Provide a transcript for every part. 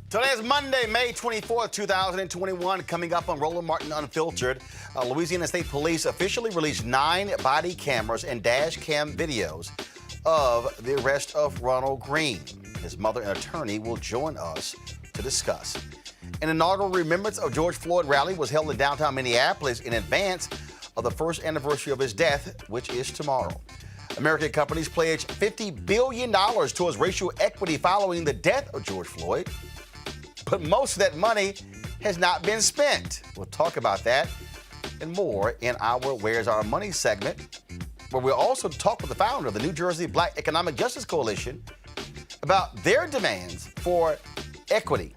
Today is Monday, May 24th, 2021. Coming up on Roland Martin Unfiltered, Louisiana State Police officially released 9 body cameras and dash cam videos of the arrest of Ronald Greene. His mother and attorney will join us to discuss. An inaugural remembrance of George Floyd rally was held in downtown Minneapolis in advance of the first anniversary of his death, which is tomorrow. American companies pledged $50 billion towards racial equity following the death of George Floyd. But most of that money has not been spent. We'll talk about that and more in our Where's Our Money segment, where we'll also talk with the founder of the New Jersey Black Economic Justice Coalition about their demands for equity,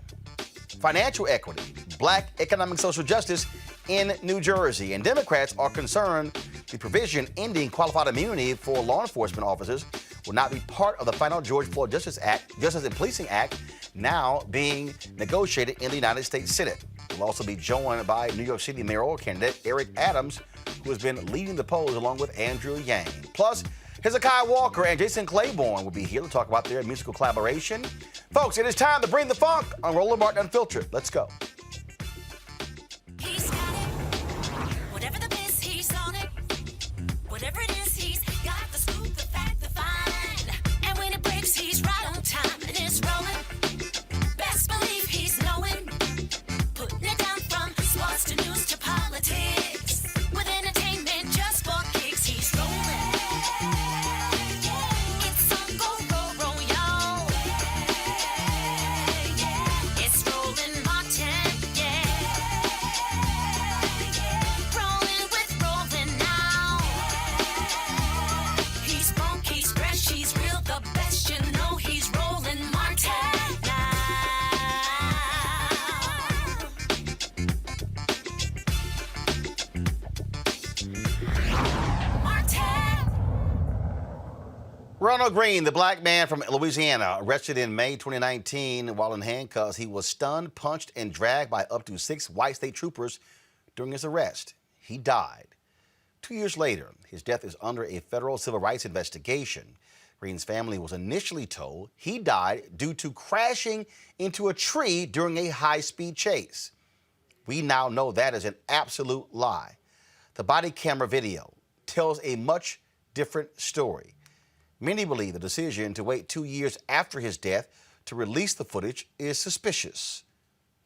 financial equity, black economic social justice in New Jersey. And Democrats are concerned the provision ending qualified immunity for law enforcement officers will not be part of the final George Floyd Justice and Policing Act, now being negotiated in the United States Senate. We'll also be joined by New York City mayoral candidate Eric Adams, who has been leading the polls along with Andrew Yang. Plus, Hezekiah Walker and Jason Clayborn will be here to talk about their musical collaboration. Folks, it is time to bring the funk on Roland Martin Unfiltered. Let's go. He's got it. Whatever the biz, he's on it. Whatever it is, he's got the scoop, the fact, the find. And when it breaks, he's right on time and it's rolling. Best believe he's knowing. Putting it down from sports to news to politics. With entertainment just for kicks, he's rolling. It's on go, roll, y'all. It's Roland Martin, rolling with Roland now. He's funky, he's fresh, he's real, the best, you know he's Roland Martin now. Martin. Ronald Greene, the black man from Louisiana, arrested in May 2019 while in handcuffs. He was stunned, punched, and dragged by up to 6 white state troopers during his arrest. He died. 2 years later, his death is under a federal civil rights investigation. Greene's family was initially told he died due to crashing into a tree during a high-speed chase. We now know that is an absolute lie. The body camera video tells a much different story. Many believe the decision to wait 2 years after his death to release the footage is suspicious.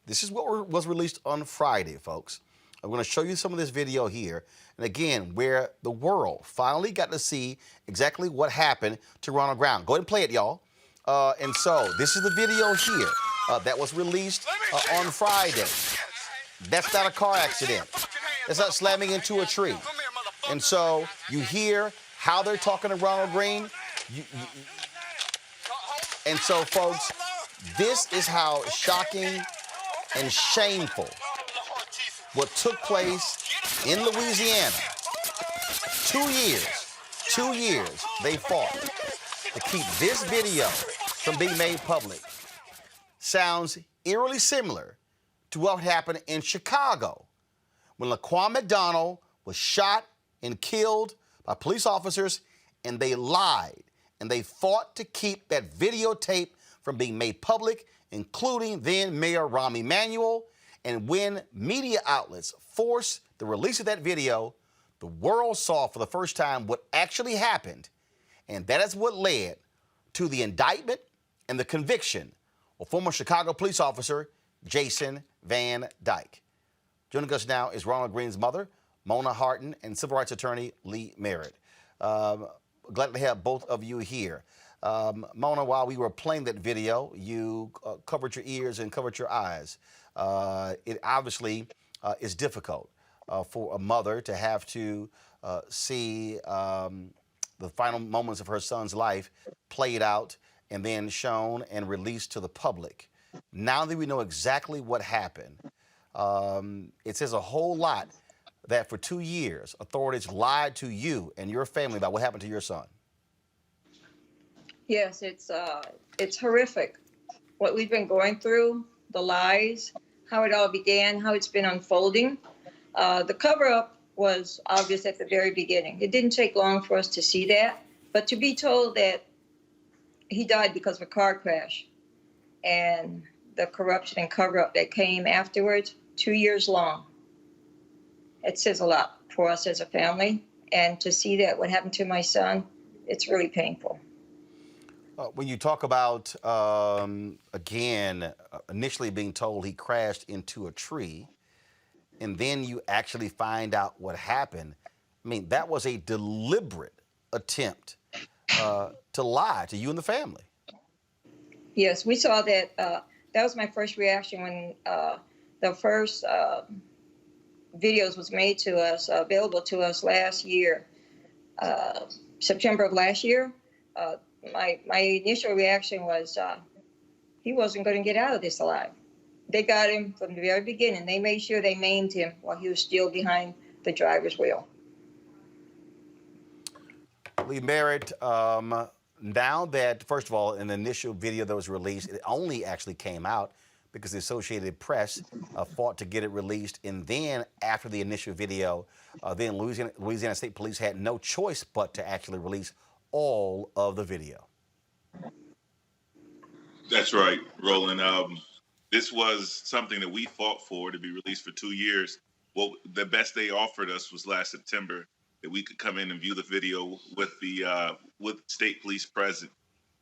This is what was released on Friday, folks. I'm going to show you some of this video here. And again, where the world finally got to see exactly what happened to Ronald Greene. Go ahead and play it, y'all. And so this is the video here that was released on Friday. That's not a car accident. That's not slamming into a tree. And so you hear how they're talking to Ronald Greene. And so, folks, this is how shocking and shameful what took place in Louisiana. 2 years they fought to keep this video from being made public. Sounds eerily similar to what happened in Chicago when Laquan McDonald was shot and killed by police officers, and they lied and they fought to keep that videotape from being made public, including then Mayor Rahm Emanuel. And when media outlets forced the release of that video, the world saw for the first time what actually happened, and that is what led to the indictment and the conviction of former Chicago police officer Jason Van Dyke. Joining us now is Ronald Greene's mother, Mona Harton, and civil rights attorney Lee Merritt. Glad to have both of you here. Mona, while we were playing that video, you covered your ears and covered your eyes. It obviously is difficult for a mother to have to see the final moments of her son's life played out and then shown and released to the public. Now that we know exactly what happened, it says a whole lot that for 2 years, authorities lied to you and your family about what happened to your son. Yes, it's horrific what we've been going through, the lies, how it all began, how it's been unfolding. The cover-up was obvious at the very beginning. It didn't take long for us to see that, but to be told that he died because of a car crash and the corruption and cover-up that came afterwards, 2 years long, it says a lot for us as a family. And to see that what happened to my son, it's really painful. When you talk about, initially being told he crashed into a tree, and then you actually find out what happened, I mean, that was a deliberate attempt to lie to you and the family. Yes, we saw that. That was my first reaction when the first videos was made to us, available to us last year, September of last year. My initial reaction was he wasn't going to get out of this alive. They got him from the very beginning. They made sure they maimed him while he was still behind the driver's wheel. Lee Merritt, now that, first of all, an initial video that was released, it only actually came out because the Associated Press fought to get it released. And then after the initial video, then Louisiana State Police had no choice but to actually release all of the video. That's right, Roland. This was something that we fought for to be released for 2 years. Well, the best they offered us was last September, that we could come in and view the video with state police present,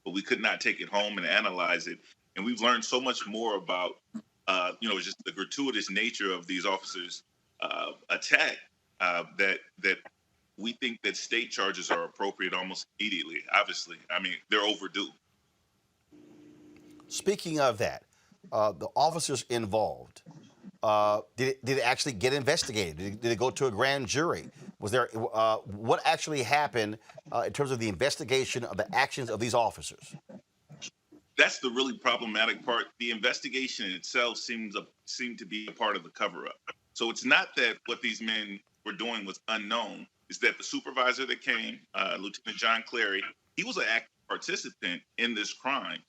but we could not take it home and analyze it. And we've learned so much more about, just the gratuitous nature of these officers' attack that we think that state charges are appropriate almost immediately. Obviously, I mean, they're overdue. Speaking of that, the officers involved, did it actually get investigated? Did it go to a grand jury? Was there what actually happened in terms of the investigation of the actions of these officers? That's the really problematic part. The investigation itself seemed to be a part of the cover-up. So it's not that what these men were doing was unknown. It's that the supervisor that came, Lieutenant John Clary, he was an active participant in this crime.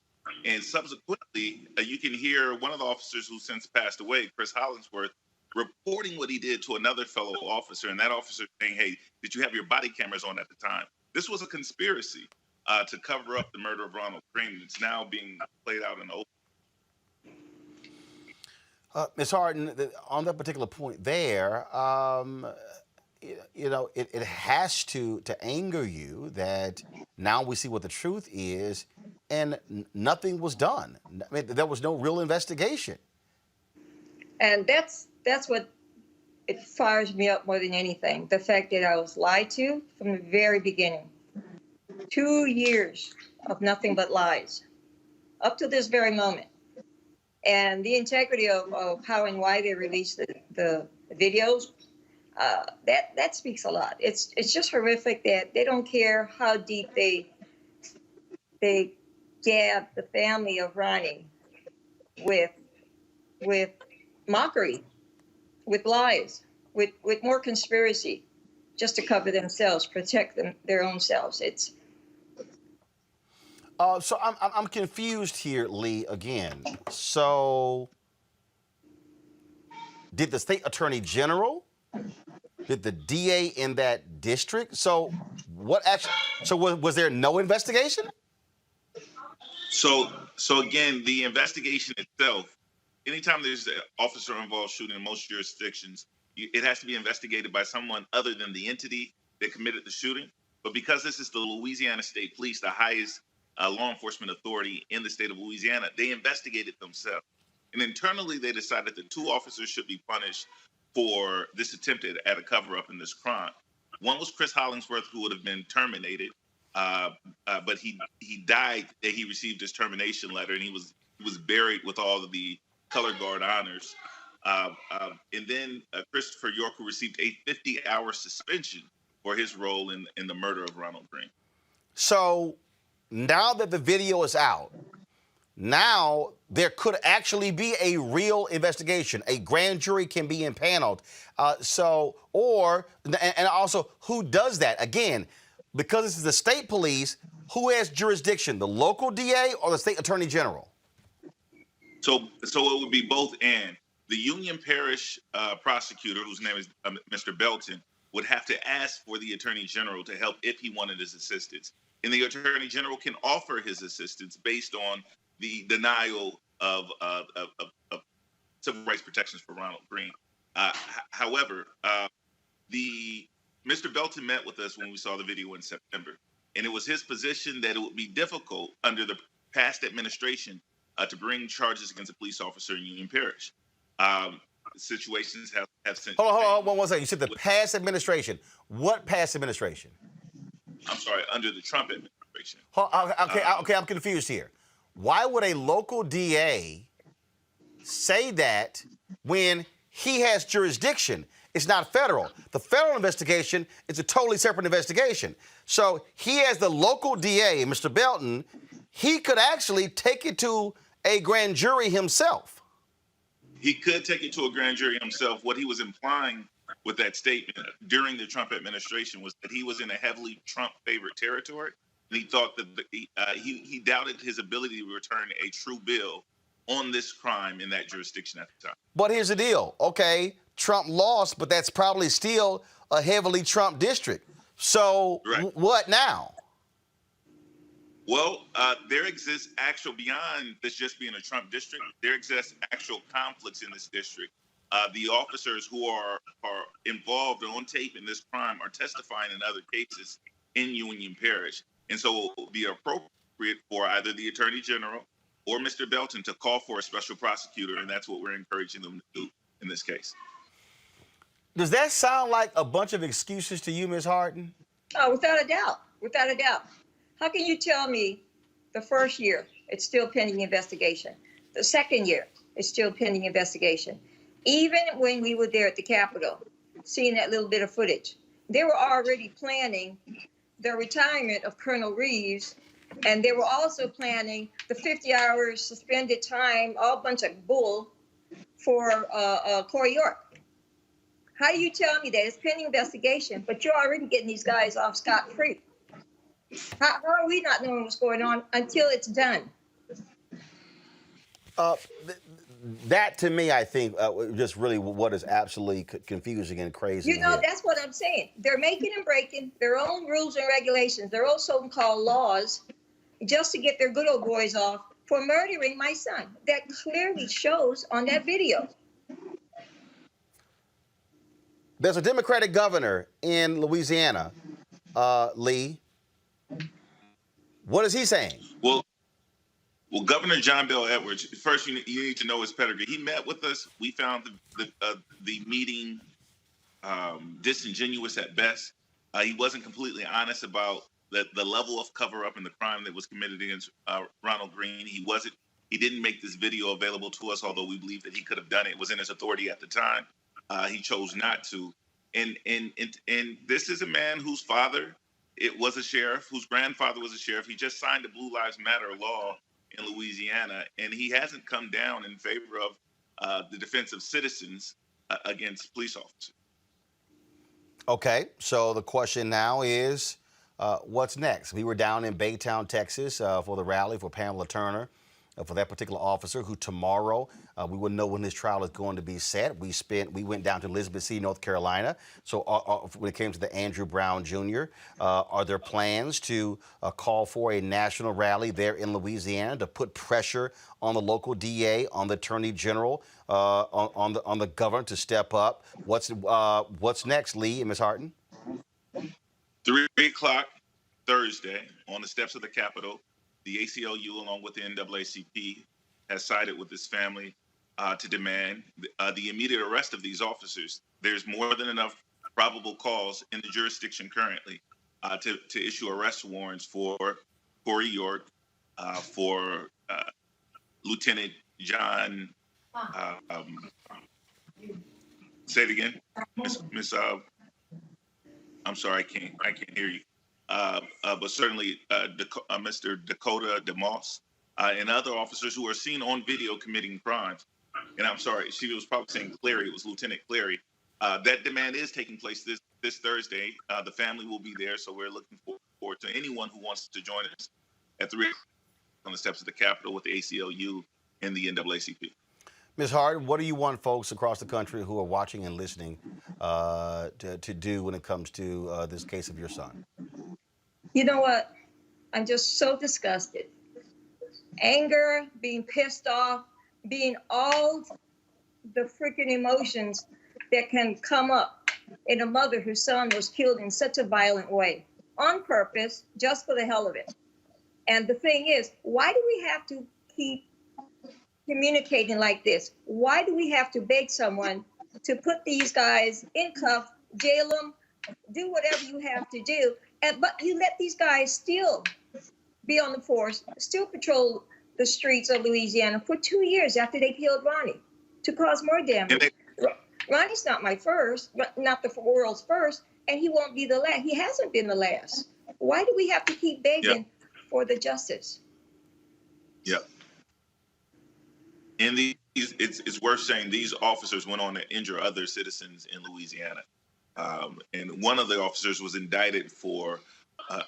And subsequently, you can hear one of the officers who since passed away, Chris Hollingsworth, reporting what he did to another fellow officer. And that officer saying, hey, did you have your body cameras on at the time? This was a conspiracy to cover up the murder of Ronald Greene. It's now being played out in the open. Ms. Harden, on that particular point there, it has to anger you that now we see what the truth is and nothing was done. I mean, there was no real investigation. And that's what it fires me up more than anything. The fact that I was lied to from the very beginning. 2 years of nothing but lies up to this very moment. And the integrity of how and why they released the videos, that speaks a lot. It's just horrific that they don't care how deep they gab the family of Ronnie with mockery, with lies, with more conspiracy, just to cover themselves, protect their own selves. So I'm confused here, Lee, again. So did the state attorney general, did the DA in that district? So was there no investigation? So again, the investigation itself, anytime there's an officer involved shooting in most jurisdictions, it has to be investigated by someone other than the entity that committed the shooting. But because this is the Louisiana State Police, the highest law enforcement authority in the state of Louisiana, they investigated themselves. And internally, they decided that 2 officers should be punished for this attempt at a cover-up in this crime. One was Chris Hollingsworth, who would have been terminated, but he died. He received his termination letter, and he was buried with all of the color guard honors. And then Christopher York, who received a 50-hour suspension for his role in the murder of Ronald Greene. So now that the video is out, now there could actually be a real investigation. A grand jury can be impaneled. And also, who does that? Again, because this is the state police, who has jurisdiction, the local DA or the state attorney general? So it would be both and. The Union Parish prosecutor, whose name is Mr. Belton, would have to ask for the attorney general to help if he wanted his assistance. And the attorney general can offer his assistance based on the denial of civil rights protections for Ronald Greene. However, Mr. Belton met with us when we saw the video in September, and it was his position that it would be difficult under the past administration to bring charges against a police officer in Union Parish. Situations have since. Hold on, one second. You said the past administration. What past administration? I'm sorry, under the Trump administration. Okay, I'm confused here. Why would a local DA say that when he has jurisdiction? It's not federal. The federal investigation is a totally separate investigation. So he, as the local DA, Mr. Belton, he could actually take it to a grand jury himself. He could take it to a grand jury himself. What he was implying with that statement during the Trump administration was that he was in a heavily Trump-favored territory, and he thought that he doubted his ability to return a true bill on this crime in that jurisdiction at the time. But here's the deal. Okay, Trump lost, but that's probably still a heavily Trump district. So What now? Well, there exists beyond this just being a Trump district, there exists actual conflicts in this district. The officers who are involved on tape in this crime are testifying in other cases in Union Parish. And so it would be appropriate for either the Attorney General or Mr. Belton to call for a special prosecutor, and that's what we're encouraging them to do in this case. Does that sound like a bunch of excuses to you, Ms. Harden? Oh, without a doubt. Without a doubt. How can you tell me the first year it's still pending investigation? The second year it's still pending investigation. Even when we were there at the Capitol, seeing that little bit of footage, they were already planning the retirement of Colonel Reeves, and they were also planning the 50 hours suspended time, all bunch of bull for Corey York. How do you tell me that it's pending investigation, but you're already getting these guys off scot-free? How are we not knowing what's going on until it's done? That, to me, I think, just really what is absolutely confusing and crazy. You know, here. That's what I'm saying. They're making and breaking their own rules and regulations, their own so-called laws, just to get their good old boys off for murdering my son. That clearly shows on that video. There's a Democratic governor in Louisiana, Lee. What is he saying? Well, Governor John Bel Edwards, first you need to know his pedigree. He met with us. We found the meeting disingenuous at best. He wasn't completely honest about the level of cover-up and the crime that was committed against Ronald Greene. He didn't make this video available to us, although we believe that he could have done it. It was in his authority at the time. He chose not to. And this is a man whose father was a sheriff, whose grandfather was a sheriff. He just signed the Blue Lives Matter law in Louisiana, and he hasn't come down in favor of the defense of citizens against police officers. Okay, so the question now is, what's next? We were down in Baytown, Texas for the rally for Pamela Turner, for that particular officer who tomorrow, we wouldn't know when this trial is going to be set. We went down to Elizabeth City, North Carolina. So when it came to the Andrew Brown Jr., are there plans to call for a national rally there in Louisiana to put pressure on the local DA, on the Attorney General, on the governor to step up? What's next, Lee and Ms. Harden? 3 o'clock Thursday on the steps of the Capitol. The ACLU, along with the NAACP, has sided with this family to demand the immediate arrest of these officers. There's more than enough probable cause in the jurisdiction currently to issue arrest warrants for Corey York, for Lieutenant John. Say it again, Miss. I'm sorry, I can't hear you. But certainly Mr. Dakota DeMoss and other officers who are seen on video committing crimes. And I'm sorry, she was probably saying Clary. It was Lieutenant Clary. That demand is taking place this Thursday. The family will be there, so we're looking forward to anyone who wants to join us at 3 on the steps of the Capitol with the ACLU and the NAACP. Ms. Hart, what do you want folks across the country who are watching and listening to do when it comes to this case of your son? You know what? I'm just so disgusted. Anger, being pissed off, being all the freaking emotions that can come up in a mother whose son was killed in such a violent way, on purpose, just for the hell of it. And the thing is, why do we have to keep communicating like this? Why do we have to beg someone to put these guys in cuffs, jail them, do whatever you have to do, but you let these guys still be on the force, still patrol the streets of Louisiana for 2 years after they killed Ronnie to cause more damage? Ronnie's not my first, not the world's first, and he won't be the last. He hasn't been the last. Why do we have to keep begging for the justice? Yep. And it's worth saying these officers went on to injure other citizens in Louisiana. And one of the officers was indicted for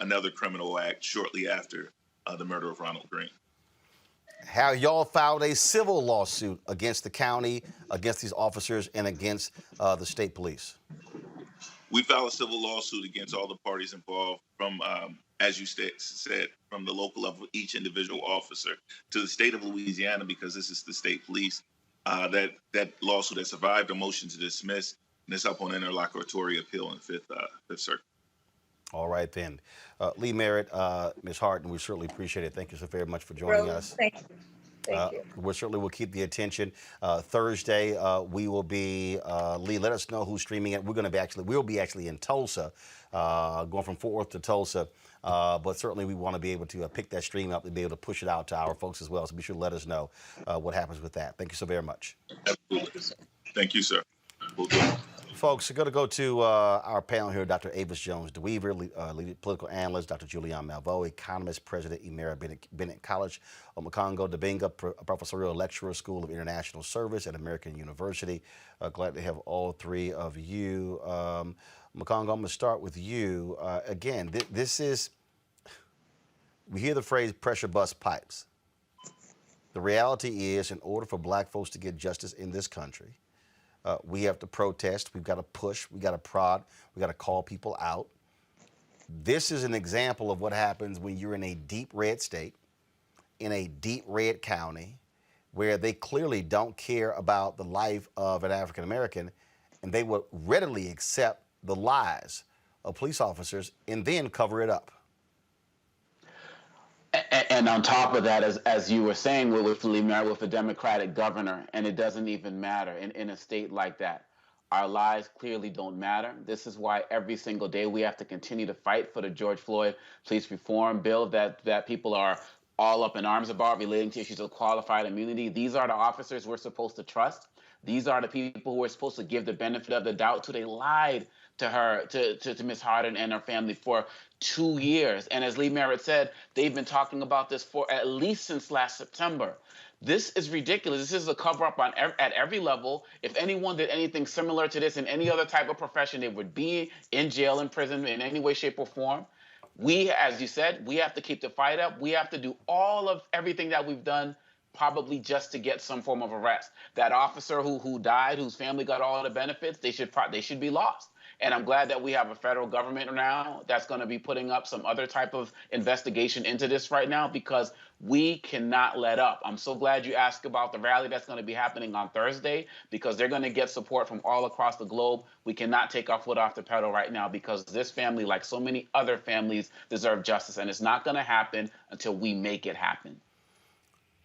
another criminal act shortly after the murder of Ronald Greene. Have y'all filed a civil lawsuit against the county, against these officers, and against the state police? We filed a civil lawsuit against all the parties involved, from, as you said, from the local level, each individual officer, to the state of Louisiana, because this is the state police. That lawsuit has survived a motion to dismiss, and it's up on interlocutory appeal in Fifth Circuit. All right, then. Lee Merritt, Ms. Hart, and we certainly appreciate it. Thank you so very much for joining us. Thank you. Thank you. We certainly will keep the attention. Thursday, we will be, Lee, let us know who's streaming it. We'll be actually in Tulsa, going from Fort Worth to Tulsa. But certainly we want to be able to pick that stream up and be able to push it out to our folks as well. So be sure to let us know what happens with that. Thank you so very much. Absolutely. Thank you, sir. We'll do it. Folks, we're going to go to our panel here, Dr. Avis Jones-DeWeaver, lead political analyst, Dr. Julianne Malveaux, economist, president, Emera Bennett College, Omekongo Dibinga, professorial lecturer, School of International Service at American University. Glad to have all three of you. Omekongo, I'm going to start with you. Again, we hear the phrase pressure bust pipes. The reality is, in order for black folks to get justice in this country, we have to protest, we've got to push, we've got to prod, we've got to call people out. This is an example of what happens when you're in a deep red state, in a deep red county, where they clearly don't care about the life of an African American, and they will readily accept the lies of police officers and then cover it up. And on top of that, as you were saying, with a Democratic governor, and it doesn't even matter in a state like that. Our lives clearly don't matter. This is why every single day we have to continue to fight for the George Floyd police reform bill that people are all up in arms about, relating to issues of qualified immunity. These are the officers we're supposed to trust. These are the people who are supposed to give the benefit of the doubt to. They lied to her, to Ms. Harden and her family for 2 years. And as Lee Merritt said, they've been talking about this for at least since last September. This is ridiculous. This is a cover-up at every level. If anyone did anything similar to this in any other type of profession, they would be in jail, in prison, in any way, shape, or form. We, as you said, we have to keep the fight up. We have to do all of everything that we've done, probably just to get some form of arrest. That officer who died, whose family got all the benefits, they should be lost. And I'm glad that we have a federal government now that's going to be putting up some other type of investigation into this right now, because we cannot let up. I'm so glad you asked about the rally that's going to be happening on Thursday, because they're going to get support from all across the globe. We cannot take our foot off the pedal right now, because this family, like so many other families, deserve justice. And it's not going to happen until we make it happen.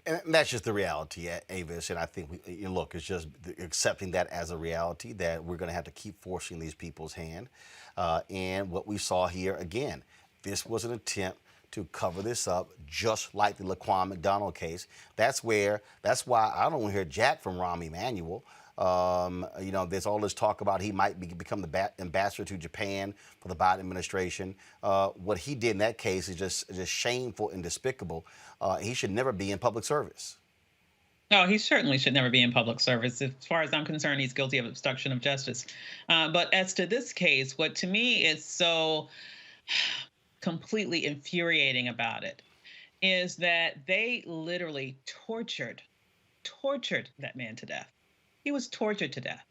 And that's just the reality, Avis. And I think, look, it's just accepting that as a reality that we're going to have to keep forcing these people's hand. And what we saw here, again, this was an attempt to cover this up, just like the Laquan McDonald case. That's why I don't hear jack from Rahm Emanuel. There's all this talk about he might become the ambassador to Japan for the Biden administration. What he did in that case is just shameful and despicable. He should never be in public service. No, he certainly should never be in public service. As far as I'm concerned, he's guilty of obstruction of justice. But as to this case, what to me is so completely infuriating about it is that they literally tortured that man to death. He was tortured to death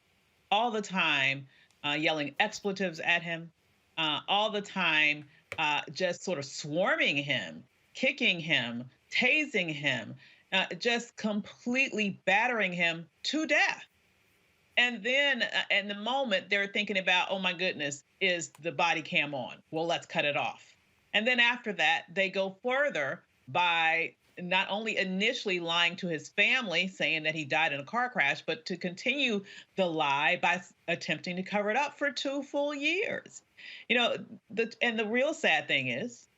all the time, yelling expletives at him, all the time, just sort of swarming him, kicking him, tasing him, just completely battering him to death. And then in the moment, they're thinking about, oh, my goodness, is the body cam on? Well, let's cut it off. And then after that, they go further by not only initially lying to his family, saying that he died in a car crash, but to continue the lie by attempting to cover it up for 2 full years. The real sad thing is,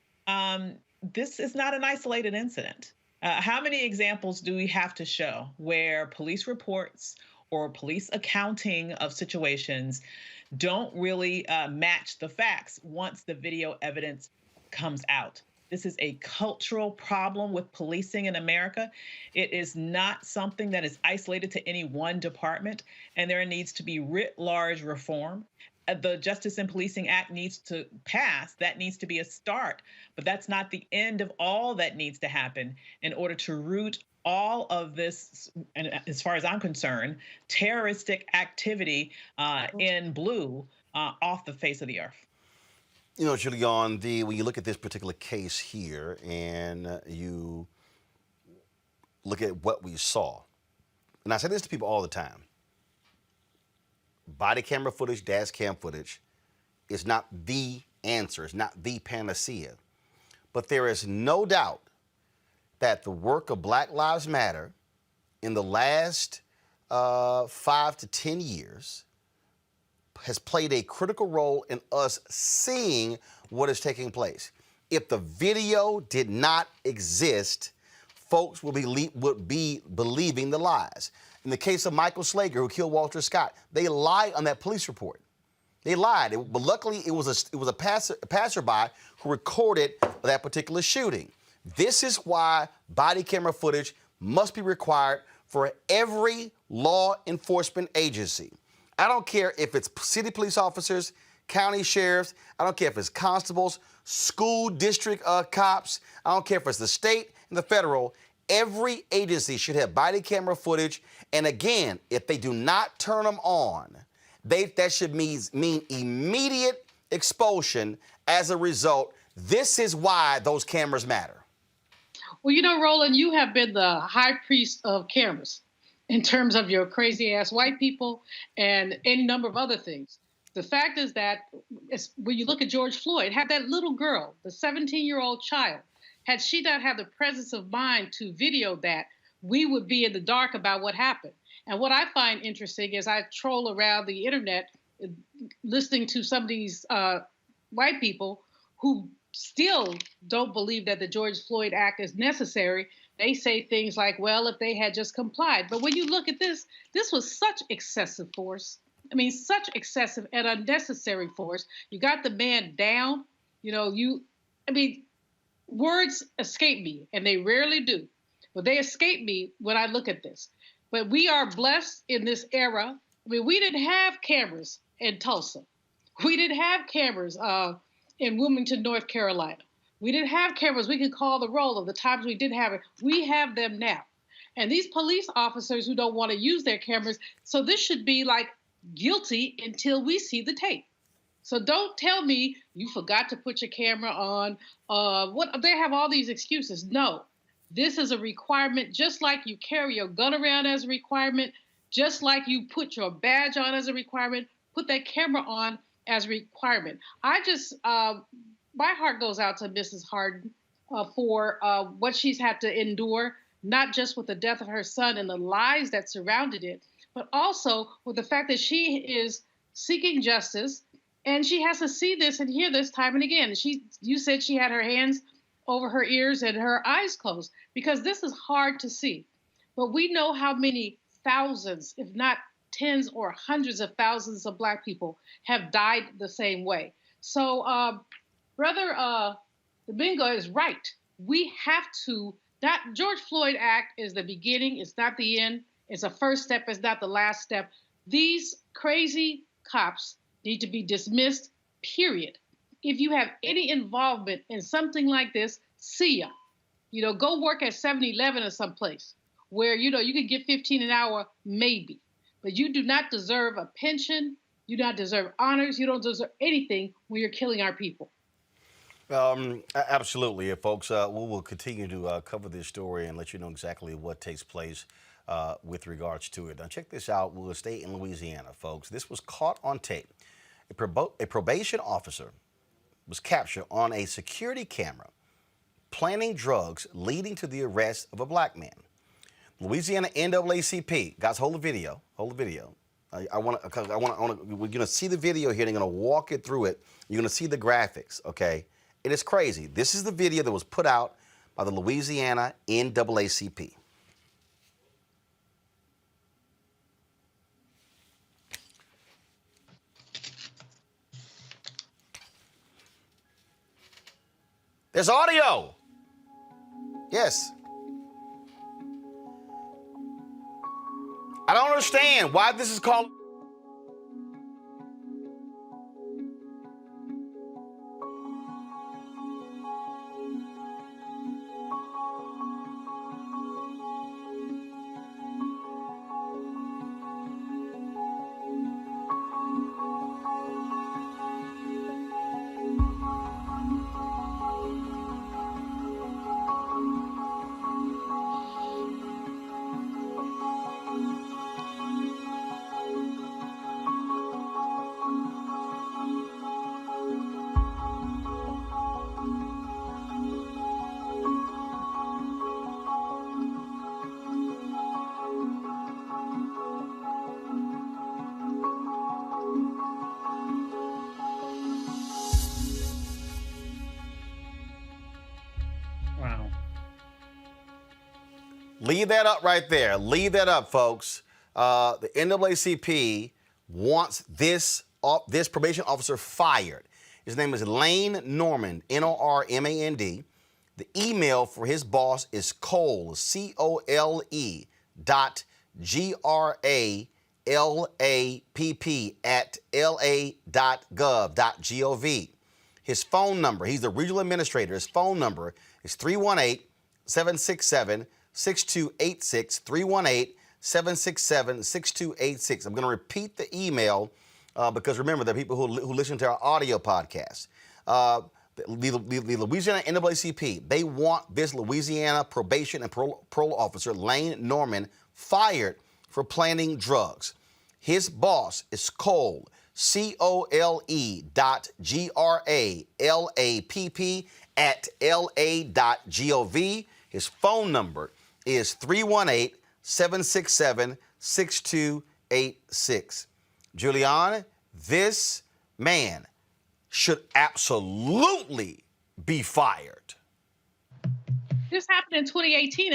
this is not an isolated incident. How many examples do we have to show where police reports or police accounting of situations don't really match the facts once the video evidence comes out? This is a cultural problem with policing in America. It is not something that is isolated to any one department, and there needs to be writ large reform. The Justice and Policing Act needs to pass. That needs to be a start, but that's not the end of all that needs to happen in order to root all of this, and as far as I'm concerned, terroristic activity in blue off the face of the earth. Julian, when you look at this particular case here and you look at what we saw, and I say this to people all the time, body camera footage, dash cam footage is not the answer, it's not the panacea. But there is no doubt that the work of Black Lives Matter in the last 5 to 10 years has played a critical role in us seeing what is taking place. If the video did not exist, folks would be believing the lies. In the case of Michael Slager, who killed Walter Scott, they lied on that police report. They lied, but luckily it was a passerby who recorded that particular shooting. This is why body camera footage must be required for every law enforcement agency. I don't care if it's city police officers, county sheriffs, I don't care if it's constables, school district cops, I don't care if it's the state and the federal. Every agency should have body camera footage. And again, if they do not turn them on, that should mean immediate expulsion as a result. This is why those cameras matter. Well, Roland, you have been the high priest of cameras in terms of your crazy ass white people and any number of other things. The fact is that when you look at George Floyd, had that little girl, the 17-year-old child, had she not had the presence of mind to video that, we would be in the dark about what happened. And what I find interesting is I troll around the internet listening to some of these white people who still don't believe that the George Floyd Act is necessary. They say things like, well, if they had just complied. But when you look at this was such excessive force. I mean, such excessive and unnecessary force. You got the man down, words escape me, and they rarely do. But they escape me when I look at this. But we are blessed in this era. We didn't have cameras in Tulsa. We didn't have cameras in Wilmington, North Carolina. We didn't have cameras we could call the roll of the times we did have it. We have them now. And these police officers who don't want to use their cameras, so this should be like guilty until we see the tape. So don't tell me you forgot to put your camera on. They have all these excuses. No, this is a requirement, just like you carry your gun around as a requirement, just like you put your badge on as a requirement, put that camera on as a requirement. My heart goes out to Mrs. Harden for what she's had to endure not just with the death of her son and the lies that surrounded it, but also with the fact that she is seeking justice and she has to see this and hear this time and again. You said she had her hands over her ears and her eyes closed because this is hard to see. But we know how many thousands, if not tens or hundreds of thousands of Black people have died the same way. So, Brother Domingo is right. We have to, that George Floyd Act is the beginning, it's not the end. It's a first step, it's not the last step. These crazy cops need to be dismissed, period. If you have any involvement in something like this, see ya. Go work at 7-Eleven or someplace where, you can get 15 an hour, maybe. But you do not deserve a pension. You do not deserve honors. You don't deserve anything when you're killing our people. Absolutely, folks. We will continue to cover this story and let you know exactly what takes place with regards to it. Now, check this out. We'll stay in Louisiana, folks. This was caught on tape. A probation officer was captured on a security camera planting drugs leading to the arrest of a Black man. Louisiana NAACP got hold of video. We're going to see the video here. They're going to walk it through it. You're going to see the graphics, okay? It is crazy. This is the video that was put out by the Louisiana NAACP. There's audio. Yes. I don't understand why this is called. Leave that up right there. Leave that up, folks. The NAACP wants this probation officer fired. His name is Lane Norman, Normand. The email for his boss is Cole, COLE .GRALAPP @la.gov.gov. His phone number, he's the regional administrator. His phone number is 318-767-6286, 318-767-6286. I'm going to repeat the email because remember, there are people who listen to our audio podcast. The Louisiana NAACP, they want this Louisiana probation and parole officer, Lane Norman, fired for planting drugs. His boss is Cole, COLE .GRALAPP @la.gov. His phone number is 318-767-6286. Julian, this man should absolutely be fired. This happened in 2018.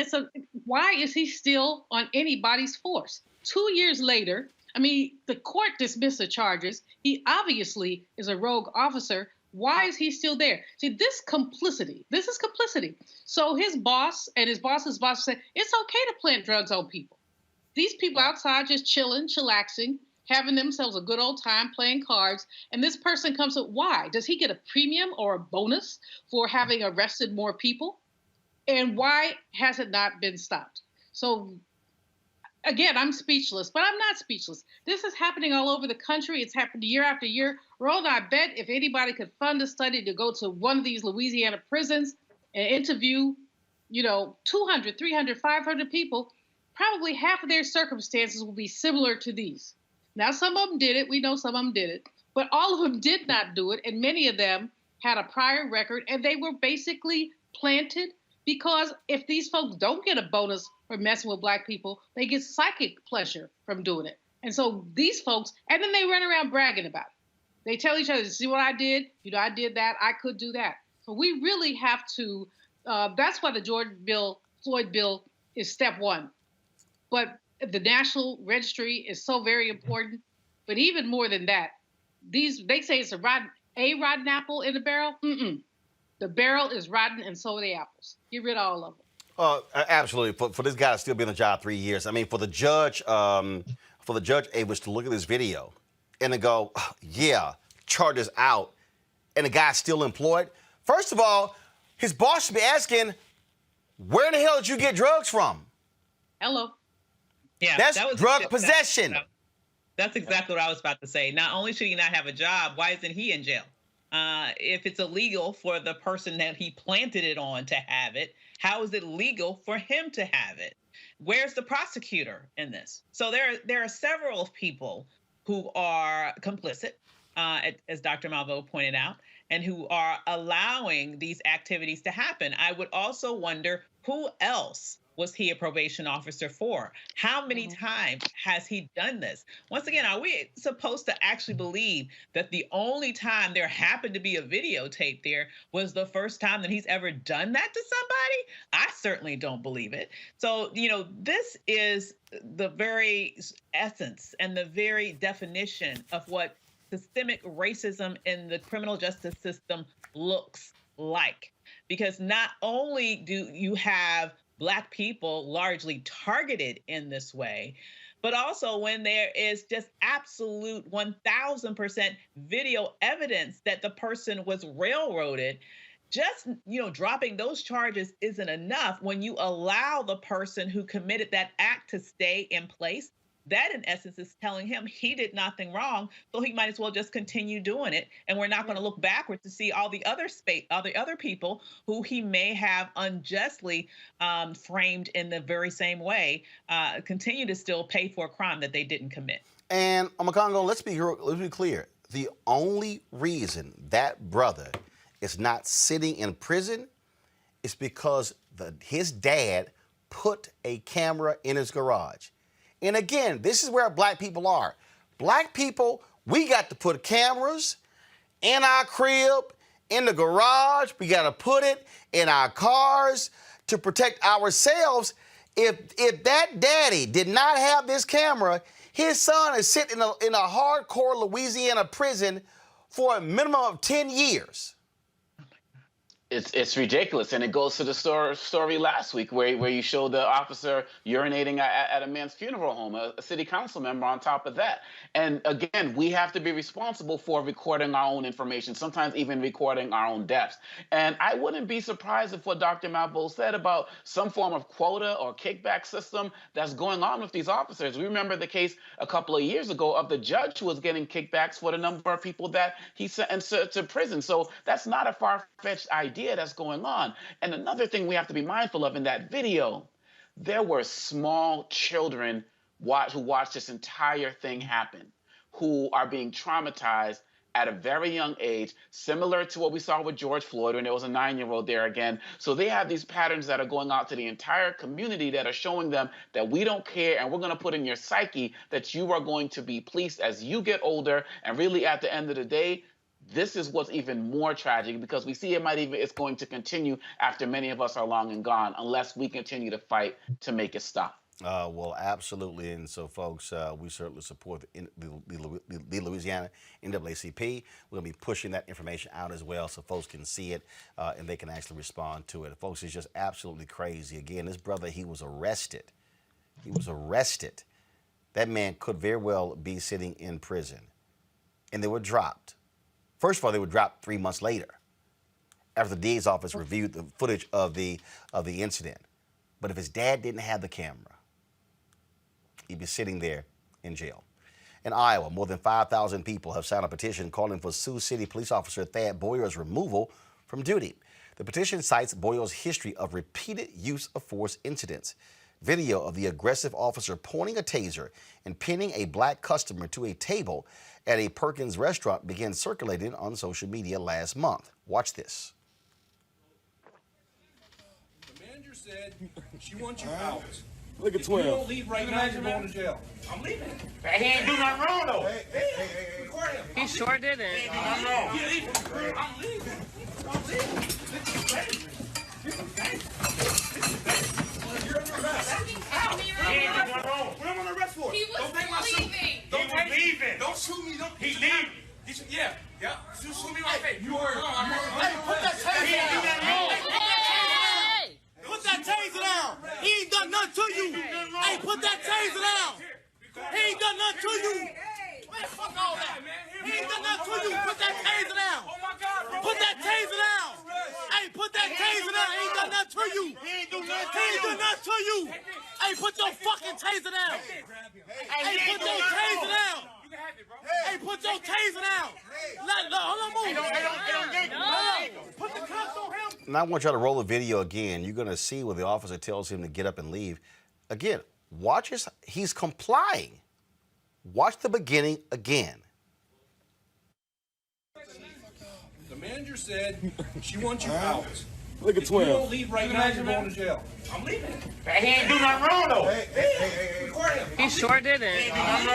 Why is he still on anybody's force? 2 years later, the court dismissed the charges. He obviously is a rogue officer. Why is he still there? See, this is complicity. So his boss and his boss's boss said, it's okay to plant drugs on people. These people outside just chilling, chillaxing, having themselves a good old time playing cards. And this person comes up, why? Does he get a premium or a bonus for having arrested more people? And why has it not been stopped? So again, I'm speechless, but I'm not speechless. This is happening all over the country. It's happened year after year. Roland, I bet if anybody could fund a study to go to one of these Louisiana prisons and interview, 200, 300, 500 people, probably half of their circumstances will be similar to these. Now, some of them did it. We know some of them did it. But all of them did not do it, and many of them had a prior record, and they were basically planted Because if these folks don't get a bonus for messing with black people, they get psychic pleasure from doing it. And so these folks, and then they run around bragging about it. They tell each other, see what I did? You know, I did that. I could do that. So we really have to, that's why the Floyd bill is step one. But the National Registry is so very important. But even more than that, they say it's a rotten apple in the barrel. Mm-mm. The barrel is rotten, and so are the apples. Get rid of all of them. Absolutely. For this guy to still be in the job 3 years, I mean, for the judge Avis to look at this video and to go, yeah, charges out, and the guy's still employed. First of all, his boss should be asking, where the hell did you get drugs from? Hello. Yeah, that's drug possession. That's exactly what I was about to say. Not only should he not have a job, why isn't he in jail? If it's illegal for the person that he planted it on to have it, how is it legal for him to have it? Where's the prosecutor in this? So there are several people who are complicit, as Dr. Malveaux pointed out, and who are allowing these activities to happen. I would also wonder, who else was he a probation officer for? How many times has he done this? Once again, are we supposed to actually believe that the only time there happened to be a videotape there was the first time that he's ever done that to somebody? I certainly don't believe it. So, you know, this is the very essence and the very definition of what systemic racism in the criminal justice system looks like. Because not only do you have Black people largely targeted in this way, but also when there is just absolute 1000% video evidence that the person was railroaded, just, you know, dropping those charges isn't enough. When you allow the person who committed that act to stay in place, that in essence is telling him he did nothing wrong, so he might as well just continue doing it. And we're not going to look backwards to see all the other people who he may have unjustly framed in the very same way continue to still pay for a crime that they didn't commit. And Omekongo, let's be clear. The only reason that brother is not sitting in prison is because his dad put a camera in his garage. And again, this is where Black people are. Black people, we got to put cameras in our crib, in the garage. We got to put it in our cars to protect ourselves. If that daddy did not have this camera, his son is sitting in a hardcore Louisiana prison for a minimum of 10 years. It's ridiculous, and it goes to the story last week where you showed the officer urinating at a man's funeral home, a city council member on top of that. And again, we have to be responsible for recording our own information, sometimes even recording our own deaths. And I wouldn't be surprised if what Dr. Malveaux said about some form of quota or kickback system that's going on with these officers. We remember the case a couple of years ago of the judge who was getting kickbacks for the number of people that he sentenced to prison. So that's not a far-fetched idea that's going on. And another thing we have to be mindful of in that video, there were small children who watched this entire thing happen, who are being traumatized at a very young age, similar to what we saw with George Floyd when there was a 9-year-old there again. So they have these patterns that are going out to the entire community that are showing them that we don't care, and we're going to put in your psyche that you are going to be policed as you get older. And really, at the end of the day, this is what's even more tragic, because we see it's going to continue after many of us are long and gone, unless we continue to fight to make it stop. Well, absolutely. And so, folks, we certainly support the Louisiana NAACP. We're going to be pushing that information out as well so folks can see it and they can actually respond to it. Folks, it's just absolutely crazy. Again, this brother, he was arrested. He was arrested. That man could very well be sitting in prison. And they were dropped. First of all, they were dropped 3 months later after the DA's office reviewed the footage of the incident. But if his dad didn't have the camera, he'd be sitting there in jail. In Iowa, more than 5,000 people have signed a petition calling for Sioux City police officer Thad Boyer's removal from duty. The petition cites Boyer's history of repeated use of force incidents. Video of the aggressive officer pointing a taser and pinning a Black customer to a table at a Perkins restaurant began circulating on social media last month. Watch this. said she wants you out. Look at If 12. you don't leave right now, you're going to jail. I'm leaving. He ain't do nothing wrong, though. Record him. He sure didn't. He ain't do nothing wrong. I'm leaving. I'm leaving. This is dangerous. This is dangerous. You're under arrest. He ain't do nothing wrong. What am I under arrest for? He was Don't take my suit. leaving. Don't He was leaving. Don't shoot me. Don't. He leaving. Yeah. Shoot me in my face. You heard. Hey, put that taser down. He ain't do nothing wrong. Hey! Put that taser down. He ain't done nothing to you. Hey, put that taser down. He ain't done nothing to you. Man, fuck all that. He ain't done nothing to you. Put that taser down. Oh my God, bro. Put that taser down. Hey, put that taser down. He ain't done nothing to you. He ain't do nothing to you. He ain't done nothing to you. Hey, put your fucking taser down. Hey, put your taser down. You can have it, bro. Hey, put your taser down. Hold on, move. Put the cuffs on him. Now I want y'all to roll the video again. You're going to see where the officer tells him to get up and leave. Again, watch his, he's complying. Watch the beginning again. The manager said she wants you out. Look at If you 12. don't leave right now, you're going to jail. I'm leaving. He ain't do nothing wrong, though. Record him. He sure didn't. He ain't do nothing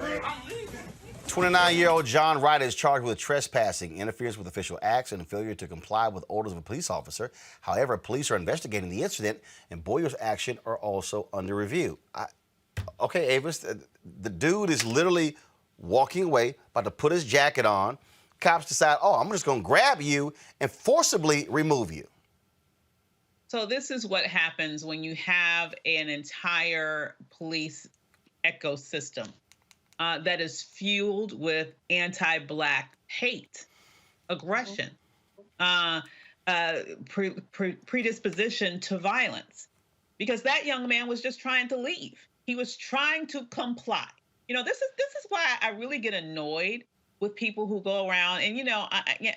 wrong. I'm leaving. 29-year-old John Wright is charged with trespassing, interference with official acts, and failure to comply with orders of a police officer. However, police are investigating the incident, and Boyer's action are also under review. Okay, Avis, the dude is literally walking away, about to put his jacket on. Cops decide, oh, I'm just going to grab you and forcibly remove you. So this is what happens when you have an entire police ecosystem that is fueled with anti-Black hate, aggression, predisposition to violence. Because that young man was just trying to leave. He was trying to comply. You know, this is why I really get annoyed with people who go around, and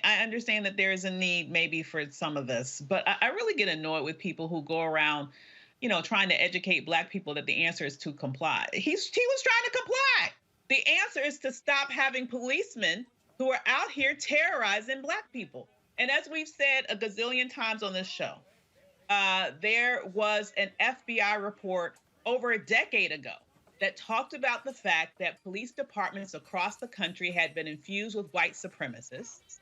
I understand that there is a need maybe for some of this, but I really get annoyed with people who go around, trying to educate Black people that the answer is to comply. He was trying to comply. The answer is to stop having policemen who are out here terrorizing Black people. And as we've said a gazillion times on this show, there was an FBI report over a decade ago that talked about the fact that police departments across the country had been infused with white supremacists,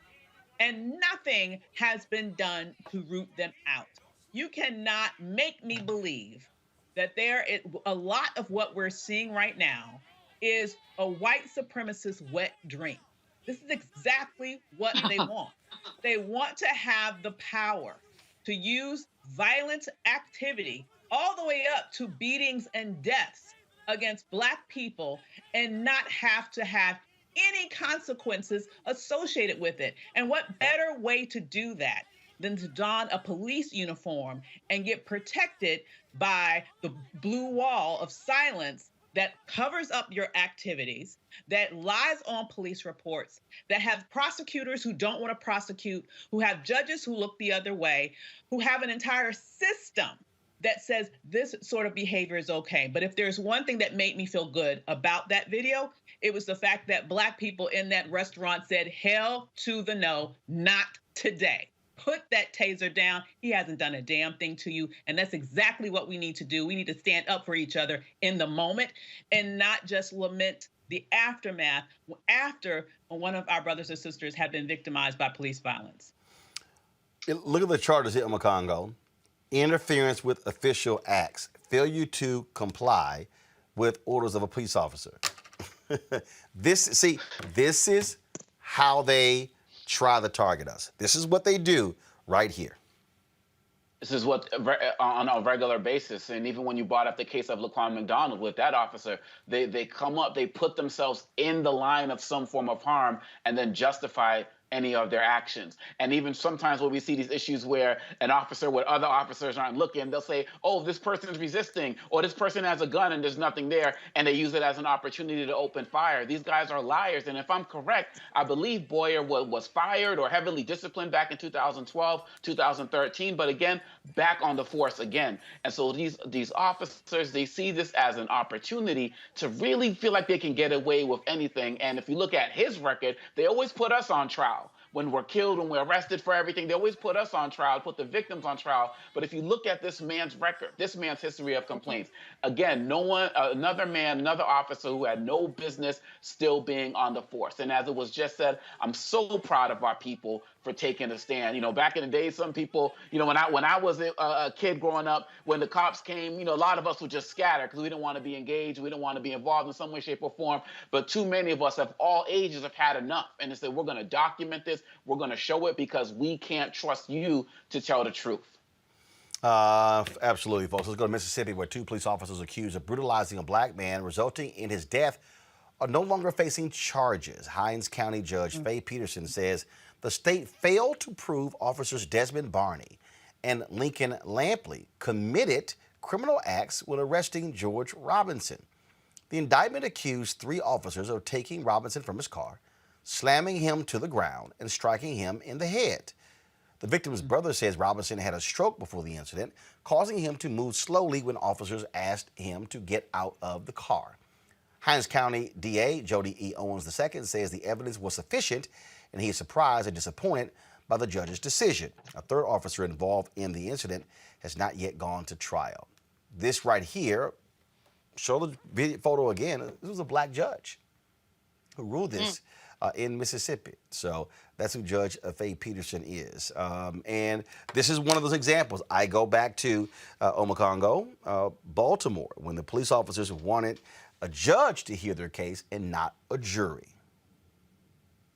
and nothing has been done to root them out. You cannot make me believe that a lot of what we're seeing right now is a white supremacist wet dream. This is exactly what they want. They want to have the power to use violent activity all the way up to beatings and deaths against Black people and not have to have any consequences associated with it. And what better way to do that than to don a police uniform and get protected by the blue wall of silence that covers up your activities, that lies on police reports, that have prosecutors who don't want to prosecute, who have judges who look the other way, who have an entire system that says this sort of behavior is okay. But if there's one thing that made me feel good about that video, it was the fact that Black people in that restaurant said, hell to the no, not today. Put that taser down. He hasn't done a damn thing to you. And that's exactly what we need to do. We need to stand up for each other in the moment and not just lament the aftermath after one of our brothers or sisters had been victimized by police violence. Look at the charges here, Congo. Interference with official acts, failure to comply with orders of a police officer. This is how they try to target us. This is what they do right here. This is what on a regular basis, and even when you brought up the case of Laquan McDonald with that officer, they come up, they put themselves in the line of some form of harm and then justify any of their actions. And even sometimes when we see these issues where an officer, where other officers aren't looking, they'll say, oh, this person is resisting, or this person has a gun and there's nothing there, and they use it as an opportunity to open fire. These guys are liars. And if I'm correct, I believe Boyer was fired or heavily disciplined back in 2012, 2013, but again, back on the force again. And so these officers, they see this as an opportunity to really feel like they can get away with anything. And if you look at his record, they always put us on trial. when we're killed, when we're arrested for everything, they always put us on trial, put the victims on trial. But if you look at this man's record, this man's history of complaints, again, no one, another man, another officer who had no business still being on the force. And as it was just said, I'm so proud of our people for taking a stand. Back in the day, some people, when I was a kid growing up, when the cops came, a lot of us would just scatter because we didn't want to be engaged, we didn't want to be involved in some way, shape, or form. But too many of us of all ages have had enough, and they said, we're going to document this, we're going to show it, because we can't trust you to tell the truth. Absolutely, folks. Let's go to Mississippi, where 2 police officers accused of brutalizing a black man, resulting in his death, are no longer facing charges. Hinds County Judge Faye Peterson says the state failed to prove officers Desmond Barney and Lincoln Lampley committed criminal acts when arresting George Robinson. The indictment accused 3 officers of taking Robinson from his car, slamming him to the ground, and striking him in the head. The victim's brother says Robinson had a stroke before the incident, causing him to move slowly when officers asked him to get out of the car. Hinds County DA Jody E. Owens II says the evidence was sufficient, and he is surprised and disappointed by the judge's decision. A 3rd officer involved in the incident has not yet gone to trial. This right here, show the video photo again. This was a black judge who ruled this in Mississippi. So that's who Judge Faye Peterson is. And this is one of those examples. I go back to Omekongo, Baltimore, when the police officers wanted a judge to hear their case and not a jury.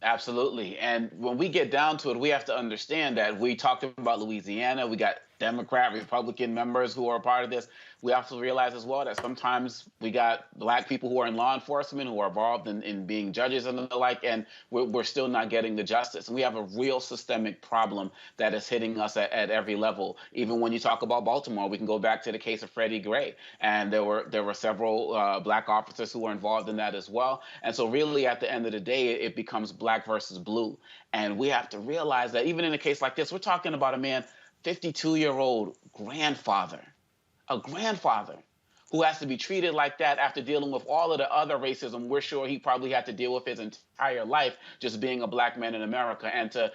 Absolutely. And when we get down to it, we have to understand that we talked about Louisiana. We got Democrat, Republican members who are a part of this. We have to realize as well that sometimes we got black people who are in law enforcement who are involved in being judges and the like, and we're still not getting the justice. And we have a real systemic problem that is hitting us at every level. Even when you talk about Baltimore, we can go back to the case of Freddie Gray, and there were several black officers who were involved in that as well. And so really at the end of the day, it becomes black versus blue. And we have to realize that even in a case like this, we're talking about a man, 52-year-old grandfather, a grandfather who has to be treated like that after dealing with all of the other racism we're sure he probably had to deal with his entire life just being a black man in America. And to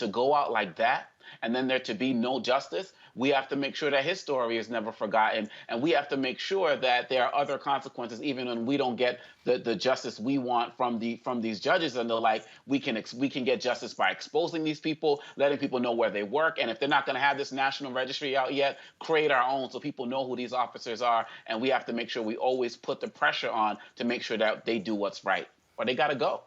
go out like that, and then there to be no justice, we have to make sure that his story is never forgotten. And we have to make sure that there are other consequences, even when we don't get the justice we want from these judges and the like. We can get justice by exposing these people, letting people know where they work. And if they're not going to have this national registry out yet, create our own so people know who these officers are. And we have to make sure we always put the pressure on to make sure that they do what's right, or they got to go.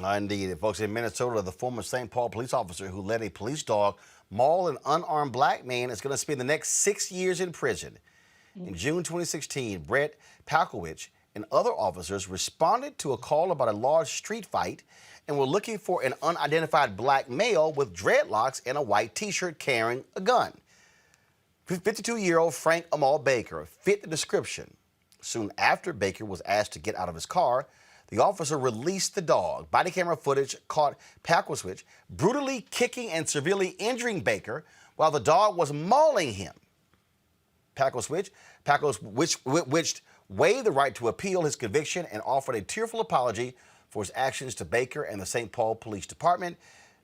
Indeed. Folks, in Minnesota, the former St. Paul police officer who let a police dog maul an unarmed black man is going to spend the next 6 years in prison. In June 2016, Brett Palkowicz and other officers responded to a call about a large street fight and were looking for an unidentified black male with dreadlocks and a white T-shirt carrying a gun. 52-year-old Frank Amal Baker fit the description. Soon after Baker was asked to get out of his car, the officer released the dog. Body camera footage caught Palkowicz brutally kicking and severely injuring Baker while the dog was mauling him. Palkowicz waived the right to appeal his conviction and offered a tearful apology for his actions to Baker and the St. Paul Police Department.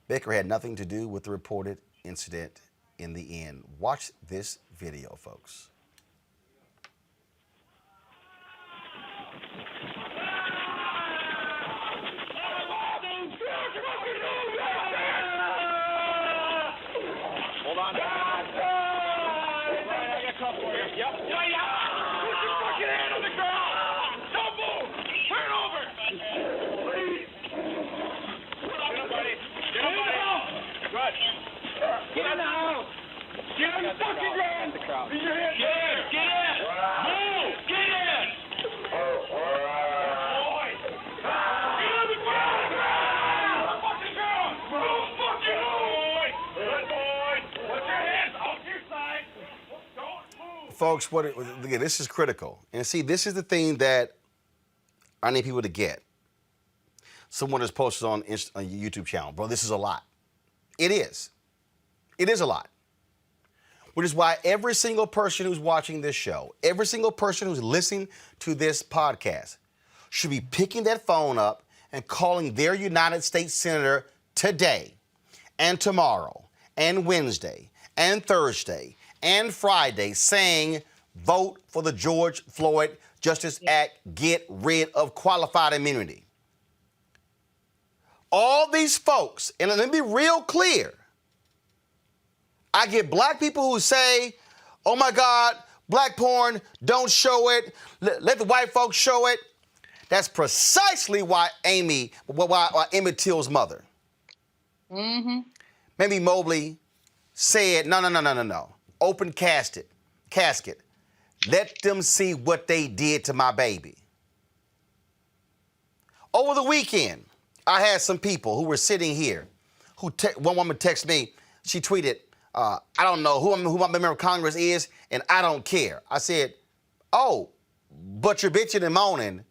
Baker had nothing to do with the reported incident in the end. Watch this video, folks. Hold on. I got a couple here. Yep. Put your fucking hand on the ground. Don't move. Turn over. Please. Get up, buddy. Get up, buddy. Good. Get in the house. Get on the fucking ground. Get in. Get in. Move. Get in. Boy. Get on the ground. Fucking ground. Move. Fucking boy. Good boy. Put your hands off your side. Don't move. Folks, again, this is critical. And see, this is the thing that I need people to get. Someone has posted on your YouTube channel, bro, this is a lot. It is. It is a lot. Which is why every single person who's watching this show, every single person who's listening to this podcast should be picking that phone up and calling their United States Senator today and tomorrow and Wednesday and Thursday and Friday saying, vote for the George Floyd Justice Act, get rid of qualified immunity. All these folks, and let me be real clear, I get black people who say, oh my God, black porn, don't show it, let the white folks show it. That's precisely why Emmett Till's mother, Mamie Mobley, said, no. Open casket. Let them see what they did to my baby. Over the weekend, I had some people who were sitting here. One woman texted me. She tweeted, I don't know who my member of Congress is, and I don't care. I said, oh, but you're bitching and moaning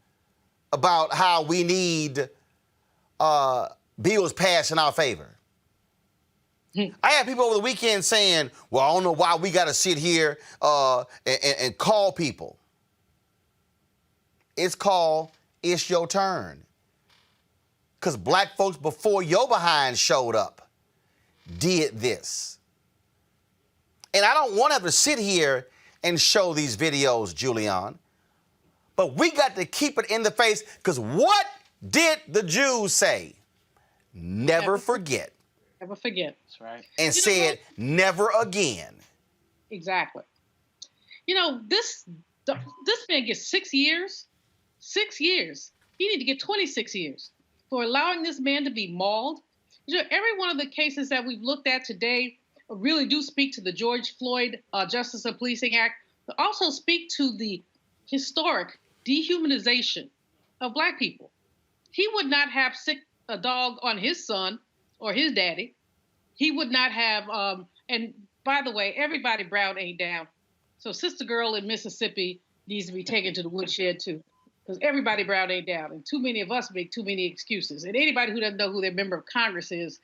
about how we need bills passed in our favor. I had people over the weekend saying, well, I don't know why we got to sit here and call people. It's called It's Your Turn. Because black folks before your behind showed up did this. And I don't want to have to sit here and show these videos, Julian. But we got to keep it in the face, because what did the Jews say? Never forget. Never forget. That's right. And said, never again. Exactly. This man gets 6 years. 6 years. He need to get 26 years for allowing this man to be mauled. Every one of the cases that we've looked at today really do speak to the George Floyd Justice and Policing Act, but also speak to the historic dehumanization of black people. He would not have sick a dog on his son or his daddy. He would not have, and by the way, everybody brown ain't down. So Sister Girl in Mississippi needs to be taken to the woodshed too, because everybody brown ain't down. And too many of us make too many excuses. And anybody who doesn't know who their member of Congress is,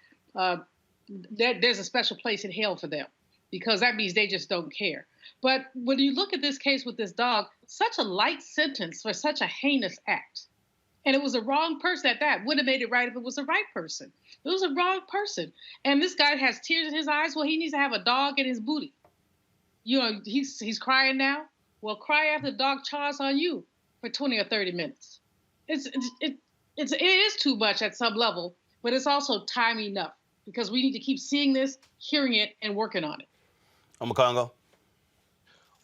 there's a special place in hell for them, because that means they just don't care. But when you look at this case with this dog, such a light sentence for such a heinous act. And it was a wrong person at that. Would have made it right if it was the right person. It was a wrong person. And this guy has tears in his eyes. Well, he needs to have a dog in his booty. He's crying now. Well, cry after the dog chaws on you for 20 or 30 minutes. It is too much at some level, but it's also time enough, because we need to keep seeing this, hearing it, and working on it. Congo.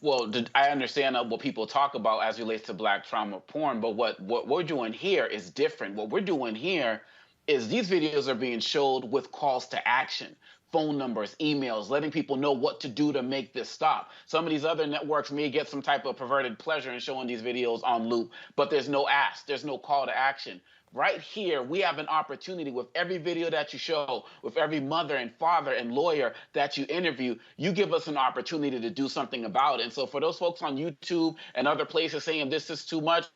Well, I understand what people talk about as relates to black trauma porn, but what we're doing here is different. What we're doing here is these videos are being showed with calls to action, phone numbers, emails, letting people know what to do to make this stop. Some of these other networks may get some type of perverted pleasure in showing these videos on loop, but there's no ask, there's no call to action. Right here, we have an opportunity with every video that you show, with every mother and father and lawyer that you interview, you give us an opportunity to do something about it. And so for those folks on YouTube and other places saying this is too much,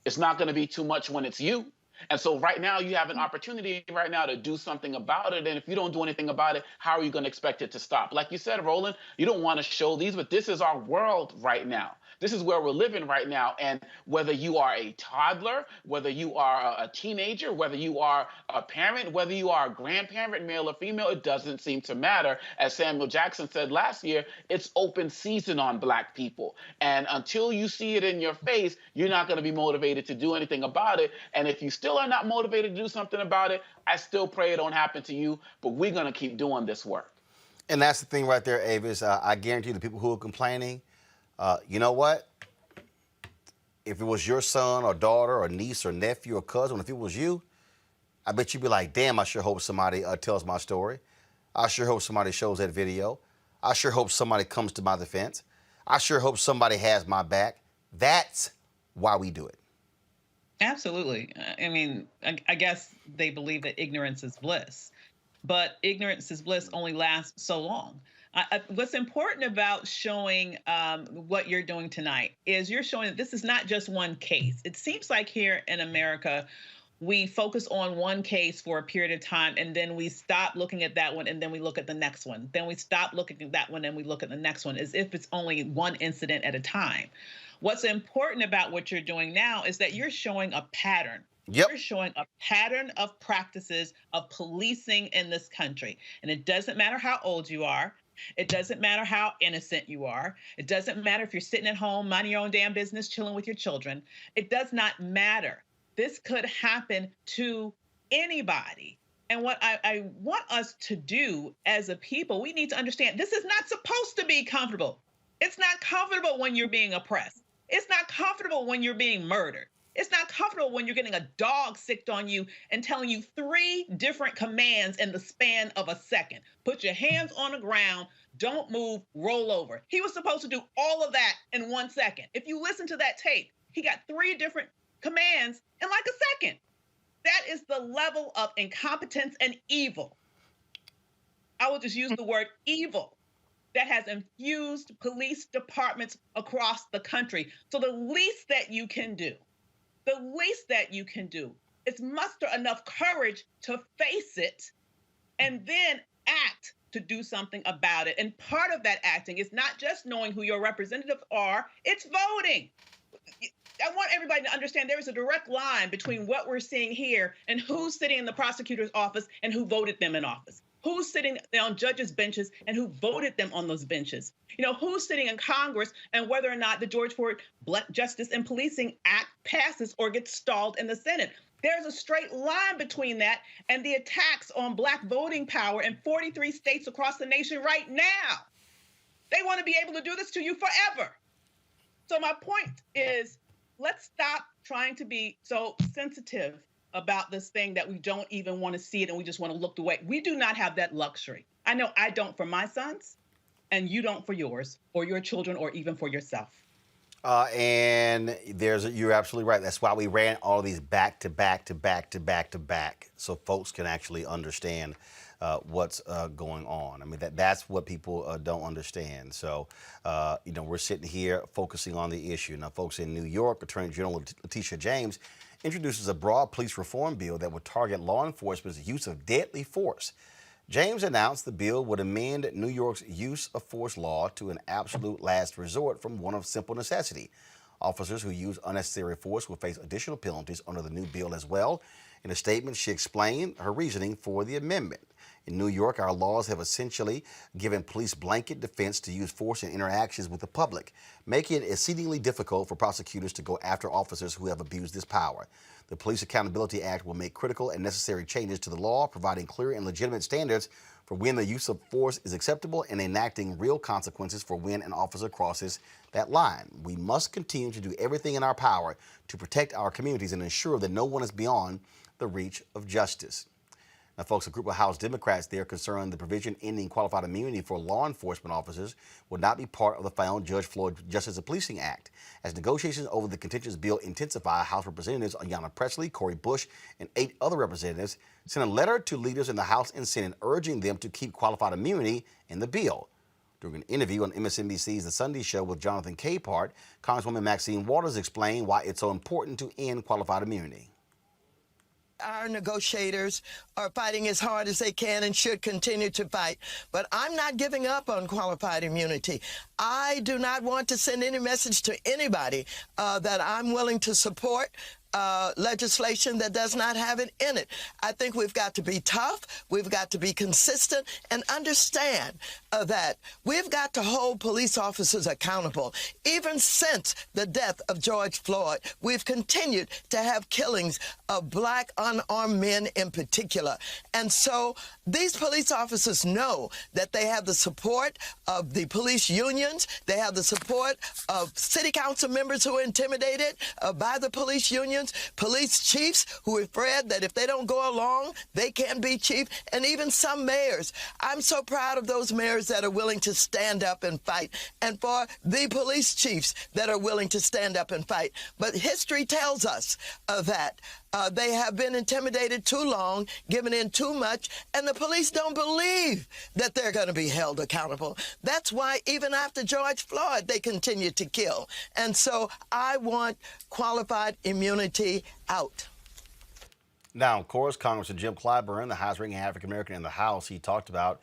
it's not going to be too much when it's you. And so right now, you have an opportunity right now to do something about it. And if you don't do anything about it, how are you going to expect it to stop? Like you said, Roland, you don't want to show these, but this is our world right now. This is where we're living right now. And whether you are a toddler, whether you are a teenager, whether you are a parent, whether you are a grandparent, male or female, it doesn't seem to matter. As Samuel Jackson said last year, it's open season on black people. And until you see it in your face, you're not going to be motivated to do anything about it. And if you still are not motivated to do something about it, I still pray it don't happen to you. But we're going to keep doing this work. And that's the thing right there, Avis. I guarantee the people who are complaining, you know what? If it was your son or daughter or niece or nephew or cousin, if it was you, I bet you'd be like, damn, I sure hope somebody tells my story. I sure hope somebody shows that video. I sure hope somebody comes to my defense. I sure hope somebody has my back. That's why we do it. Absolutely. I mean, I guess they believe that ignorance is bliss, but ignorance is bliss only lasts so long. What's important about showing what you're doing tonight is you're showing that this is not just one case. It seems like here in America, we focus on one case for a period of time, and then we stop looking at that one, and then we look at the next one. Then we stop looking at that one, and we look at the next one, as if it's only one incident at a time. What's important about what you're doing now is that you're showing a pattern. Yep. You're showing a pattern of practices of policing in this country. And it doesn't matter how old you are. It doesn't matter how innocent you are. It doesn't matter if you're sitting at home, minding your own damn business, chilling with your children. It does not matter. This could happen to anybody. And what I want us to do as a people, we need to understand this is not supposed to be comfortable. It's not comfortable when you're being oppressed. It's not comfortable when you're being murdered. It's not comfortable when you're getting a dog sicked on you and telling you 3 different commands in the span of a second. Put your hands on the ground, don't move, roll over. He was supposed to do all of that in 1 second. If you listen to that tape, he got 3 different commands in like a second. That is the level of incompetence and evil. I will just use the word evil that has infused police departments across the country. So the least that you can do is muster enough courage to face it and then act to do something about it. And part of that acting is not just knowing who your representatives are, it's voting. I want everybody to understand there is a direct line between what we're seeing here and who's sitting in the prosecutor's office and who voted them in office. Who's sitting on judges' benches and who voted them on those benches? You know, who's sitting in Congress and whether or not the George Floyd Justice and Policing Act passes or gets stalled in the Senate. There's a straight line between that and the attacks on Black voting power in 43 states across the nation right now. They want to be able to do this to you forever. So my point is, let's stop trying to be so sensitive about this thing that we don't even want to see it and we just want to look away. We do not have that luxury. I know I don't for my sons, and you don't for yours, or your children, or even for yourself. And you're absolutely right. That's why we ran all of these back to back, so folks can actually understand what's going on. I mean, that's what people don't understand. So, we're sitting here focusing on the issue. Now, folks, in New York, Attorney General Letitia James introduces a broad police reform bill that would target law enforcement's use of deadly force. James announced the bill would amend New York's use of force law to an absolute last resort from one of simple necessity. Officers who use unnecessary force will face additional penalties under the new bill as well. In a statement, she explained her reasoning for the amendment. In New York, our laws have essentially given police blanket defense to use force in interactions with the public, making it exceedingly difficult for prosecutors to go after officers who have abused this power. The Police Accountability Act will make critical and necessary changes to the law, providing clear and legitimate standards for when the use of force is acceptable and enacting real consequences for when an officer crosses that line. We must continue to do everything in our power to protect our communities and ensure that no one is beyond the reach of justice. Now, folks, a group of House Democrats there concerned the provision ending qualified immunity for law enforcement officers would not be part of the final Judge Floyd Justice and Policing Act. As negotiations over the contentious bill intensify, House Representatives Ayanna Pressley, Cori Bush, and 8 other representatives sent a letter to leaders in the House and Senate urging them to keep qualified immunity in the bill. During an interview on MSNBC's The Sunday Show with Jonathan Capehart, Congresswoman Maxine Waters explained why it's so important to end qualified immunity. Our negotiators are fighting as hard as they can and should continue to fight. But I'm not giving up on qualified immunity. I do not want to send any message to anybody that I'm willing to support legislation that does not have it in it. I think we've got to be tough, we've got to be consistent, and understand that we've got to hold police officers accountable. Even since the death of George Floyd, we've continued to have killings of Black unarmed men in particular. And so these police officers know that they have the support of the police unions, they have the support of city council members who are intimidated by the police unions, police chiefs who are afraid that if they don't go along, they can't be chief, and even some mayors. I'm so proud of those mayors that are willing to stand up and fight, and for the police chiefs that are willing to stand up and fight. But history tells us that they have been intimidated too long, given in too much, and the police don't believe that they're going to be held accountable. That's why even after George Floyd, they continue to kill. And so I want qualified immunity out. Now, of course, Congressman Jim Clyburn, the highest-ranking African-American in the House, he talked about,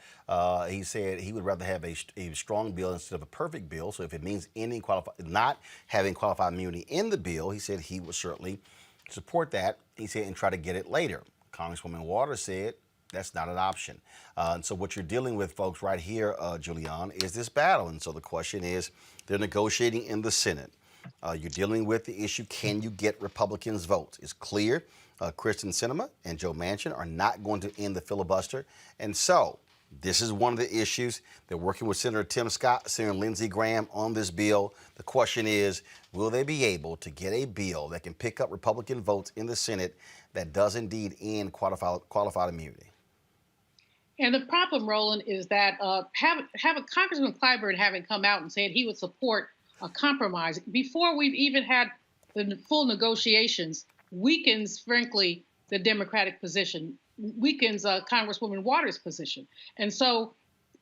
he said he would rather have a strong bill instead of a perfect bill. So if it means not having qualified immunity in the bill, he said he would certainly support that, he said, and try to get it later. Congresswoman Waters said that's not an option. And so what you're dealing with, folks, right here, Julian, is this battle. And so the question is, they're negotiating in the Senate. You're dealing with the issue, can you get Republicans' votes? It's clear Kristen Sinema and Joe Manchin are not going to end the filibuster. And so this is one of the issues. They're working with Senator Tim Scott, Senator Lindsey Graham on this bill. The question is, will they be able to get a bill that can pick up Republican votes in the Senate that does indeed end qualified immunity? And the problem, Roland, is that having Congressman Clyburn having come out and said he would support a compromise before we've even had the full negotiations weakens, frankly, the Democratic position, weakens Congresswoman Waters' position. And so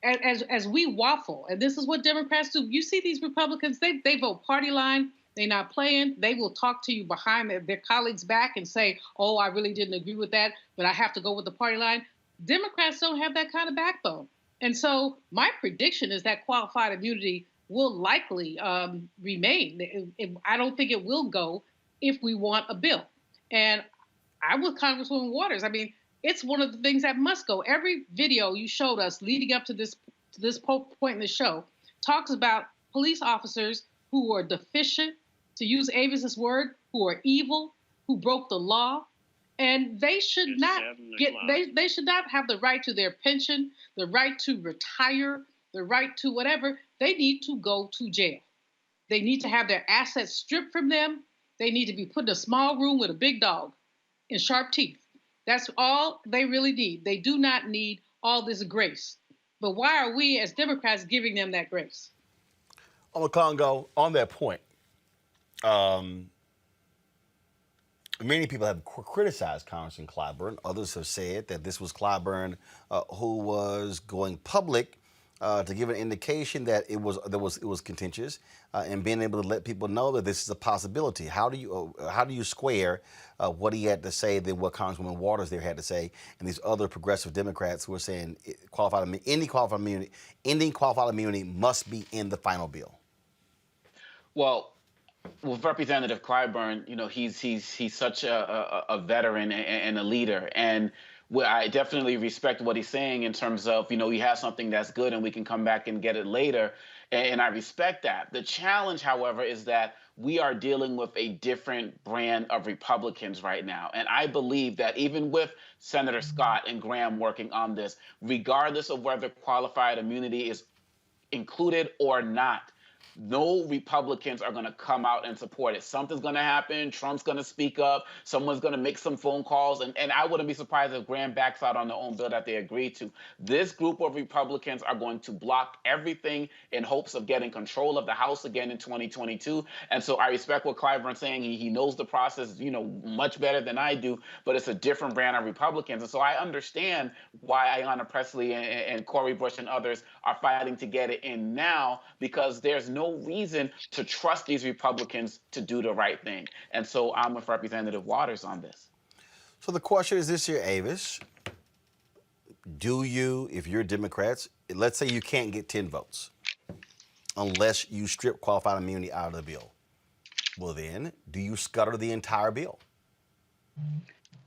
as we waffle, and this is what Democrats do, you see these Republicans, they vote party line, they're not playing, they will talk to you behind their colleagues' back and say, oh, I really didn't agree with that, but I have to go with the party line. Democrats don't have that kind of backbone. And so my prediction is that qualified immunity will likely remain. I don't think it will go if we want a bill. And I'm with Congresswoman Waters. I mean, it's one of the things that must go. Every video you showed us leading up to this point in the show talks about police officers who are deficient, to use Avis's word, who are evil, who broke the law. And they should not they should not have the right to their pension, the right to retire, the right to whatever. They need to go to jail. They need to have their assets stripped from them. They need to be put in a small room with a big dog and sharp teeth. That's all they really need. They do not need all this grace. But why are we as Democrats giving them that grace? Congo, on that point, many people have criticized Congressman Clyburn. Others have said that this was Clyburn who was going public to give an indication that it was contentious and being able to let people know that this is a possibility. How do you square what he had to say than what Congresswoman Waters there had to say, and these other progressive Democrats who are saying ending qualified immunity must be in the final bill? Well, with Representative Clyburn, you know, he's such a veteran and a leader, and I definitely respect what he's saying in terms of, you know, he has something that's good and we can come back and get it later, and I respect that. The challenge, however, is that we are dealing with a different brand of Republicans right now, and I believe that even with Senator Scott and Graham working on this, regardless of whether qualified immunity is included or not, no Republicans are going to come out and support it. Something's going to happen. Trump's going to speak up. Someone's going to make some phone calls. And I wouldn't be surprised if Graham backs out on their own bill that they agreed to. This group of Republicans are going to block everything in hopes of getting control of the House again in 2022. And so I respect what Clyburn's saying. He knows the process, you know, much better than I do, but it's a different brand of Republicans. And so I understand why Ayanna Pressley and Cori Bush and others are fighting to get it in now, because there's no reason to trust these Republicans to do the right thing. And so I'm with Representative Waters on this. So the question is this here, Avis. Do you, if you're Democrats, let's say you can't get 10 votes unless you strip qualified immunity out of the bill, well then, do you scuttle the entire bill?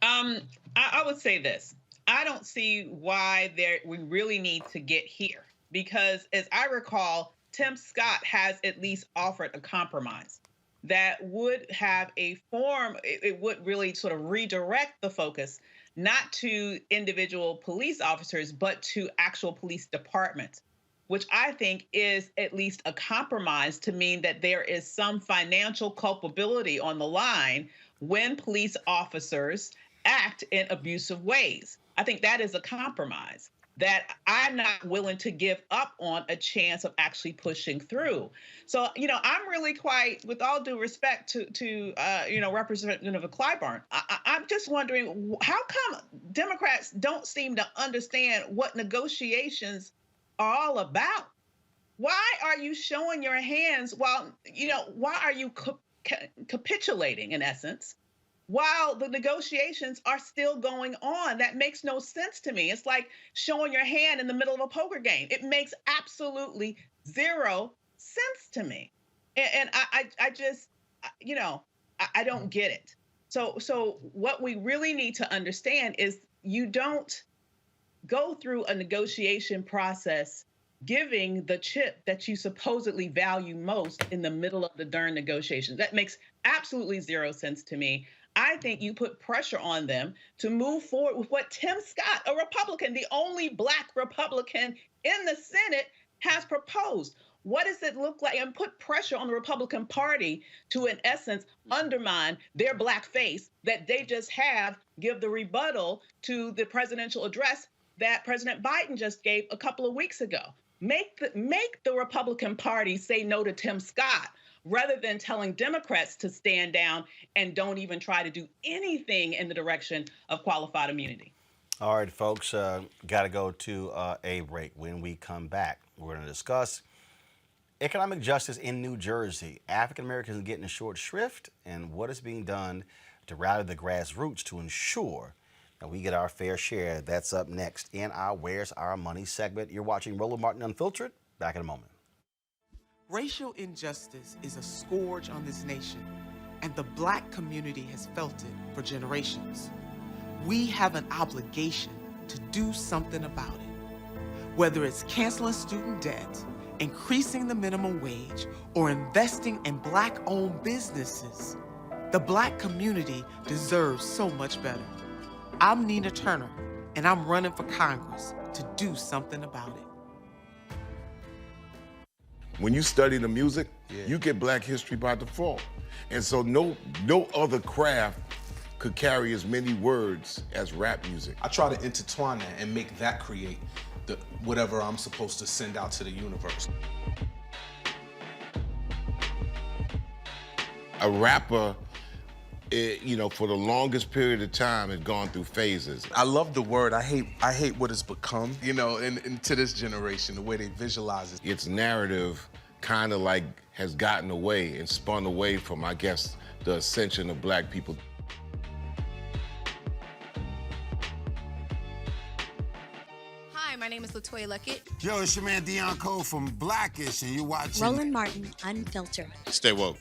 I would say this. I don't see why we really need to get here, because as I recall, Tim Scott has at least offered a compromise that would have a form, it would really sort of redirect the focus, not to individual police officers, but to actual police departments, which I think is at least a compromise to mean that there is some financial culpability on the line when police officers act in abusive ways. I think that is a compromise that I'm not willing to give up on a chance of actually pushing through. So, you know, I'm really quite, with all due respect to Representative Clyburn, I'm just wondering, how come Democrats don't seem to understand what negotiations are all about? Why are you showing your hands why are you capitulating, in essence, while the negotiations are still going on. That makes no sense to me. It's like showing your hand in the middle of a poker game. It makes absolutely zero sense to me. And I just, you know, I don't get it. So what we really need to understand is you don't go through a negotiation process giving the chip that you supposedly value most in the middle of the darn negotiations. That makes absolutely zero sense to me. I think you put pressure on them to move forward with what Tim Scott, a Republican, the only Black Republican in the Senate, has proposed. What does it look like? And put pressure on the Republican Party to, in essence, undermine their Black face that they just have, give the rebuttal to the presidential address that President Biden just gave a couple of weeks ago. Make the Republican Party say no to Tim Scott rather than telling Democrats to stand down and don't even try to do anything in the direction of qualified immunity. All right, folks, got to go to a break. When we come back, we're going to discuss economic justice in New Jersey, African Americans getting a short shrift, and what is being done to rally the grassroots to ensure that we get our fair share. That's up next in our Where's Our Money segment. You're watching Roland Martin Unfiltered. Back in a moment. Racial injustice is a scourge on this nation, and the Black community has felt it for generations. We have an obligation to do something about it. Whether it's canceling student debt, increasing the minimum wage, or investing in Black-owned businesses, the Black community deserves so much better. I'm Nina Turner, and I'm running for Congress to do something about it. When you study the music, you get Black history by default. And so no other craft could carry as many words as rap music. I try to intertwine that and make that create whatever I'm supposed to send out to the universe. A rapper, for the longest period of time, had gone through phases. I love the word. I hate what it's become, and to this generation, the way they visualize it. Its narrative kind of like has gotten away and spun away from, I guess, the ascension of Black people. Hi, my name is LaToya Luckett. Yo, it's your man Deion Cole from Blackish, and you're watching Roland Martin Unfiltered. Stay woke.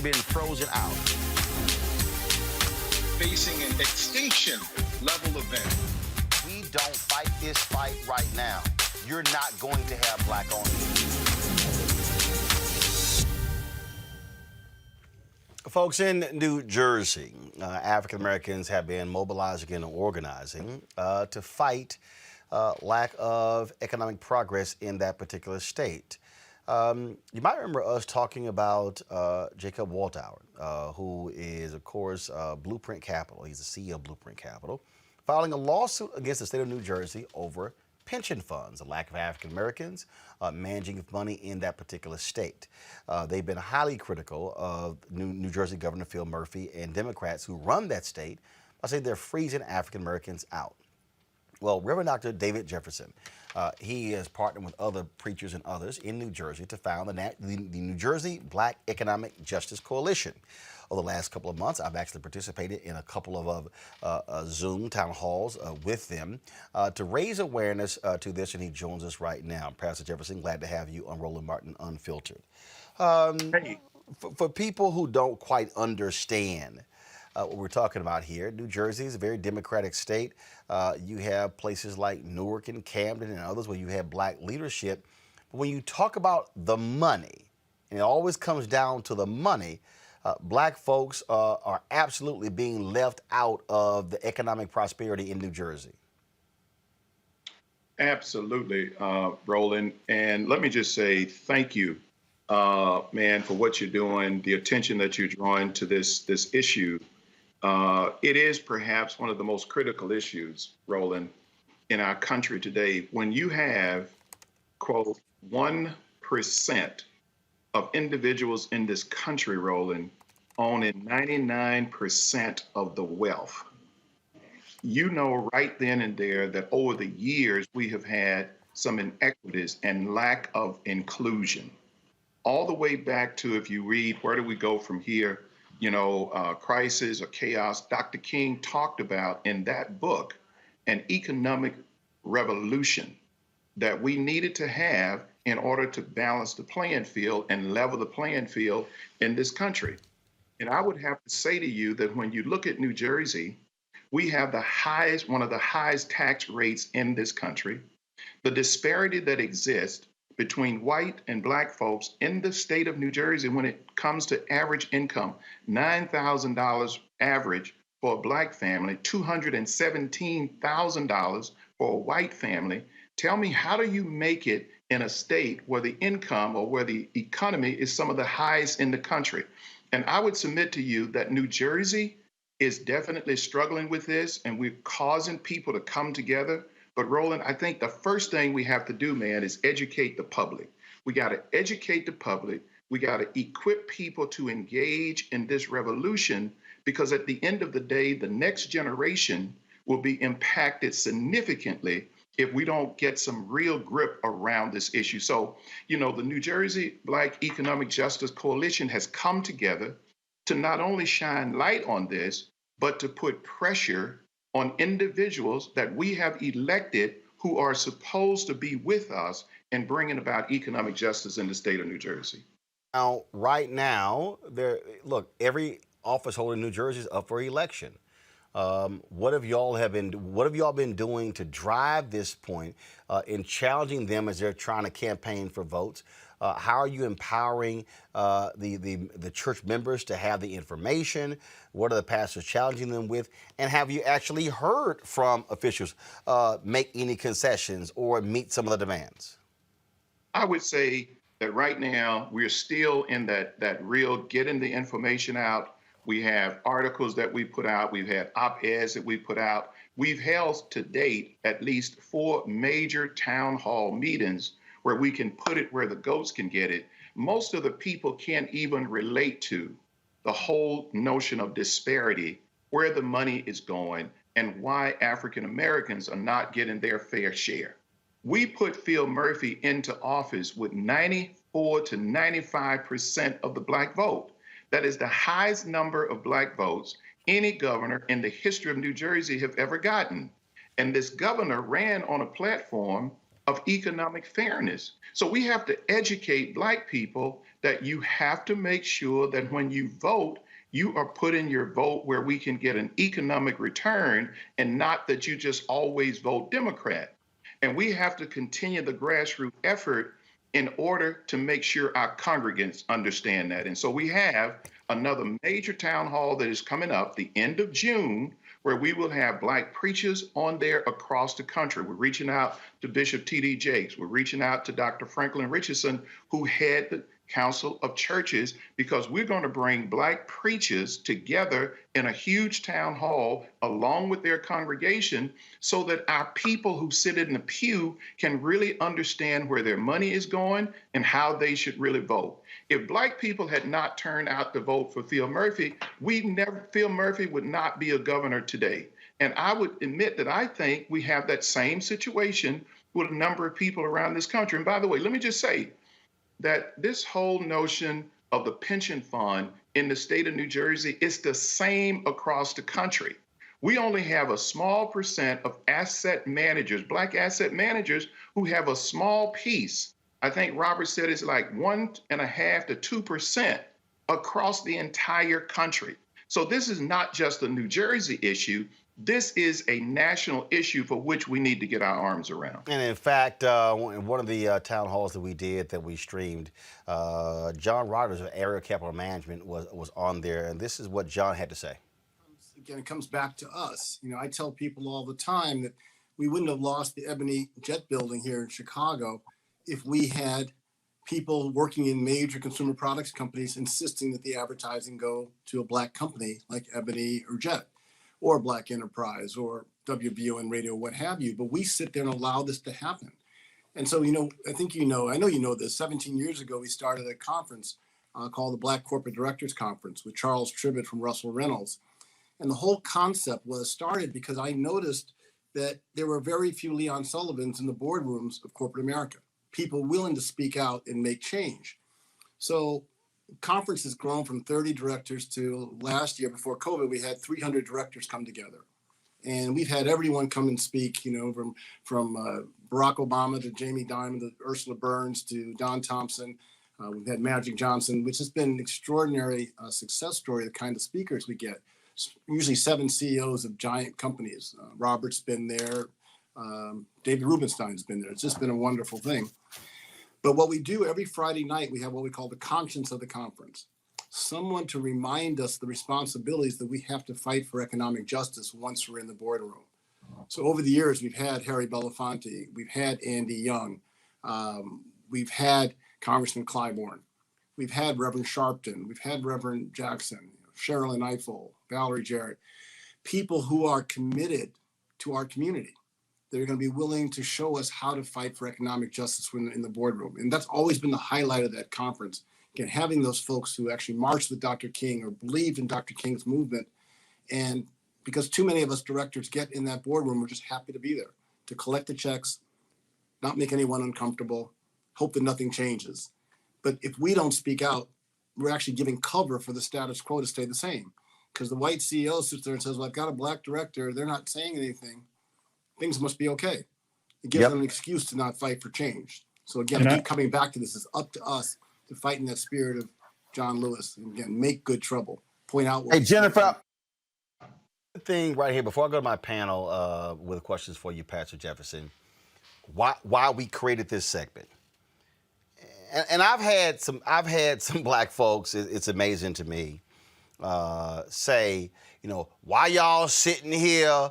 Been frozen out. Facing an extinction level event. We don't fight this fight right now, you're not going to have Black-owned businesses. Folks, in New Jersey, African Americans have been mobilizing and organizing to fight lack of economic progress in that particular state. You might remember us talking about Jacob Waldauer, who is, of course, Blueprint Capital. He's the CEO of Blueprint Capital, filing a lawsuit against the state of New Jersey over pension funds, the lack of African Americans managing money in that particular state. They've been highly critical of New Jersey Governor Phil Murphy and Democrats who run that state by saying they're freezing African Americans out. Well, Reverend Dr. David Jefferson, he has partnered with other preachers and others in New Jersey to found the New Jersey Black Economic Justice Coalition. Over the last couple of months, I've actually participated in a couple of Zoom town halls with them to raise awareness to this, and he joins us right now. Pastor Jefferson, glad to have you on Roland Martin Unfiltered. For people who don't quite understand what we're talking about here, New Jersey is a very democratic state. You have places like Newark and Camden and others where you have Black leadership. But when you talk about the money, and it always comes down to the money, Black folks are absolutely being left out of the economic prosperity in New Jersey. Absolutely, Roland. And let me just say thank you, man, for what you're doing, the attention that you're drawing to this issue. It is perhaps one of the most critical issues, Roland, in our country today. When you have, quote, 1% of individuals in this country, Roland, owning 99% of the wealth. you know right then and there that over the years we have had some inequities and lack of inclusion. All the way back to, if you read Where Do We Go From Here, Crisis or Chaos, Dr. King talked about in that book an economic revolution that we needed to have in order to balance the playing field and level the playing field in this country. And I would have to say to you that when you look at New Jersey, we have one of the highest tax rates in this country. The disparity that exists between white and black folks in the state of New Jersey when it comes to average income, $9,000 average for a black family, $217,000 for a white family. Tell me, how do you make it in a state where the income or where the economy is some of the highest in the country? And I would submit to you that New Jersey is definitely struggling with this, and we're causing people to come together. But Roland, I think the first thing we have to do, man, is educate the public. We got to educate the public. We got to equip people to engage in this revolution, because at the end of the day, the next generation will be impacted significantly if we don't get some real grip around this issue. So, the New Jersey Black Economic Justice Coalition has come together to not only shine light on this, but to put pressure on individuals that we have elected who are supposed to be with us in bringing about economic justice in the state of New Jersey. Now, right now, every office holder in New Jersey is up for election. What have y'all been doing to drive this point in challenging them as they're trying to campaign for votes? How are you empowering the church members to have the information? What are the pastors challenging them with? And have you actually heard from officials make any concessions or meet some of the demands? I would say that right now we're still in that real getting the information out. We have articles that we put out. We've had op-eds that we put out. We've held to date at least 4 major town hall meetings where we can put it where the goats can get it. Most of the people can't even relate to the whole notion of disparity, where the money is going, and why African Americans are not getting their fair share. We put Phil Murphy into office with 94 to 95% of the black vote. That is the highest number of black votes any governor in the history of New Jersey have ever gotten. And this governor ran on a platform of economic fairness. So we have to educate black people that you have to make sure that when you vote, you are putting your vote where we can get an economic return, and not that you just always vote Democrat. And we have to continue the grassroots effort in order to make sure our congregants understand that. And so we have another major town hall that is coming up the end of June, where we will have black preachers on there across the country. We're reaching out to Bishop T.D. Jakes. We're reaching out to Dr. Franklin Richardson, who head the Council of Churches, because we're going to bring black preachers together in a huge town hall along with their congregation, so that our people who sit in the pew can really understand where their money is going and how they should really vote. If black people had not turned out to vote for Phil Murphy, Phil Murphy would not be a governor today. And I would admit that I think we have that same situation with a number of people around this country. And by the way, let me just say that this whole notion of the pension fund in the state of New Jersey is the same across the country. We only have a small percent of asset managers, black asset managers, who have a small piece. I think Robert said it's like 1.5% to 2% across the entire country. So this is not just a New Jersey issue. This is a national issue for which we need to get our arms around. And in fact, in one of the town halls that we did, that we streamed, John Rodgers of Area Capital Management was on there, and this is what John had to say. Again, it comes back to us. I tell people all the time that we wouldn't have lost the Ebony Jet Building here in Chicago if we had people working in major consumer products companies insisting that the advertising go to a black company like Ebony or Jet, or Black Enterprise, or WBON Radio, what have you. But we sit there and allow this to happen. And so, I know you know this, 17 years ago, we started a conference called the Black Corporate Directors Conference with Charles Tribbett from Russell Reynolds. And the whole concept was started because I noticed that there were very few Leon Sullivans in the boardrooms of corporate America, people willing to speak out and make change. So conference has grown from 30 directors to last year, before COVID, we had 300 directors come together. And we've had everyone come and speak, from Barack Obama to Jamie Dimon to Ursula Burns to Don Thompson. We've had Magic Johnson, which has been an extraordinary success story, the kind of speakers we get. Usually 7 CEOs of giant companies. Robert's been there. David Rubenstein's been there. It's just been a wonderful thing. But what we do every Friday night, we have what we call the conscience of the conference. Someone to remind us the responsibilities that we have to fight for economic justice once we're in the boardroom. So over the years, we've had Harry Belafonte, we've had Andy Young, we've had Congressman Clybourne, we've had Reverend Sharpton, we've had Reverend Jackson, Sherilyn Ifill, Valerie Jarrett, people who are committed to our community. They're going to be willing to show us how to fight for economic justice when in the boardroom. And that's always been the highlight of that conference. Again, having those folks who actually marched with Dr. King or believed in Dr. King's movement. And because too many of us directors get in that boardroom, we're just happy to be there, to collect the checks, not make anyone uncomfortable, hope that nothing changes. But if we don't speak out, we're actually giving cover for the status quo to stay the same. Because the white CEO sits there and says, well, I've got a black director, they're not saying anything, things must be okay. It gives them an excuse to not fight for change. So again, I keep coming back to this. It's up to us to fight in that spirit of John Lewis. And again, make good trouble. Point out what. Hey, Jennifer, thing right here before I go to my panel with questions for you, Pastor Jefferson. Why we created this segment? And I've had some black folks. It's amazing to me. Say, why y'all sitting here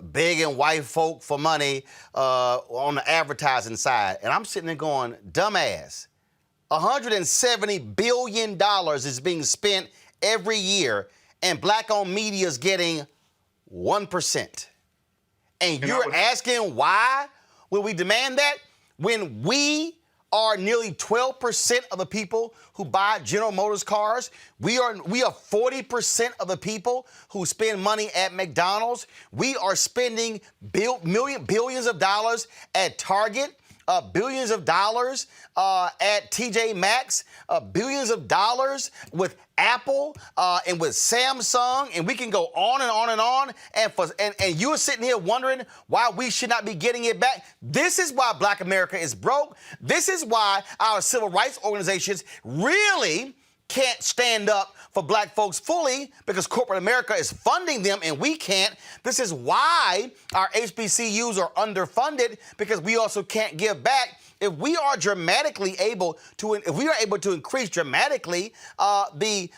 begging white folk for money on the advertising side? And I'm sitting there going, dumbass. $170 billion is being spent every year, and black-owned media is getting 1%. And you're asking why will we demand that when we are nearly 12% of the people who buy General Motors cars. We are 40% of the people who spend money at McDonald's. We are spending billions of dollars at Target, billions of dollars at TJ Maxx, billions of dollars with Apple and with Samsung, and we can go on and on and on. And you're sitting here wondering why we should not be getting it back. This is why Black America is broke. This is why our civil rights organizations really can't stand up for black folks fully, because corporate America is funding them and we can't. This is why our HBCUs are underfunded, because we also can't give back. If we are able to increase dramatically the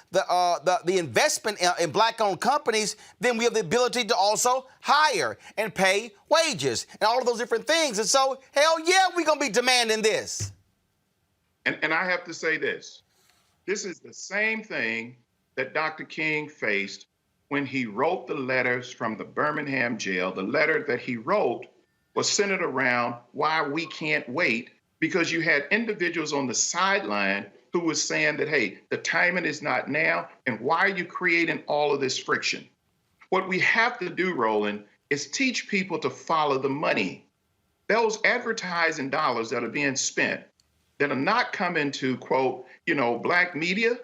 investment in black-owned companies, then we have the ability to also hire and pay wages and all of those different things. And so, hell yeah, we're gonna be demanding this. And I have to say this. This is the same thing that Dr. King faced when he wrote the letters from the Birmingham jail. The letter that he wrote was centered around why we can't wait, because you had individuals on the sideline who was saying that, hey, the timing is not now, and why are you creating all of this friction? What we have to do, Roland, is teach people to follow the money. Those advertising dollars that are being spent that are not coming to, quote, black media,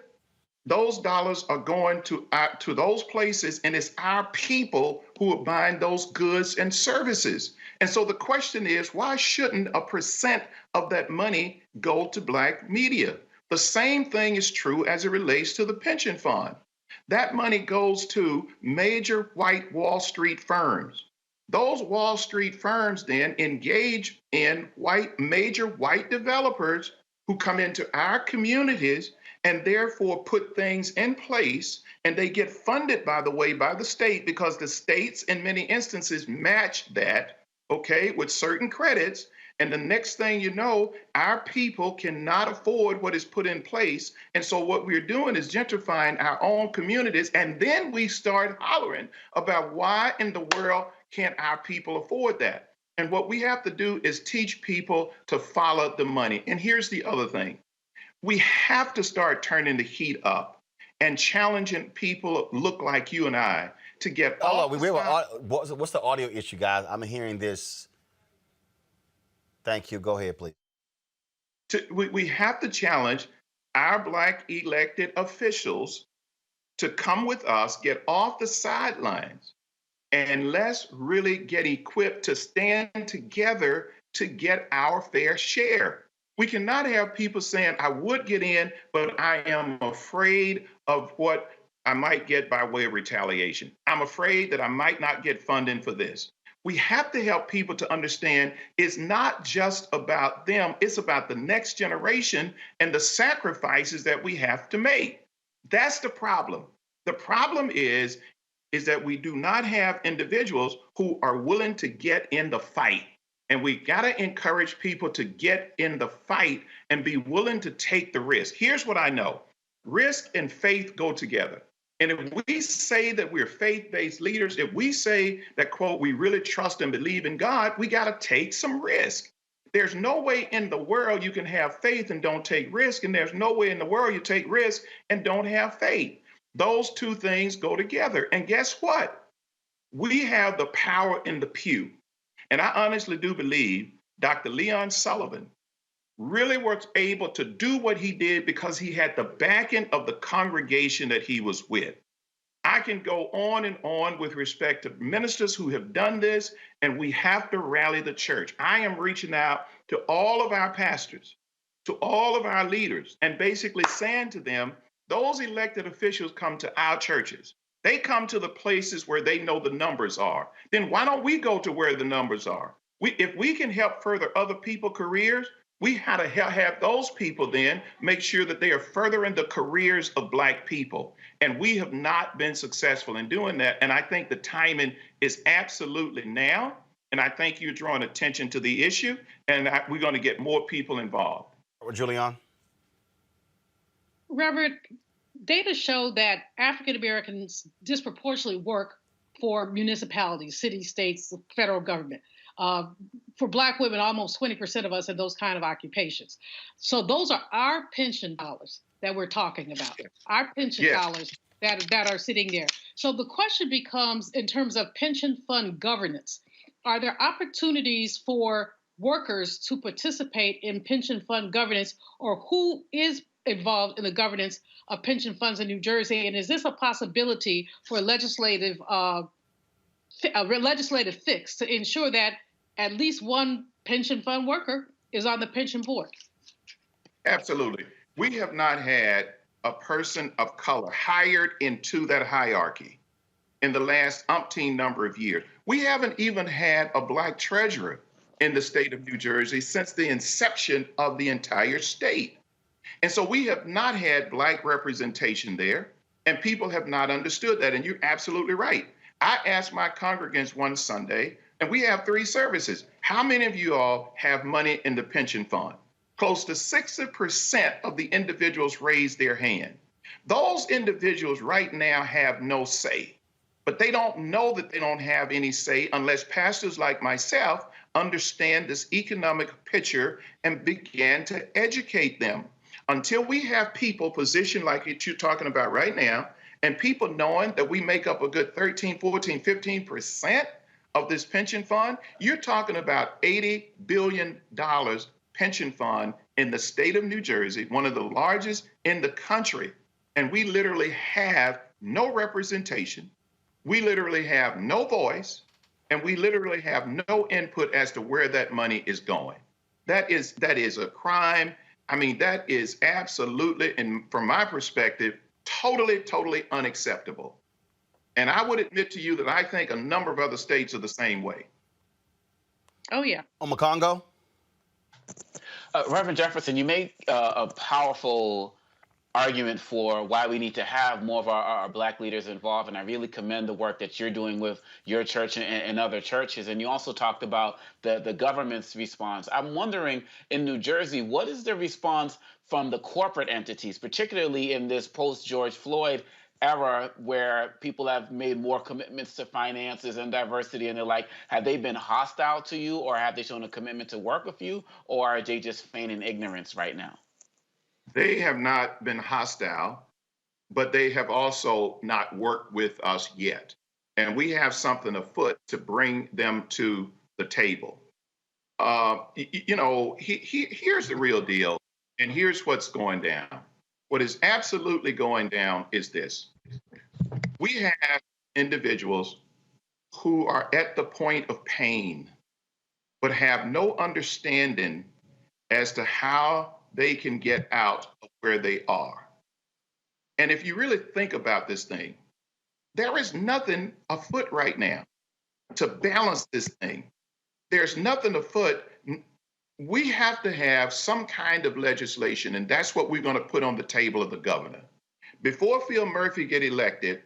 those dollars are going to those places, and it's our people who are buying those goods and services. And so the question is, why shouldn't a percent of that money go to black media? The same thing is true as it relates to the pension fund. That money goes to major white Wall Street firms. Those Wall Street firms then engage in major white developers who come into our communities and therefore put things in place, and they get funded, by the way, by the state, because the states in many instances match that, with certain credits. And the next thing you know, our people cannot afford what is put in place. And so what we're doing is gentrifying our own communities. And then we start hollering about why in the world can't our people afford that? And what we have to do is teach people to follow the money. And here's the other thing. We have to start turning the heat up and challenging people look like you and I to get Hold off on, the side. what's the audio issue, guys? I'm hearing this. Thank you. Go ahead, please. We have to challenge our Black elected officials to come with us, get off the sidelines, and let's really get equipped to stand together to get our fair share. We cannot have people saying, I would get in, but I am afraid of what I might get by way of retaliation. I'm afraid that I might not get funding for this. We have to help people to understand it's not just about them, it's about the next generation and the sacrifices that we have to make. That's the problem. The problem is that we do not have individuals who are willing to get in the fight. And we got to encourage people to get in the fight and be willing to take the risk. Here's what I know. Risk and faith go together. And if we say that we're faith-based leaders, if we say that, quote, we really trust and believe in God, we got to take some risk. There's no way in the world you can have faith and don't take risk. And there's no way in the world you take risk and don't have faith. Those two things go together. And guess what? We have the power in the pew. And I honestly do believe Dr. Leon Sullivan really was able to do what he did because he had the backing of the congregation that he was with. I can go on and on with respect to ministers who have done this, and we have to rally the church. I am reaching out to all of our pastors, to all of our leaders, and basically saying to them, those elected officials come to our churches. They come to the places where they know the numbers are. Then why don't we go to where the numbers are? If we can help further other people's careers, we have to have those people then make sure that they are furthering the careers of Black people. And we have not been successful in doing that. And I think the timing is absolutely now. And I think you're drawing attention to the issue, and we're going to get more people involved. Julian? Reverend, data show that African Americans disproportionately work for municipalities, cities, states, the federal government. For Black women, almost 20% of us have those kind of occupations. So those are our pension dollars that we're talking about, our pension dollars that are sitting there. So the question becomes, in terms of pension fund governance, are there opportunities for workers to participate in pension fund governance, or who is involved in the governance of pension funds in New Jersey? And is this a possibility for a legislative fix to ensure that at least one pension fund worker is on the pension board? Absolutely. We have not had a person of color hired into that hierarchy in the last umpteen number of years. We haven't even had a Black treasurer in the state of New Jersey since the inception of the entire state. And so we have not had Black representation there, and people have not understood that. And you're absolutely right. I asked my congregants one Sunday, and we have 3 services, how many of you all have money in the pension fund? Close to 60% of the individuals raised their hand. Those individuals right now have no say, but they don't know that they don't have any say unless pastors like myself understand this economic picture and begin to educate them. Until we have people positioned like you're talking about right now, and people knowing that we make up a good 13, 14, 15% of this pension fund, you're talking about $80 billion pension fund in the state of New Jersey, one of the largest in the country. And we literally have no representation. We literally have no voice, and we literally have no input as to where that money is going. That is a crime. I mean, that is absolutely, and from my perspective, totally unacceptable. And I would admit to you that I think a number of other states are the same way. Oh, yeah. Omakongo? Reverend Jefferson, you make a powerful argument for why we need to have more of our Black leaders involved, and I really commend the work that you're doing with your church and other churches. And you also talked about the government's response. I'm wondering, in New Jersey, what is the response from the corporate entities, particularly in this post-George Floyd era where people have made more commitments to finances and diversity and the like? Have they been hostile to you, or have they shown a commitment to work with you, or are they just feigning ignorance right now? They have not been hostile, but they have also not worked with us yet. and we have something afoot to bring them to the table. Here's the real deal, and here's what's going down. What is absolutely going down is this. We have individuals who are at the point of pain, but have no understanding as to how they can get out of where they are. And if you really think about this thing, there is nothing afoot right now to balance this thing. There's nothing afoot. We have to have some kind of legislation, and that's what we're going to put on the table of the governor. Before Phil Murphy get elected,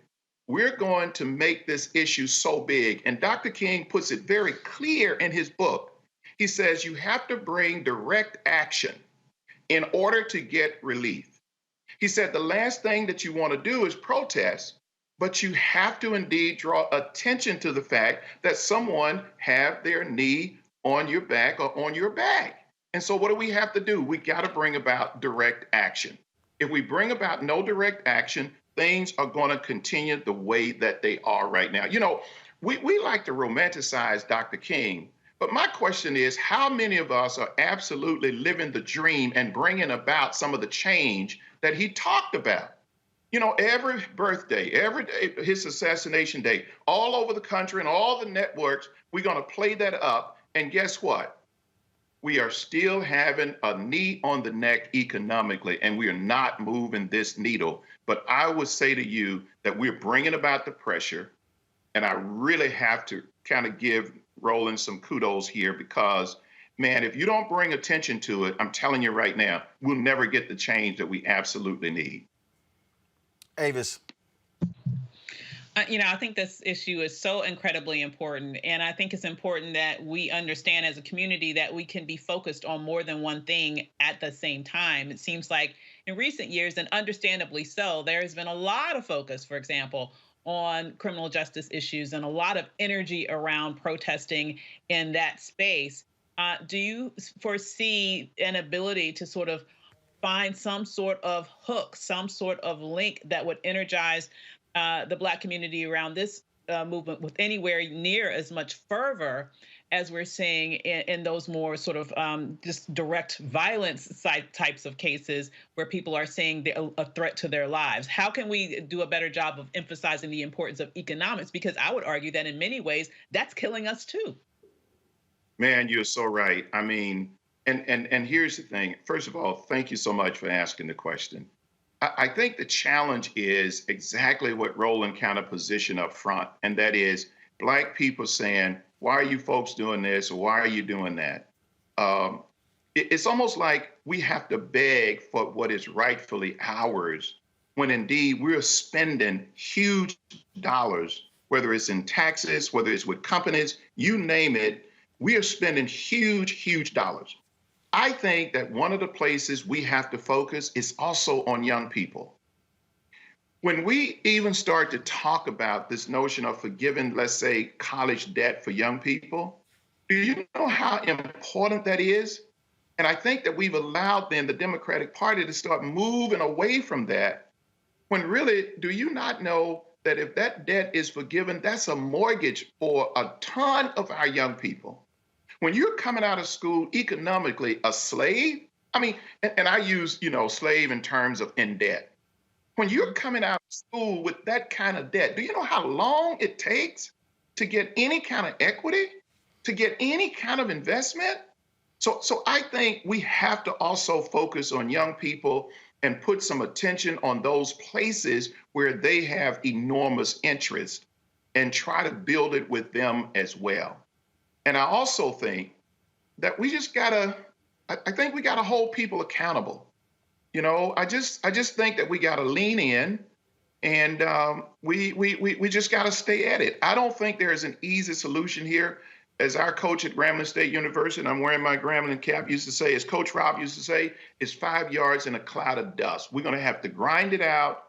we're going to make this issue so big. And Dr. King puts it very clear in his book. He says you have to bring direct action in order to get relief. He said the last thing that you want to do is protest, but you have to indeed draw attention to the fact that someone have their knee on your back or on your back. And so what do we have to do? We got to bring about direct action. If we bring about no direct action, things are going to continue the way that they are right now. We like to romanticize Dr. King, but my question is, how many of us are absolutely living the dream and bringing about some of the change that he talked about? Every birthday, every day, his assassination day, all over the country and all the networks, we're going to play that up. And guess what? We are still having a knee on the neck economically, and we are not moving this needle. But I would say to you that we're bringing about the pressure, and I really have to kind of give Roland some kudos here because, man, if you don't bring attention to it, I'm telling you right now, we'll never get the change that we absolutely need. Avis. I think this issue is so incredibly important. And I think it's important that we understand as a community that we can be focused on more than one thing at the same time. It seems like in recent years, and understandably so, there has been a lot of focus, for example, on criminal justice issues and a lot of energy around protesting in that space. Do you foresee an ability to sort of find some sort of hook, some sort of link that would energize the Black community around this movement with anywhere near as much fervor as we're seeing in those more sort of just direct violence types of cases where people are seeing a threat to their lives? How can we do a better job of emphasizing the importance of economics? Because I would argue that in many ways, that's killing us too. Man, you're so right. I mean, and here's the thing. First of all, thank you so much for asking the question. I think the challenge is exactly what Roland kind of positioned up front, and that is Black people saying, why are you folks doing this, or why are you doing that? It's almost like we have to beg for what is rightfully ours, when indeed we're spending huge dollars, whether it's in taxes, whether it's with companies, you name it, we are spending huge dollars. I think that one of the places we have to focus is also on young people. When we even start to talk about this notion of forgiving, let's say, college debt for young people, do you know how important that is? And I think that we've allowed then the Democratic Party to start moving away from that, when really, do you not know that if that debt is forgiven, that's a mortgage for a ton of our young people? When you're coming out of school economically a slave, I mean, and I use, slave in terms of in debt. When you're coming out of school with that kind of debt, do you know how long it takes to get any kind of equity, to get any kind of investment? So I think we have to also focus on young people and put some attention on those places where they have enormous interest and try to build it with them as well. And I also think that we just gotta hold people accountable. I just think that we gotta lean in, and we just gotta stay at it. I don't think there is an easy solution here. As our coach at Grambling State University, and I'm wearing my Grambling cap, used to say, as Coach Rob used to say, it's 5 yards in a cloud of dust. We're gonna have to grind it out,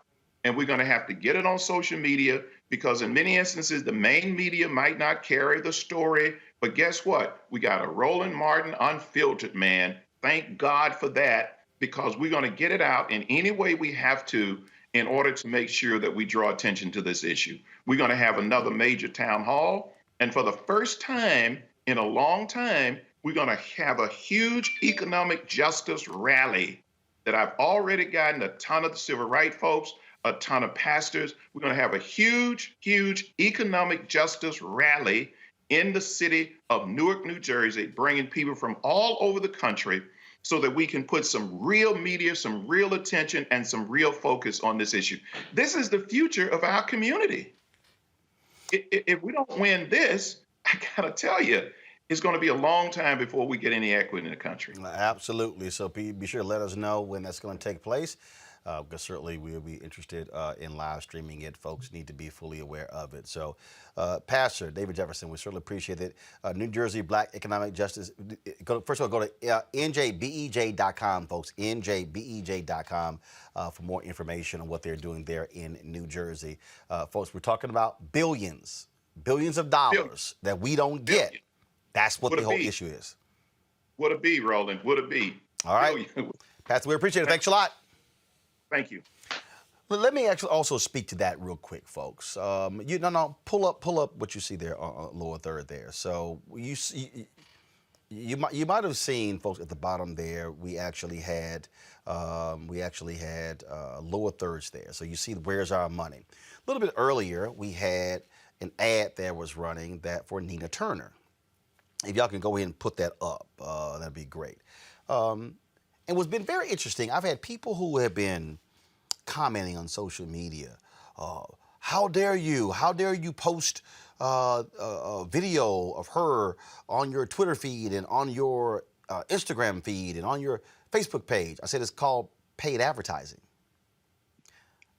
and we're gonna have to get it on social media, because in many instances, the main media might not carry the story. But guess what? We got a Roland Martin unfiltered, man. Thank God for that, because we're going to get it out in any way we have to. in order to make sure that we draw attention to this issue. We're going to have another major town hall. And for the first time in a long time, we're going to have a huge economic justice rally that I've already gotten a ton of the civil rights folks, a ton of pastors. We're going to have a huge, huge economic justice rally in the city of Newark, New Jersey, bringing people from all over the country so that we can put some real media, some real attention, and some real focus on this issue. This is the future of our community. If we don't win this, I gotta tell you, it's going to be a long time before we get any equity in the country. Absolutely. So be sure to let us know when that's going to take place. Because certainly we'll be interested in live streaming it. Folks need to be fully aware of it. So, Pastor David Jefferson, we certainly appreciate it. New Jersey Black Economic Justice. First of all, go to njbej.com, folks, njbej.com for more information on what they're doing there in New Jersey. Folks, we're talking about billions of dollars that we don't get. That's what the whole issue is. Would it be, Roland? Would it be? All right. Pastor, we appreciate it. Thanks a lot. Thank you. Let me actually also speak to that real quick, folks. Pull up what you see there on lower third there. So you might have seen, folks, at the bottom there. We actually had lower thirds there. So you see, where's our money? A little bit earlier, we had an ad that was running that for Nina Turner. If y'all can go ahead and put that up, that'd be great. And what's been very interesting, I've had people who have been commenting on social media. How dare you post a video of her on your Twitter feed and on your Instagram feed and on your Facebook page? I said, it's called paid advertising.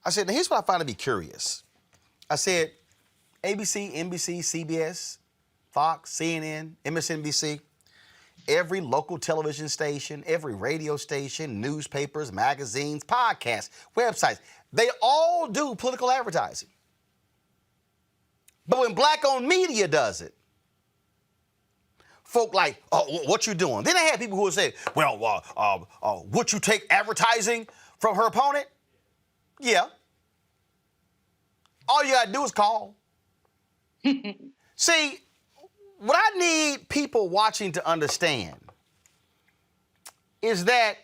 I said, now here's what I find to be curious. I said, ABC, NBC, CBS, Fox, CNN, MSNBC, every local television station, every radio station, newspapers, magazines, podcasts, websites, they all do political advertising. But when black-owned media does it, folk like, oh, what you doing? Then I had people who would say, well, would you take advertising from her opponent? Yeah. All you got to do is call. See, what I need people watching to understand is that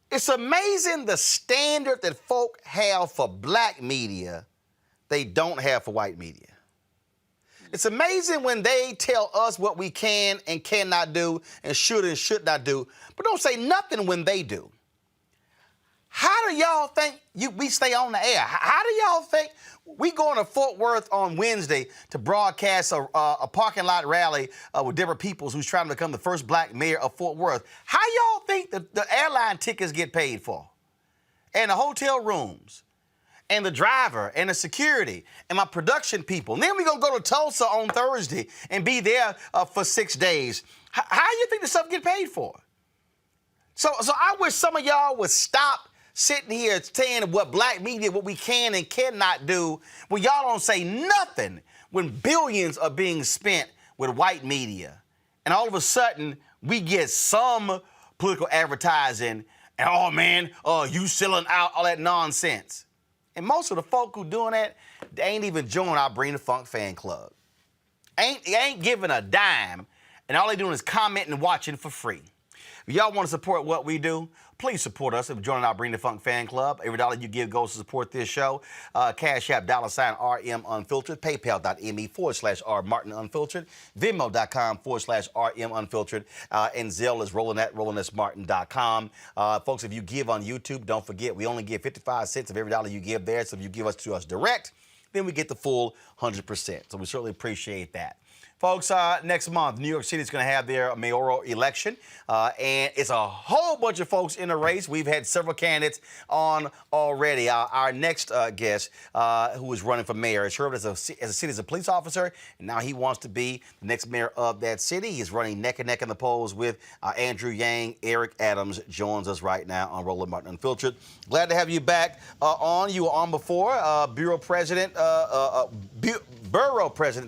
it's amazing the standard that folk have for black media they don't have for white media. It's amazing when they tell us what we can and cannot do and should not do, but don't say nothing when they do. How do y'all think we stay on the air? How do y'all think we going to Fort Worth on Wednesday to broadcast a parking lot rally with Deborah Peoples, who's trying to become the first black mayor of Fort Worth? How y'all think the airline tickets get paid for? And the hotel rooms? And the driver? And the security? And my production people? And then we're going to go to Tulsa on Thursday and be there for 6 days. How do you think the stuff get paid for? So I wish some of y'all would stop sitting here saying what black media, what we can and cannot do, when y'all don't say nothing when billions are being spent with white media. And all of a sudden, we get some political advertising, and oh man, you selling out, all that nonsense. And most of the folk who doing that, they ain't even joined our Bring the Funk fan club. Ain't giving a dime, and all they doing is commenting and watching for free. If y'all want to support what we do, please support us if joining our Bring the Funk fan club. Every dollar you give goes to support this show. Cash App, $RM Unfiltered, PayPal.me/R Martin Unfiltered, Venmo.com/RM Unfiltered, and Zelle is Roland@RolandSMartin.com. Folks, if you give on YouTube, don't forget, we only give 55 cents of every dollar you give there. So if you give us to us direct, then we get the full 100%. So we certainly appreciate that. Folks, next month, New York City is going to have their mayoral election, and it's a whole bunch of folks in the race. We've had several candidates on already. Our next guest, who is running for mayor, has served as a city as a police officer, and now he wants to be the next mayor of that city. He's running neck and neck in the polls with Andrew Yang. Eric Adams joins us right now on Roland Martin Unfiltered. Glad to have you back on. You were on before, borough president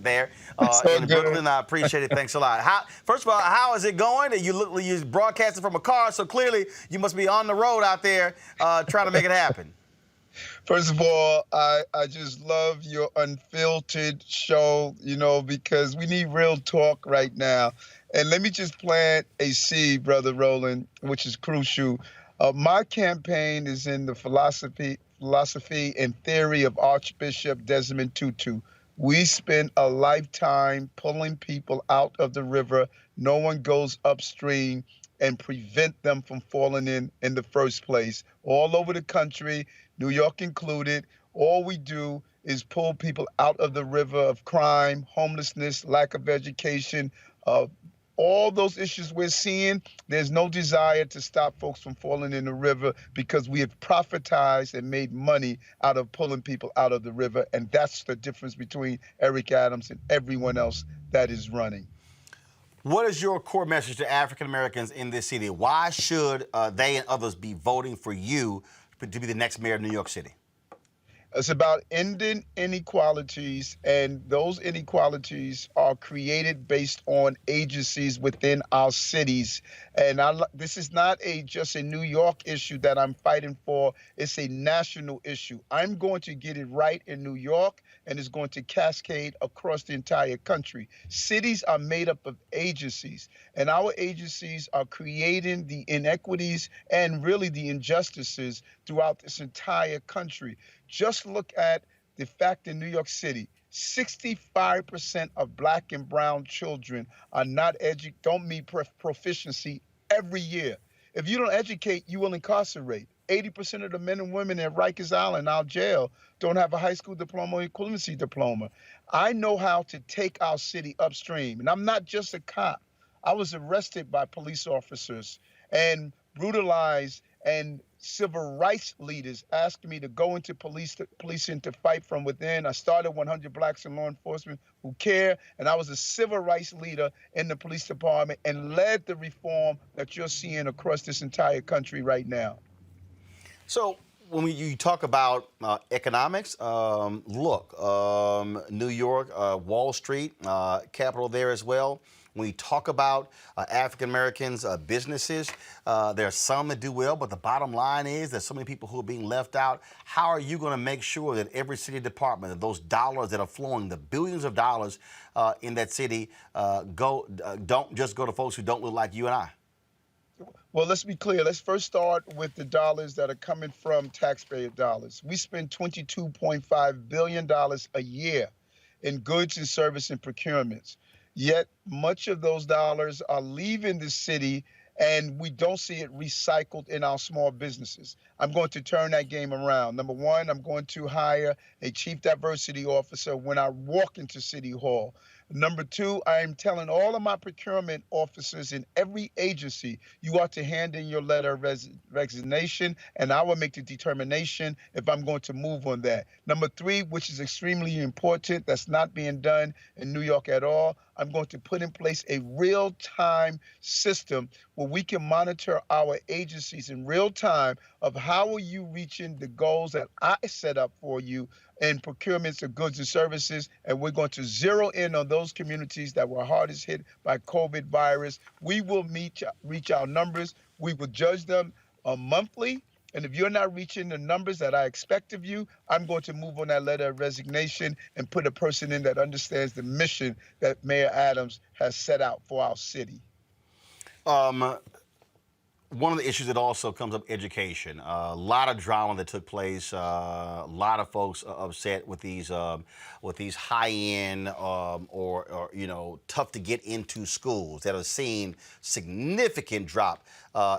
there in the Roland, I appreciate it. Thanks a lot. First of all, how is it going? You're broadcasting from a car, so clearly you must be on the road out there trying to make it happen. First of all, I just love your unfiltered show, because we need real talk right now. And let me just plant a seed, Brother Roland, which is crucial. My campaign is in the philosophy and theory of Archbishop Desmond Tutu. We spend a lifetime pulling people out of the river. No one goes upstream and prevent them from falling in the first place. All over the country, New York included, all we do is pull people out of the river of crime, homelessness, lack of education, all those issues we're seeing. There's no desire to stop folks from falling in the river because we have profitized and made money out of pulling people out of the river. And that's the difference between Eric Adams and everyone else that is running. What is your core message to African Americans in this city? Why should they and others be voting for you to be the next mayor of New York City? It's about ending inequalities, and those inequalities are created based on agencies within our cities. And this is not just a New York issue that I'm fighting for. It's a national issue. I'm going to get it right in New York, and it's going to cascade across the entire country. Cities are made up of agencies, and our agencies are creating the inequities and really the injustices throughout this entire country. Just look at the fact in New York City, 65% of Black and brown children are not don't meet proficiency every year. If you don't educate, you will incarcerate. 80% of the men and women at Rikers Island, our jail, don't have a high school diploma or equivalency diploma. I know how to take our city upstream, and I'm not just a cop. I was arrested by police officers and brutalized, and civil rights leaders asked me to go into policing to fight from within. I started 100 Blacks in Law Enforcement Who Care, and I was a civil rights leader in the police department and led the reform that you're seeing across this entire country right now. So when you talk about economics, look, New York, Wall Street, capital there as well. When we talk about African Americans, businesses, there are some that do well, but the bottom line is there's so many people who are being left out. How are you going to make sure that every city department, that those dollars that are flowing, the billions of dollars in that city, don't just go to folks who don't look like you and I? Well, let's be clear. Let's first start with the dollars that are coming from taxpayer dollars. We spend $22.5 billion a year in goods and service and procurements. Yet much of those dollars are leaving the city, and we don't see it recycled in our small businesses. I'm going to turn that game around. Number one, I'm going to hire a chief diversity officer when I walk into City Hall. Number two, I am telling all of my procurement officers in every agency, you ought to hand in your letter of resignation, and I will make the determination if I'm going to move on that. Number three, which is extremely important, that's not being done in New York at all, I'm going to put in place a real-time system where we can monitor our agencies in real time of how are you reaching the goals that I set up for you in procurements of goods and services, and we're going to zero in on those communities that were hardest hit by COVID virus. We will reach our numbers. We will judge them monthly. And if you're not reaching the numbers that I expect of you, I'm going to move on that letter of resignation and put a person in that understands the mission that Mayor Adams has set out for our city. One of the issues that also comes up, education. A lot of drama that took place. A lot of folks are upset with these high-end or tough to get into schools that are seeing significant drop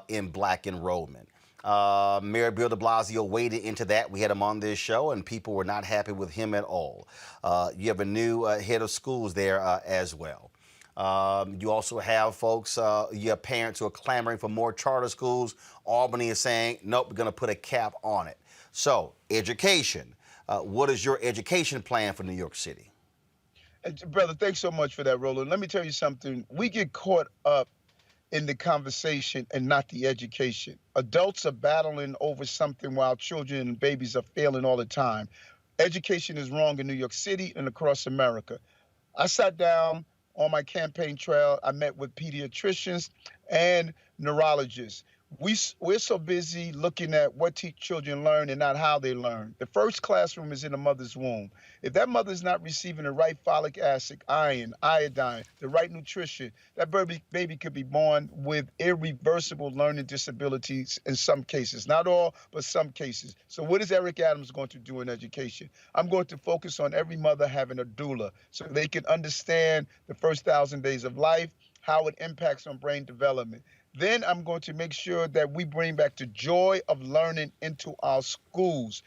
in Black enrollment. Mayor Bill de Blasio waded into that. We had him on this show, and people were not happy with him at all. You have a new head of schools there as well. You also have folks, you have parents who are clamoring for more charter schools. Albany is saying, nope, we're going to put a cap on it. So, education. What is your education plan for New York City? Brother, thanks so much for that, Roland. Let me tell you something. We get caught up in the conversation and not the education. Adults are battling over something while children and babies are failing all the time. Education is wrong in New York City and across America. I sat down on my campaign trail, I met with pediatricians and neurologists. We're so busy looking at what children learn and not how they learn. The first classroom is in the mother's womb. If that mother's not receiving the right folic acid, iron, iodine, the right nutrition, that baby could be born with irreversible learning disabilities in some cases. Not all, but some cases. So what is Eric Adams going to do in education? I'm going to focus on every mother having a doula so they can understand the first 1,000 days of life, how it impacts on brain development. Then I'm going to make sure that we bring back the joy of learning into our schools.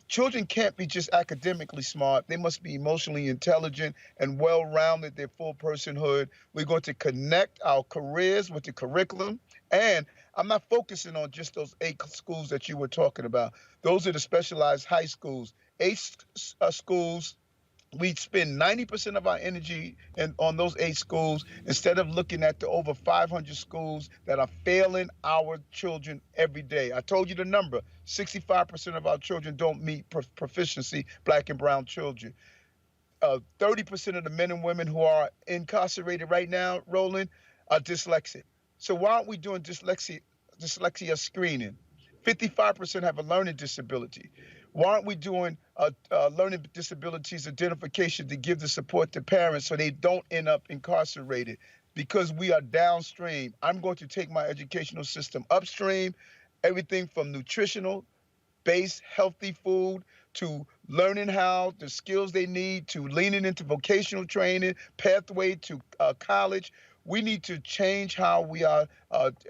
Children can't be just academically smart. They must be emotionally intelligent and well-rounded, their full personhood. We're going to connect our careers with the curriculum. And I'm not focusing on just those 8 schools that you were talking about. Those are the specialized high schools. 8 schools. We spend 90% of our energy on those 8 schools instead of looking at the over 500 schools that are failing our children every day. I told you the number, 65% of our children don't meet proficiency, Black and brown children. 30% of the men and women who are incarcerated right now, Roland, are dyslexic. So why aren't we doing dyslexia screening? 55% have a learning disability. Why aren't we doing learning disabilities identification to give the support to parents so they don't end up incarcerated? Because we are downstream. I'm going to take my educational system upstream, everything from nutritional-based healthy food to learning how the skills they need to leaning into vocational training, pathway to college. We need to change how we are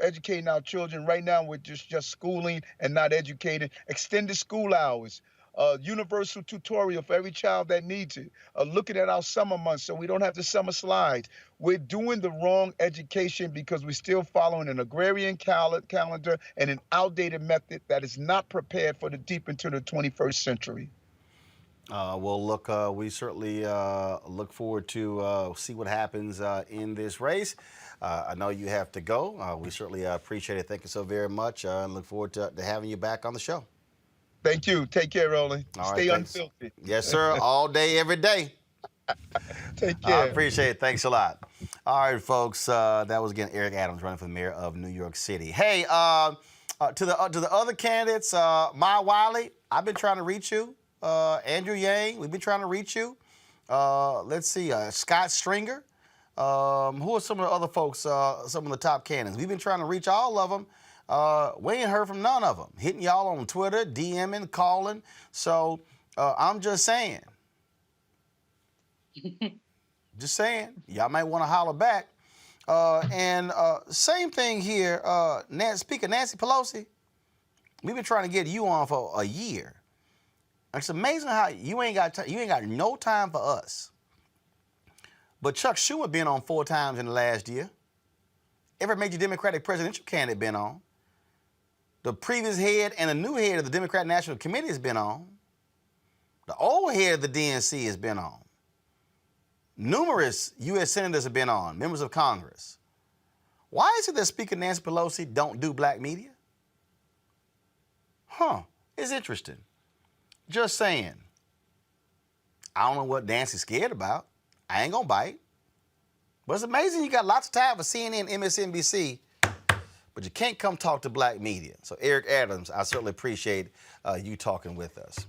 educating our children. Right now, we're just schooling and not educating. Extended school hours, universal tutorial for every child that needs it. Looking at our summer months so we don't have the summer slides. We're doing the wrong education because we're still following an agrarian calendar and an outdated method that is not prepared for the deep into the 21st century. Well, look, we certainly look forward to see what happens in this race. I know you have to go. We certainly appreciate it. Thank you so very much, and look forward to having you back on the show. Thank you. Take care, Roland. Stay unfiltered. Yes, sir. All day, every day. Take care. I appreciate it. Thanks a lot. All right, folks. That was, again, Eric Adams running for the mayor of New York City. Hey, to the other candidates, Maya Wiley, I've been trying to reach you. Andrew Yang, we've been trying to reach you. Let's see, Scott Stringer. Who are some of the other folks, some of the top candidates? We've been trying to reach all of them. We ain't heard from none of them. Hitting y'all on Twitter, DMing, calling. So I'm just saying. Just saying. Y'all might want to holler back. And same thing here, Speaker Nancy Pelosi. We've been trying to get you on for a year. It's amazing how you ain't got no time for us. But Chuck Schumer been on 4 times in the last year. Every major Democratic presidential candidate been on. The previous head and the new head of the Democratic National Committee has been on. The old head of the DNC has been on. Numerous U.S. senators have been on, members of Congress. Why is it that Speaker Nancy Pelosi don't do black media? It's interesting. Just saying. I don't know what Nancy's scared about. I ain't gonna bite. But it's amazing you got lots of time for CNN, MSNBC, but you can't come talk to black media. So Eric Adams, I certainly appreciate you talking with us.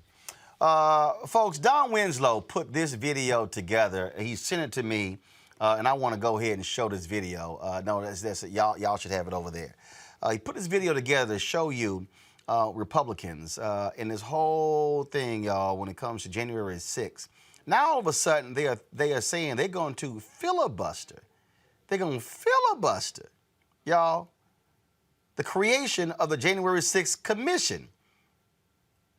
Folks, Don Winslow put this video together. He sent it to me, and I want to go ahead and show this video. No, y'all should have it over there. He put this video together to show you Republicans in this whole thing, y'all, when it comes to January 6th. Now, all of a sudden, they are saying they're going to filibuster. They're going to filibuster, y'all, the creation of the January 6th Commission.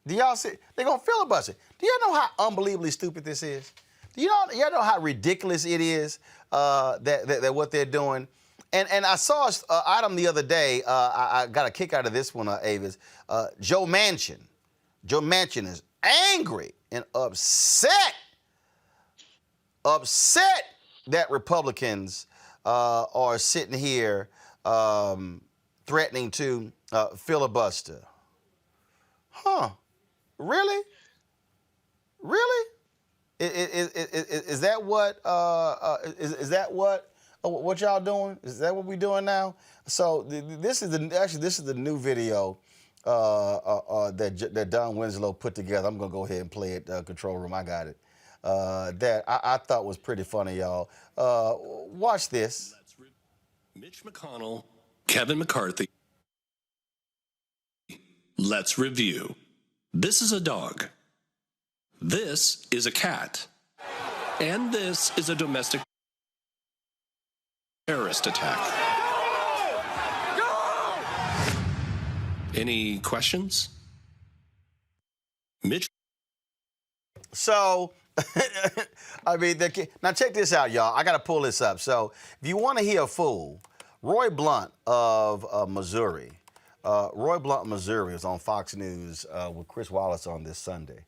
Do y'all see? They're going to filibuster. Do y'all know how unbelievably stupid this is? Do y'all know how ridiculous it is that what they're doing? And I saw an item the other day. I got a kick out of this one, Avis. Joe Manchin. Joe Manchin is angry and upset that Republicans are sitting here threatening to filibuster. Really? Really? Is that what is that what y'all doing? Is that what we doing now? So this is the new video that Don Winslow put together. I'm gonna go ahead and play it. Control room, I got it. That I thought was pretty funny, y'all. Watch this. Mitch McConnell, Kevin McCarthy. Let's review. This is a dog. This is a cat. And this is a domestic terrorist attack. Any questions? Mitch. So, I mean, now check this out, y'all. I got to pull this up. So, if you want to hear a fool, Roy Blunt of Missouri. Roy Blunt of Missouri was on Fox News with Chris Wallace on this Sunday.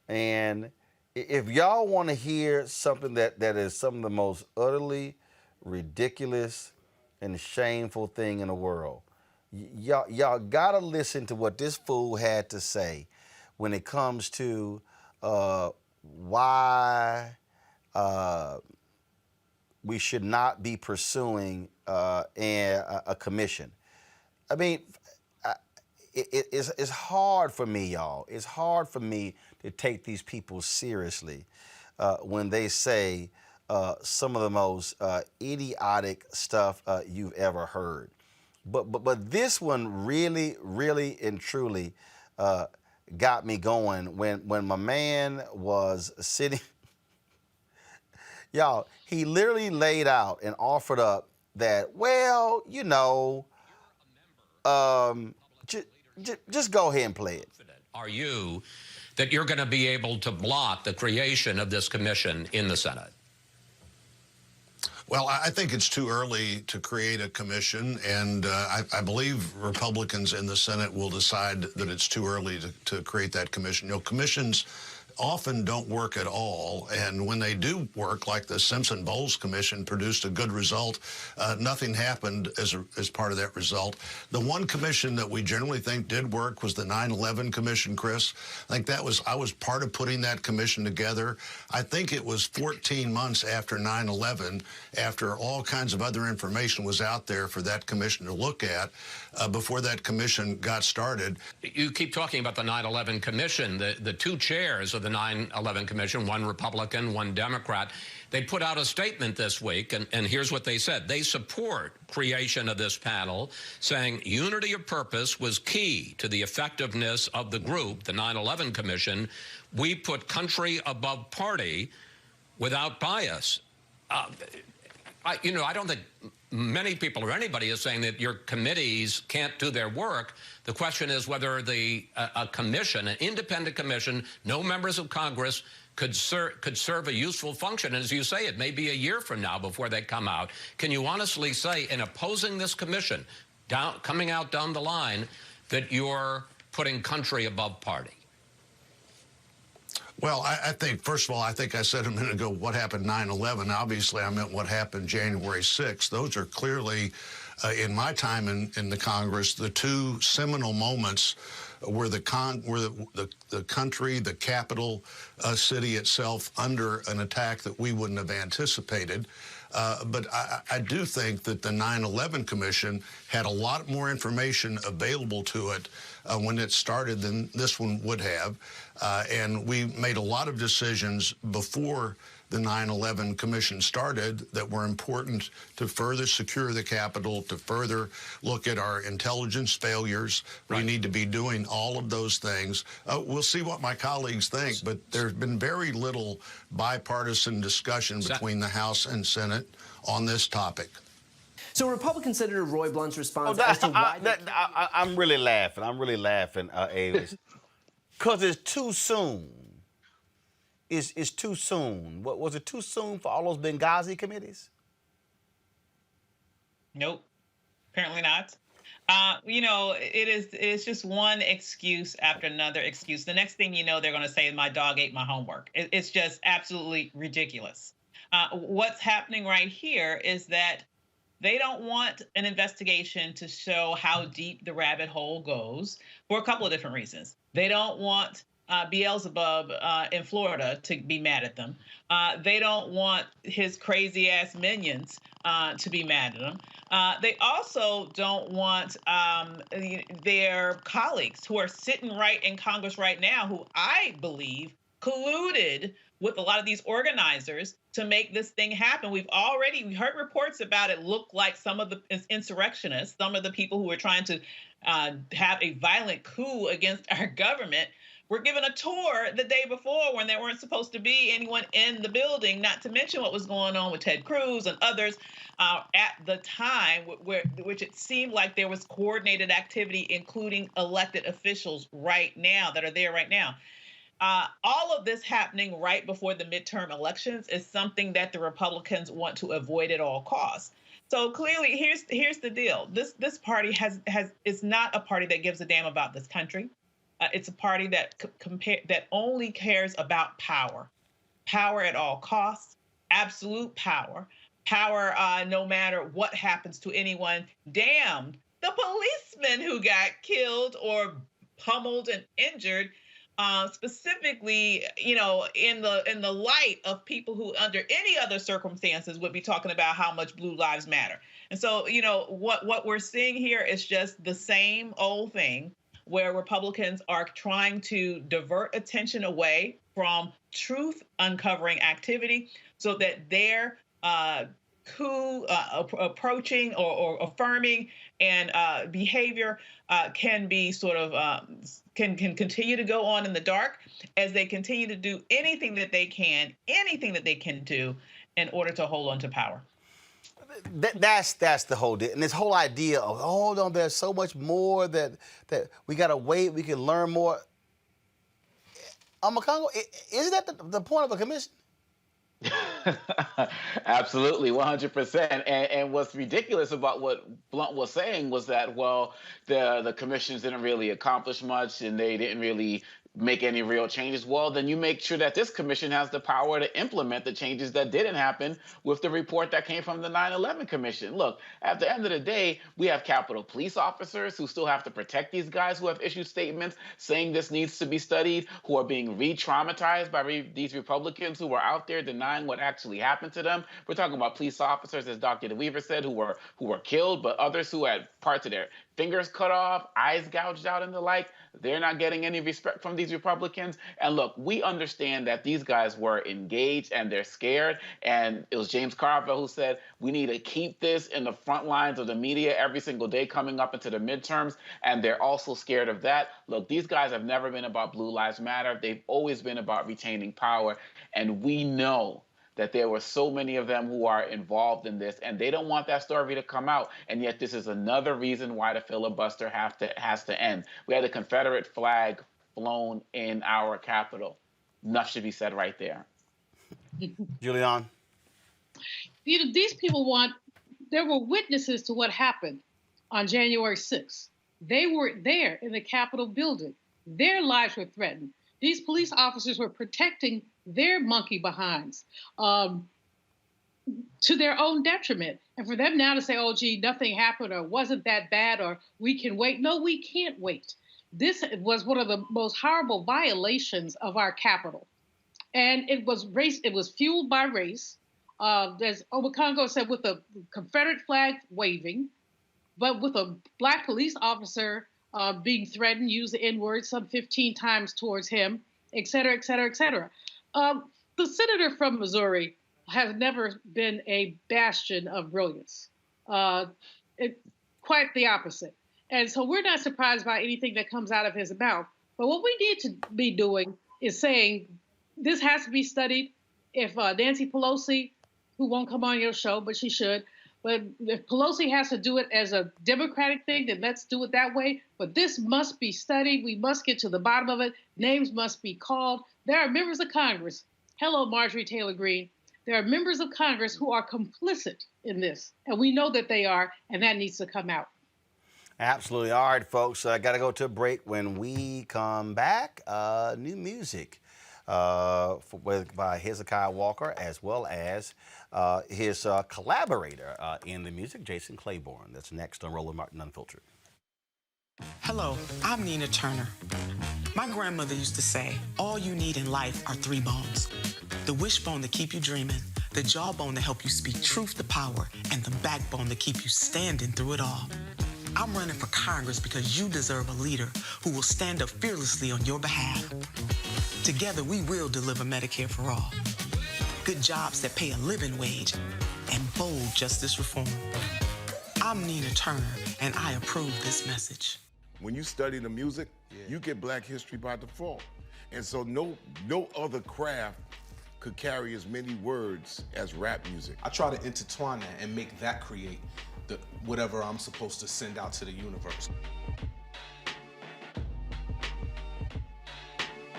And if y'all want to hear something that is some of the most utterly ridiculous and shameful thing in the world, y'all got to listen to what this fool had to say when it comes to why we should not be pursuing a commission. I mean, it's hard for me, y'all. It's hard for me to take these people seriously when they say some of the most idiotic stuff you've ever heard. But this one really, really and truly got me going when my man was sitting. Y'all, he literally laid out and offered up that, well, you know, just go ahead and play it. Are you that you're going to be able to block the creation of this commission in the Senate? Well, I think it's too early to create a commission, and I believe Republicans in the Senate will decide that it's too early to create that commission. You know, commissions often don't work at all, and when they do work, like the Simpson-Bowles Commission produced a good result, nothing happened as part of that result. The one commission that we generally think did work was the 9/11 Commission, Chris. I think I was part of putting that commission together. I think it was 14 months after 9/11, after all kinds of other information was out there for that commission to look at, before that commission got started. You keep talking about the 9/11 Commission. The two chairs of the 9/11 Commission, one Republican, one Democrat, they put out a statement this week, and here's what they said. They support creation of this panel, saying unity of purpose was key to the effectiveness of the group, the 9/11 Commission. We put country above party without bias. I don't think many people or anybody is saying that your committees can't do their work. The question is whether a commission, an independent commission, no members of Congress, could serve a useful function. And as you say, it may be a year from now before they come out. Can you honestly say, in opposing this commission, coming out down the line, that you're putting country above party? Well, I think, first of all, I think I said a minute ago what happened 9/11. Obviously, I meant what happened January 6th. Those are clearly, in my time in the Congress, the two seminal moments where the country, the capital city itself, under an attack that we wouldn't have anticipated. But I do think that the 9/11 Commission had a lot more information available to it when it started than this one would have. And we made a lot of decisions before the 9/11 Commission started that were important to further secure the Capitol, to further look at our intelligence failures. Right. We need to be doing all of those things. We'll see what my colleagues think, but there's been very little bipartisan discussion between the House and Senate on this topic. So Republican Senator Roy Blunt's response as to why... I'm really laughing. Avis. Because it's too soon. It's too soon. Was it too soon for all those Benghazi committees? Nope. Apparently not. It's just one excuse after another excuse. The next thing you know, they're going to say, my dog ate my homework. It's just absolutely ridiculous. What's happening right here is that they don't want an investigation to show how deep the rabbit hole goes for a couple of different reasons. They don't want Beelzebub in Florida to be mad at them. They don't want his crazy ass minions to be mad at him. They also don't want their colleagues who are sitting right in Congress right now, who I believe colluded with a lot of these organizers to make this thing happen. We heard reports about it look like some of the insurrectionists, some of the people who were trying to have a violent coup against our government were given a tour the day before when there weren't supposed to be anyone in the building, not to mention what was going on with Ted Cruz and others at the time, which it seemed like there was coordinated activity, including elected officials right now that are there right now. All of this happening right before the midterm elections is something that the Republicans want to avoid at all costs. So clearly, here's the deal. This party is not a party that gives a damn about this country. It's a party that only cares about power at all costs, absolute power, no matter what happens to anyone. Damn the policemen who got killed or pummeled and injured. Specifically, in the light of people who under any other circumstances would be talking about how much Blue Lives Matter. And so, what we're seeing here is just the same old thing where Republicans are trying to divert attention away from truth uncovering activity so that their coup approaching or affirming and behavior can be sort of can continue to go on in the dark as they continue to do anything that they can do in order to hold on to power. That's the whole deal. And this whole idea of, oh, no, there's so much more that we got to wait, we can learn more. Congo, isn't that the point of a commission? Absolutely, 100%. And what's ridiculous about what Blunt was saying was that, well, the commissions didn't really accomplish much and they didn't really make any real changes. Well, then you make sure that this commission has the power to implement the changes that didn't happen with the report that came from the 9/11 Commission. Look, at the end of the day, we have Capitol Police officers who still have to protect these guys who have issued statements saying this needs to be studied, who are being re-traumatized by these Republicans who were out there denying what actually happened to them. We're talking about police officers, as Dr. Weaver said, who were killed, but others who had parts of their fingers cut off, eyes gouged out, and the like. They're not getting any respect from these Republicans. And look, we understand that these guys were engaged and they're scared. And it was James Carville who said, we need to keep this in the front lines of the media every single day coming up into the midterms. And they're also scared of that. Look, these guys have never been about Blue Lives Matter. They've always been about retaining power. And we know that there were so many of them who are involved in this, and they don't want that story to come out. And yet this is another reason why the filibuster has to end. We had a Confederate flag flown in our Capitol. Enough should be said right there. Julian? These people there were witnesses to what happened on January 6th. They were there in the Capitol building. Their lives were threatened. These police officers were protecting their monkey behinds to their own detriment. And for them now to say, oh, gee, nothing happened or wasn't that bad or we can wait. No, we can't wait. This was one of the most horrible violations of our Capitol. And it was fueled by race. As Obakongo said, with a Confederate flag waving, but with a Black police officer being threatened, use the N-word some 15 times towards him, et cetera, et cetera, et cetera. The senator from Missouri has never been a bastion of brilliance. Quite the opposite. And so we're not surprised by anything that comes out of his mouth. But what we need to be doing is saying this has to be studied. If Nancy Pelosi, who won't come on your show, but she should, but if Pelosi has to do it as a Democratic thing, then let's do it that way. But this must be studied. We must get to the bottom of it. Names must be called. There are members of Congress. Hello, Marjorie Taylor Greene. There are members of Congress who are complicit in this. And we know that they are, and that needs to come out. Absolutely. All right, folks, I got to go to a break. When we come back, new music by Hezekiah Walker, as well as his collaborator in the music, Jason Clayborn. That's next on Roland Martin Unfiltered. Hello, I'm Nina Turner. My grandmother used to say, all you need in life are 3 bones. The wishbone to keep you dreaming, the jawbone to help you speak truth to power, and the backbone to keep you standing through it all. I'm running for Congress because you deserve a leader who will stand up fearlessly on your behalf. Together, we will deliver Medicare for all. Good jobs that pay a living wage and bold justice reform. I'm Nina Turner, and I approve this message. When you study the music, you get Black history by default. And so no other craft could carry as many words as rap music. I try to intertwine that and make that create whatever I'm supposed to send out to the universe.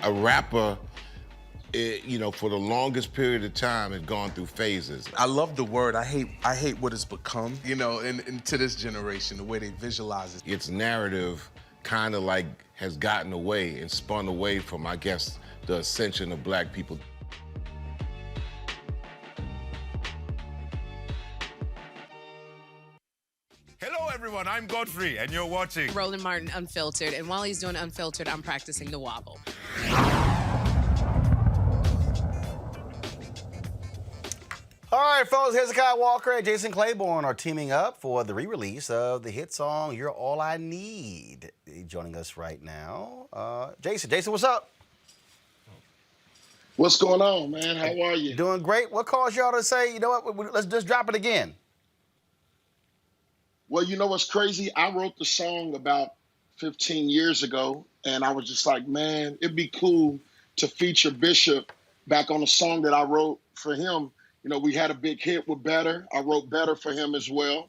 A rapper, for the longest period of time has gone through phases. I love the word. I hate what it's become, and to this generation, the way they visualize it. Its narrative kind of like has gotten away and spun away from, I guess, the ascension of Black people. Hello, everyone. I'm Godfrey, and you're watching Roland Martin Unfiltered, and while he's doing Unfiltered, I'm practicing the wobble. All right, folks, Hezekiah Walker and Jason Clayborn are teaming up for the re-release of the hit song, You're All I Need. Joining us right now, Jason, what's up? What's going on, man? How are you? Doing great. What caused y'all to say, you know what, let's just drop it again? Well, you know what's crazy? I wrote the song about 15 years ago, and I was just like, man, it'd be cool to feature Bishop back on a song that I wrote for him. We had a big hit with Better. I wrote Better for him as well.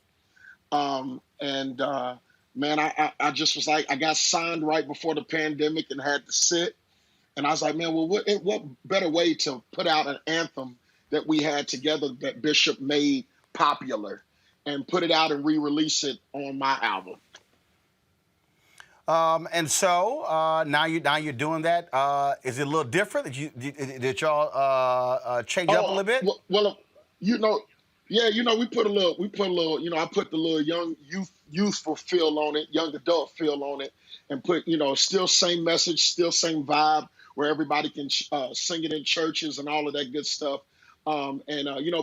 Man, I just was like, I got signed right before the pandemic and had to sit. And I was like, man, well, what better way to put out an anthem that we had together that Bishop made popular and put it out and re-release it on my album. And so now you're doing that. Is it a little different? Did y'all change up a little bit? Well, we put a little, I put the little youthful feel on it, young adult feel on it, and put, still same message, still same vibe, where everybody can sing it in churches and all of that good stuff.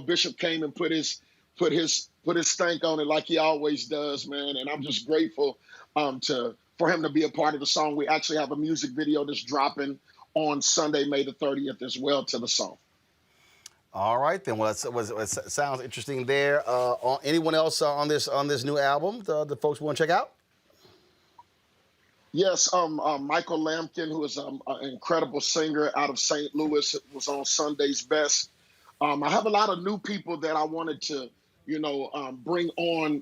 Bishop came and put his stank on it like he always does, man. And I'm just grateful for him to be a part of the song. We actually have a music video that's dropping on Sunday, May the 30th as well to the song. All right, then. Well, it sounds interesting there. Anyone else on this new album the folks want to check out? Yes, Michael Lampkin, who is an incredible singer out of St. Louis, was on Sunday's Best. I have a lot of new people that I wanted to, bring on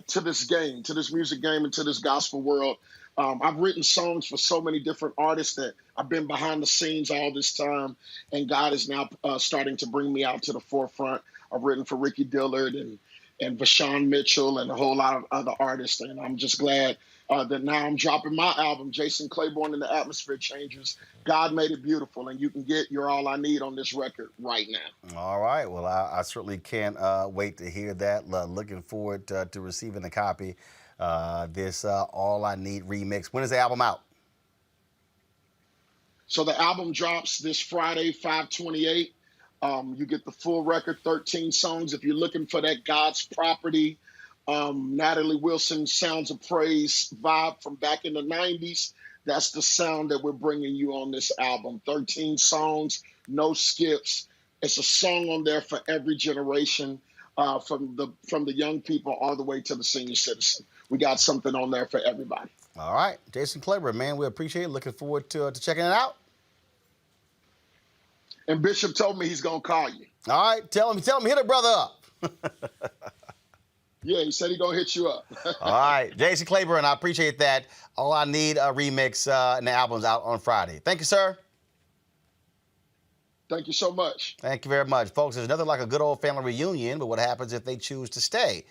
to this game, to this music game, and to this gospel world. I've written songs for so many different artists that I've been behind the scenes all this time, and God is now starting to bring me out to the forefront. I've written for Ricky Dillard and Vashawn Mitchell and a whole lot of other artists, and I'm just glad that now I'm dropping my album, Jason Clayborn and the Atmosphere Changers. God made it beautiful, and you can get You're All I Need on this record right now. All right. Well, I certainly can't wait to hear that. Looking forward to receiving a copy. This All I Need remix. When is the album out? So the album drops this Friday, 5/28. You get the full record, 13 songs. If you're looking for that God's Property, Natalie Wilson Sounds of Praise vibe from back in the 90s, that's the sound that we're bringing you on this album. 13 songs, no skips. It's a song on there for every generation, from the young people all the way to the senior citizen. We got something on there for everybody. All right. Jason Clayborn, man, we appreciate it. Looking forward to checking it out. And Bishop told me he's going to call you. All right. Tell him, hit a brother up. Yeah, he said he's going to hit you up. All right. Jason Clayborn, I appreciate that. All I Need a remix, and the album's out on Friday. Thank you, sir. Thank you so much. Thank you very much. Folks, there's nothing like a good old family reunion, but what happens if they choose to stay?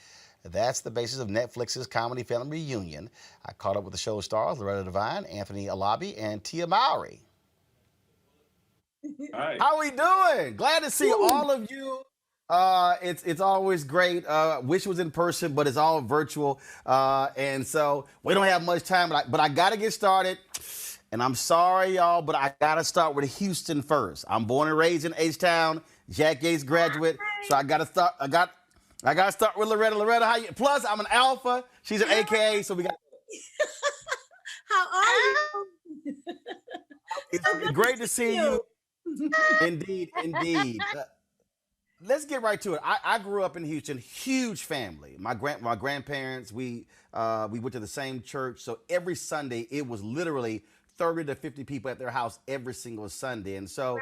That's the basis of Netflix's comedy family reunion. I caught up with the show stars, Loretta Devine, Anthony Alabi, and Tia Mowry. Hi. How we doing? Glad to see all of you It's always great. Wish it was in person, but it's all virtual. And so we don't have much time, but I got to get started. And I'm sorry, y'all, but I got to start with Houston first. I'm born and raised in H-Town, Jack Yates graduate. So I got to start. I got to start with Loretta. Loretta, how you? Plus, I'm an alpha. She's an AKA, so we got. How are you? It's great to see you. Indeed, indeed. Let's get right to it. I grew up in Houston, huge family. My grandparents, we went to the same church, so every Sunday it was literally 30 to 50 people at their house every single Sunday. And so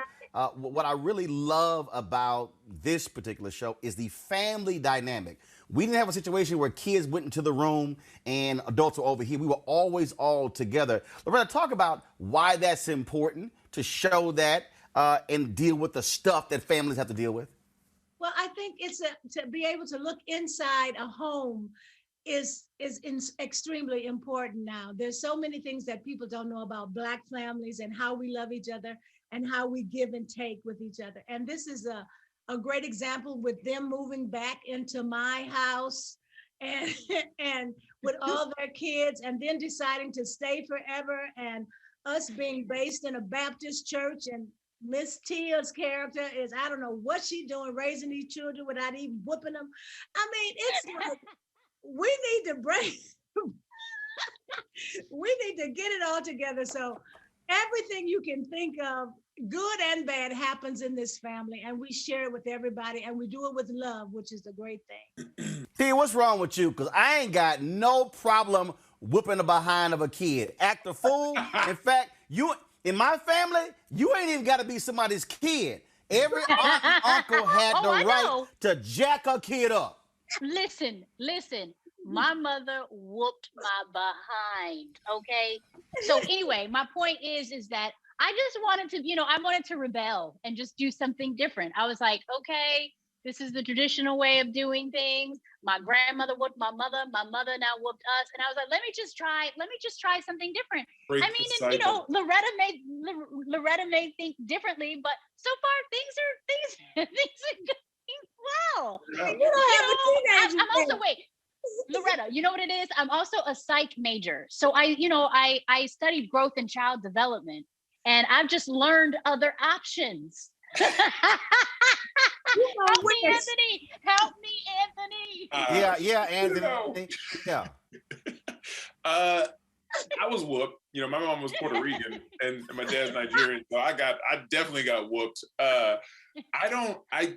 what I really love about this particular show is the family dynamic. We didn't have a situation where kids went into the room and adults were over here. We were always all together. Loretta, talk about why that's important to show that and deal with the stuff that families have to deal with. Well, I think to be able to look inside a home is extremely important now. There's so many things that people don't know about Black families and how we love each other and how we give and take with each other. And this is a great example with them moving back into my house and with all their kids and then deciding to stay forever, and us being based in a Baptist church, and Miss Tia's character is, I don't know what she's doing raising these children without even whooping them. I mean, it's like, we need to get it all together. So everything you can think of, good and bad, happens in this family, and we share it with everybody, and we do it with love, which is the great thing. Tia, what's wrong with you? Because I ain't got no problem whooping the behind of a kid. Act a fool. In fact, in my family, you ain't even got to be somebody's kid. Every aunt and uncle had the right to jack a kid up. Listen. My mother whooped my behind, okay? So anyway, my point is that I just wanted to, I wanted to rebel and just do something different. I was like, okay, this is the traditional way of doing things. My grandmother whooped my mother now whooped us. And I was like, let me just try something different. Loretta may think differently, but so far things are going well. Yeah. You don't have a teenager. I'm also, wait, Loretta, you know what it is? I'm also a psych major. So I studied growth and child development, and I've just learned other options. Help me, Anthony. Yeah, Anthony. Yeah. I was whooped. My mom was Puerto Rican and my dad's Nigerian, so I definitely got whooped. I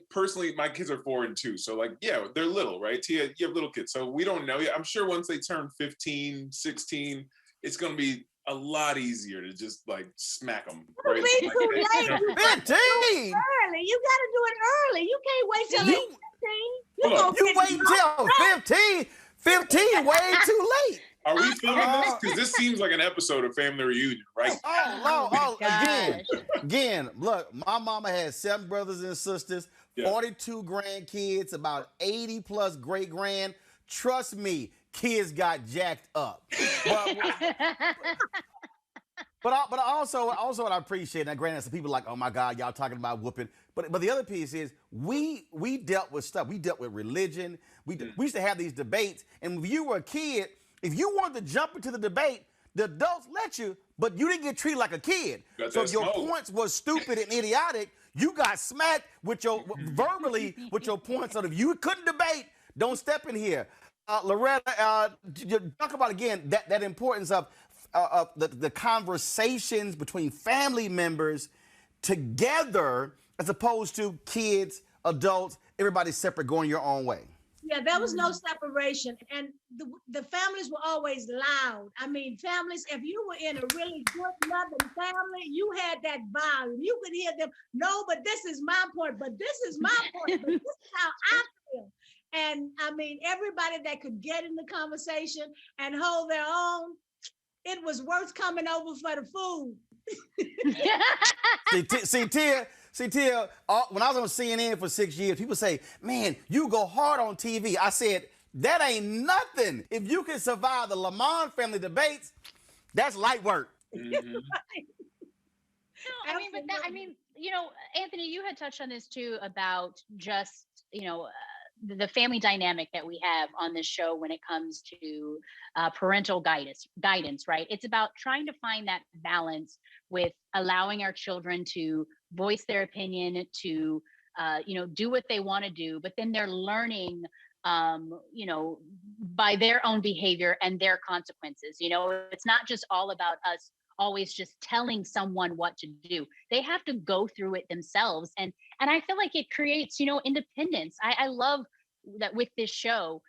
personally, my kids are 4 and 2, so they're little, right? Tia, you have little kids, so we don't know yet. I'm sure once they turn 15, 16, it's going to be a lot easier to just smack them. Right? It'll be too late. 15. Early. You got to do it early. You can't wait till 15. You wait till 15. 15, way too late. Are we filming this? Because this seems like an episode of Family Reunion, right? Again, look, my mama had 7 brothers and sisters, 42 grandkids, about 80 plus great grand. Trust me, kids got jacked up. But also what I appreciate, and granted, some people are like, oh my God, y'all talking about whooping. But the other piece is we dealt with stuff. We dealt with religion. We used to have these debates, and when you were a kid, if you wanted to jump into the debate, the adults let you, but you didn't get treated like a kid. So if your points were stupid and idiotic, you got smacked with verbally with your points. So if you couldn't debate, don't step in here. Loretta, talk about again that importance of the conversations between family members together, as opposed to kids, adults, everybody separate, going your own way. Yeah, there was no separation, and the families were always loud. I mean, families, if you were in a really good, loving family, you had that volume. You could hear them, no, but this is my point, but this is my point, but this is how I feel. And I mean, everybody that could get in the conversation and hold their own, it was worth coming over for the food. See, Tia, when I was on CNN for 6 years, people say, man, you go hard on TV. I said, that ain't nothing. If you can survive the Lamont family debates, that's light work. Mm-hmm. Anthony, you had touched on this too, about just the family dynamic that we have on this show when it comes to parental guidance, right? It's about trying to find that balance with allowing our children to voice their opinion, to do what they want to do, but then they're learning by their own behavior and their consequences. It's not just all about us always just telling someone what to do. They have to go through it themselves. And I feel like it creates, independence. I love that with this show,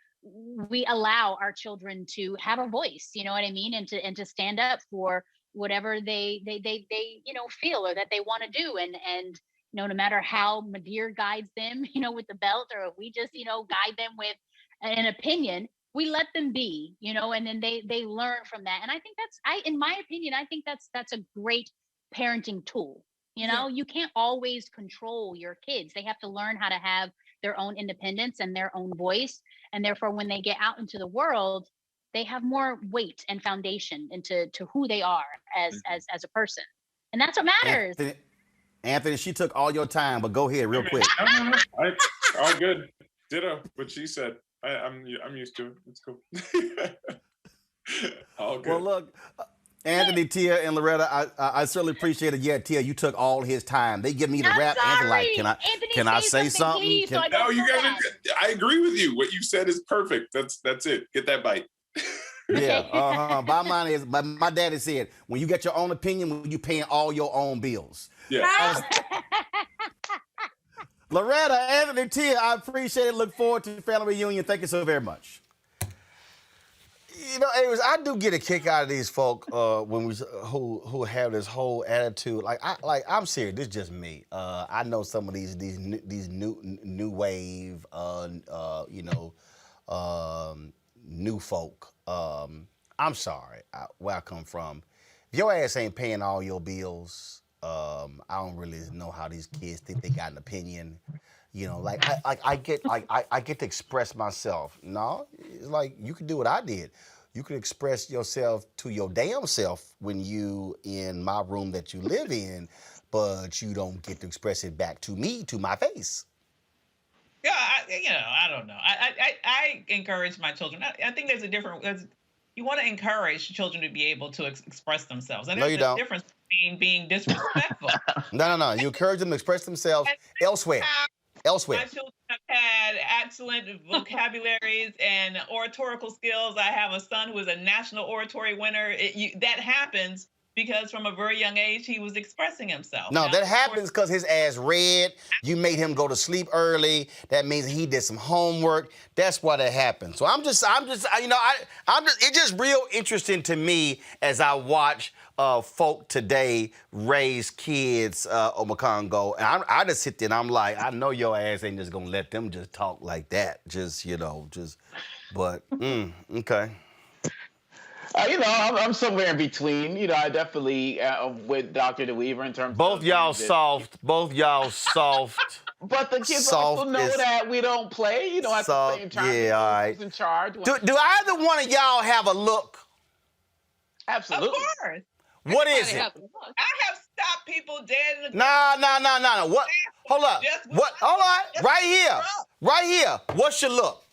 we allow our children to have a voice, you know what I mean? And to stand up for whatever they feel or that they want to do. And no matter how Madeir guides them, with the belt, or if we just, guide them with an opinion, we let them be, and then they learn from that. And I think in my opinion, I think that's a great parenting tool. You can't always control your kids. They have to learn how to have their own independence and their own voice. And therefore, when they get out into the world, they have more weight and foundation into who they are as a person. And that's what matters. Anthony, she took all your time, but go ahead real quick. No. All good. Ditto what she said. I'm used to it. It's cool. All good. Well, look, Anthony, Tia, and Loretta, I certainly appreciate it. Yeah, Tia, you took all his time. They give me the rap. Anthony, like, can I say something? No, you guys. I agree with you. What you said is perfect. That's it. Get that bite. Yeah. Bottom line is, my daddy said, when you get your own opinion, you paying all your own bills. Yeah. Loretta, Anthony, Tia, I appreciate it. Look forward to the family reunion. Thank you so very much. Anyways, I do get a kick out of these folk who have this whole attitude. I'm serious. This is just me. I know some of these new wave, new folk. I'm sorry where I come from. If your ass ain't paying all your bills, I don't really know how these kids think they got an opinion. I get to express myself. No, it's like you can do what I did. You can express yourself to your damn self when you in my room that you live in, but you don't get to express it back to me, to my face. Yeah, I don't know. I encourage my children. I think there's a different. You want to encourage children to be able to express themselves. And there's a difference between being disrespectful. No. You encourage them to express themselves elsewhere. My children have had excellent vocabularies and oratorical skills. I have a son who is a national oratory winner. That happens because from a very young age, he was expressing himself. No, that happens because his ass read. You made him go to sleep early. That means he did some homework. That's why that happened. So it's just real interesting to me as I watch folk today raise kids on Congo. And I just sit there and I'm like, I know your ass ain't just gonna let them just talk like that. Okay. I'm somewhere in between. I definitely with Dr. DeWeaver in terms both of y'all soft. But the kids also know that we don't play. At the same time, yeah, all right. Who's in charge? Do either one of y'all have a look? Absolutely. Of course. What is it? I have stopped people dead in the. No. What? Hold up. What? Hold on. Right here. What's your look?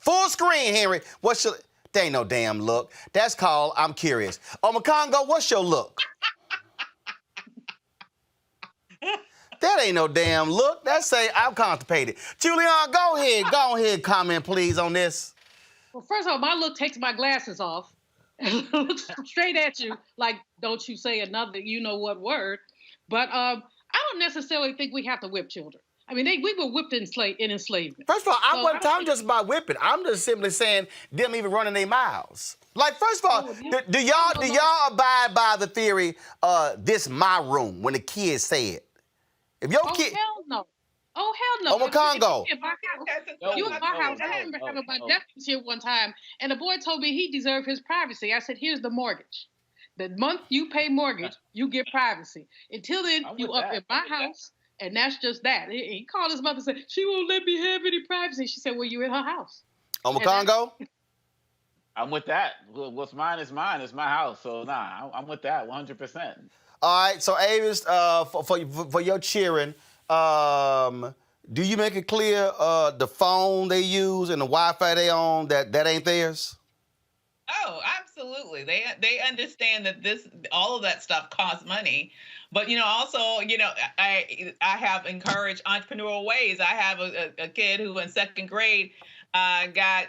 Full screen, Henry. What's your? There ain't no damn look. That's called I'm curious. Congo, what's your look? That ain't no damn look. That say I'm constipated. Julian, go ahead, comment please on this. Well, first of all, my look takes my glasses off and looks straight at you like, don't you say another you know what word. But I don't necessarily think we have to whip children. I mean, we were whipped in enslavement. First of all, I wasn't talking just about whipping. I'm just simply saying them even running their mouths. Like, first of all, do y'all abide by the theory, this my room, when the kids say it? If your kid... hell no. Oh, hell no. Congo. You in my house. I remember having my nephews here one time, and the boy told me he deserved his privacy. I said, here's the mortgage. The month you pay mortgage, you get privacy. Until then, you up in my house. And that's just that. He called his mother and said, she won't let me have any privacy. She said, well, you in her house. Congo? I'm with that. What's mine is mine. It's my house. So, I'm with that 100%. All right. So, Avis, for your cheering, Do you make it clear the phone they use and the Wi-Fi they own that ain't theirs? Oh, absolutely. They understand that all of that stuff costs money. But also, I have encouraged entrepreneurial ways. I have a kid who in second grade got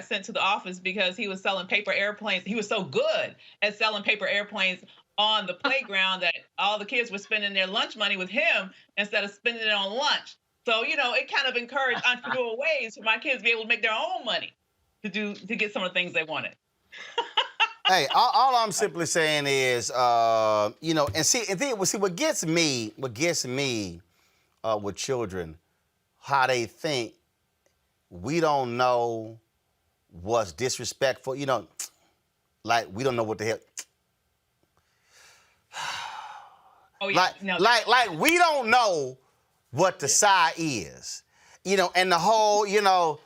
sent to the office because he was selling paper airplanes. He was so good at selling paper airplanes on the playground that all the kids were spending their lunch money with him instead of spending it on lunch. So, it kind of encouraged entrepreneurial ways for my kids to be able to make their own money to get some of the things they wanted. Hey, all I'm simply saying is, what gets me with children, how they think we don't know what's disrespectful. Like we don't know what the hell. Oh yeah. Like we don't know what the side is, and the whole, the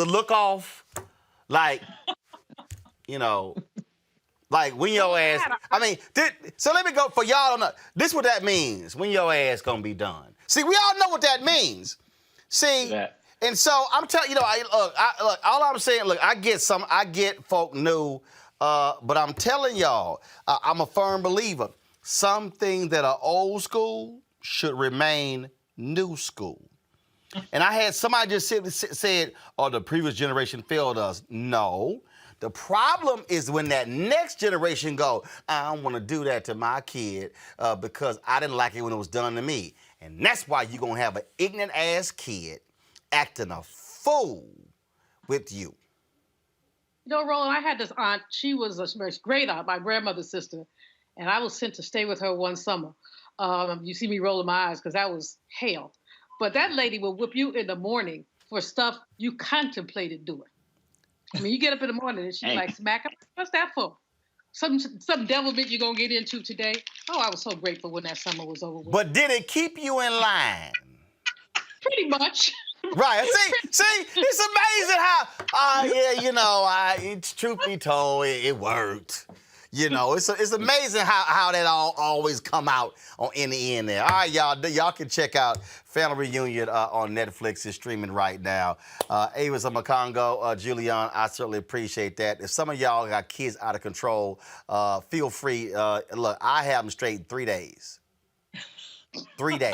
look off, like, like when your ass, so let me go for y'all don't know. This what that means, when your ass gonna be done. See, we all know what that means. See, and so I'm telling look, all I'm saying, look, I get folk new, but I'm telling y'all, I'm a firm believer. Some things that are old school should remain new school. And I had somebody just said, oh, the previous generation failed us. No. The problem is when that next generation go, I don't want to do that to my kid because I didn't like it when it was done to me. And that's why you're going to have an ignorant-ass kid acting a fool with you. Roland, I had this aunt. She was a great aunt, my grandmother's sister. And I was sent to stay with her one summer. You see me rolling my eyes because that was hell. But that lady will whip you in the morning for stuff you contemplated doing. You get up in the morning and she's like, smack up. What's that for? Some devilment you're going to get into today? Oh, I was so grateful when that summer was over with. But did it keep you in line? Pretty much. Right. See, it's amazing how, truth be told, it worked. It's amazing how that all always come out in the end there. All right, y'all can check out Family Reunion on Netflix. It's streaming right now. Avis Amakongo, Julian, I certainly appreciate that. If some of y'all got kids out of control, feel free. Look, I have them straight in 3 days. 3 days.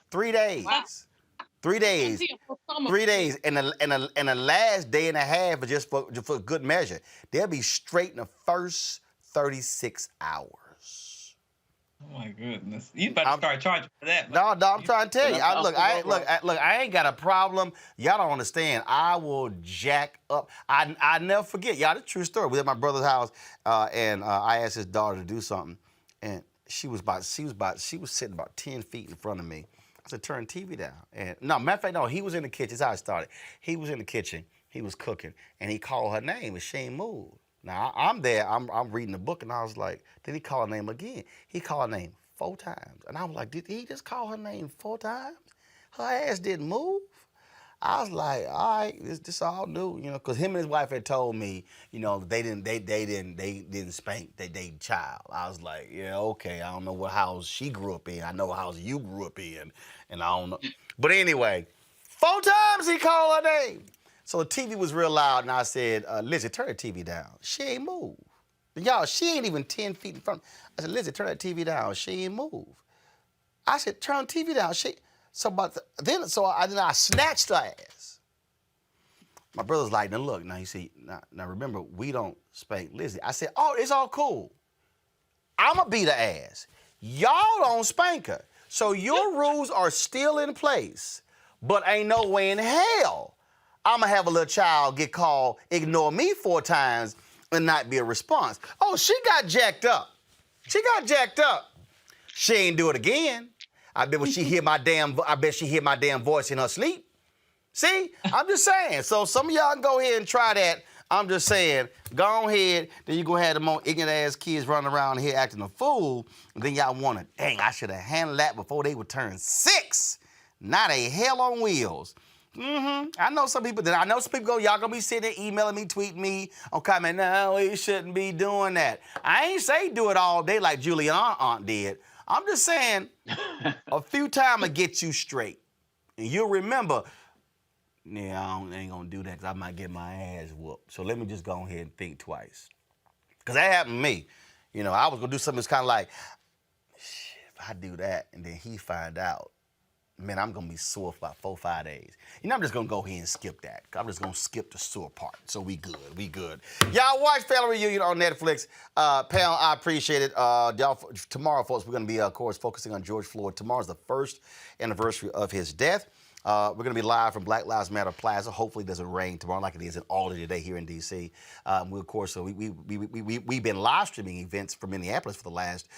3 days. Wow. 3 days. 3 days. And the last day and a half is just for good measure. They'll be straight in the first 36 hours. Oh my goodness. You better start charging for that. No, I'm trying to tell you. I ain't got a problem. Y'all don't understand. I will jack up. I never forget. Y'all, the true story. We were at my brother's house and I asked his daughter to do something. And she was sitting about 10 feet in front of me. I said, turn TV down. And no, matter of fact, no, he was in the kitchen. That's how it started. He was in the kitchen. He was cooking. And he called her name and she ain't moved. Now, I'm there. I'm reading the book and I was like, then he called her name again. He called her name 4 times. And I was like, did he just call her name 4 times? Her ass didn't move. I was like, all right, this all new, because him and his wife had told me, they didn't spank they child. I was like, yeah, okay, I don't know what house she grew up in. I know what house you grew up in, and I don't know. But anyway, 4 times he called her name. So the TV was real loud, and I said, Lizzie, turn the TV down. She ain't moved. Y'all, she ain't even 10 feet in front. I said, Lizzie, turn that TV down. She ain't moved. I said, turn the TV down. I snatched her ass. My brother's like, now look, now you see, now remember, we don't spank Lizzie. I said, oh, it's all cool. I'ma beat her ass. Y'all don't spank her. So your rules are still in place, but ain't no way in hell I'ma have a little child get called, ignore me 4 times and not be a response. Oh, she got jacked up. She ain't do it again. I bet she hear my damn voice in her sleep. See, I'm just saying. So some of y'all can go ahead and try that. I'm just saying, go ahead. Then you gonna have the more ignorant ass kids running around here acting a fool. And then y'all wanna, dang, I should have handled that before they would turn 6. Not a hell on wheels. I know some people go, y'all gonna be sitting there emailing me, tweeting me, comment, no, we shouldn't be doing that. I ain't say do it all day like Julian's aunt did. I'm just saying, a few times will get you straight. And you'll remember, yeah, I ain't gonna do that because I might get my ass whooped. So let me just go ahead and think twice. Because that happened to me. You know, I was gonna do something that's kind of like, shit, if I do that and then he find out, man, I'm gonna be sore for about 4 or 5 days. You know, I'm just gonna go ahead and skip that. I'm just gonna skip the sore part. So we good. Y'all watch Family Reunion on Netflix. Pal, I appreciate it. Y'all, tomorrow, folks, we're gonna be, of course, focusing on George Floyd. Tomorrow's the first anniversary of his death. We're going to be live from Black Lives Matter Plaza. Hopefully it doesn't rain tomorrow like it is in Albany today here in D.C. We, of course, we've been live streaming events from Minneapolis for the last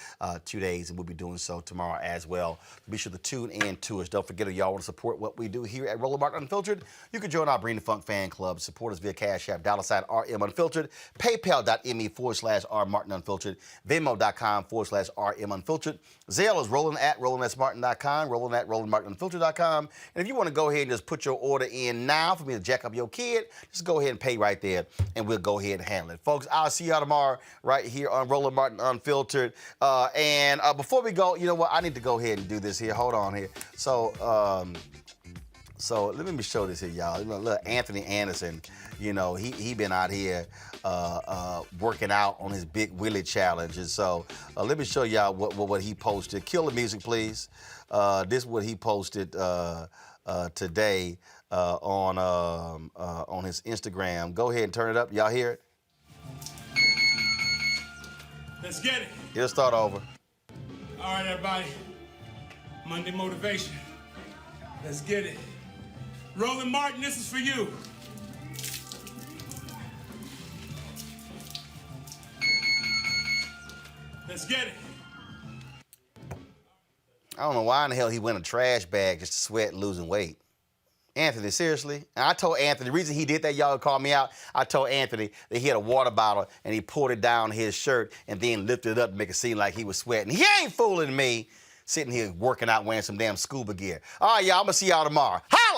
2 days, and we'll be doing so tomorrow as well. Be sure to tune in to us. Don't forget, if y'all want to support what we do here at Roland Martin Unfiltered, you can join our Bring the Funk fan club. Support us via Cash App, $RM Unfiltered, PayPal.me/R Martin Unfiltered, Venmo.com/RM Unfiltered. Zelle is Roland@RolandSMartin.com, Roland@RolandMartinUnfiltered.com. And if you want to go ahead and just put your order in now for me to jack up your kid, just go ahead and pay right there, and we'll go ahead and handle it. Folks, I'll see y'all tomorrow right here on Roland Martin Unfiltered. And before we go, you know what? I need to go ahead and do this here. Hold on here. So let me show this here, y'all. Little Anthony Anderson, you know, he been out here working out on his Big Willie challenge. And so let me show y'all what he posted. Kill the music, please. This is what he posted today on his Instagram. Go ahead and turn it up. Y'all hear it? Let's get it. It'll start over. All right, everybody. Monday motivation. Let's get it. Roland Martin, this is for you. Let's get it. I don't know why in the hell he went a trash bag just to sweat losing weight. Anthony, seriously? And I told Anthony, the reason he did that, y'all called me out, I told Anthony that he had a water bottle and he poured it down his shirt and then lifted it up to make it seem like he was sweating. He ain't fooling me, sitting here working out wearing some damn scuba gear. All right, y'all, I'm going to see y'all tomorrow. Ha!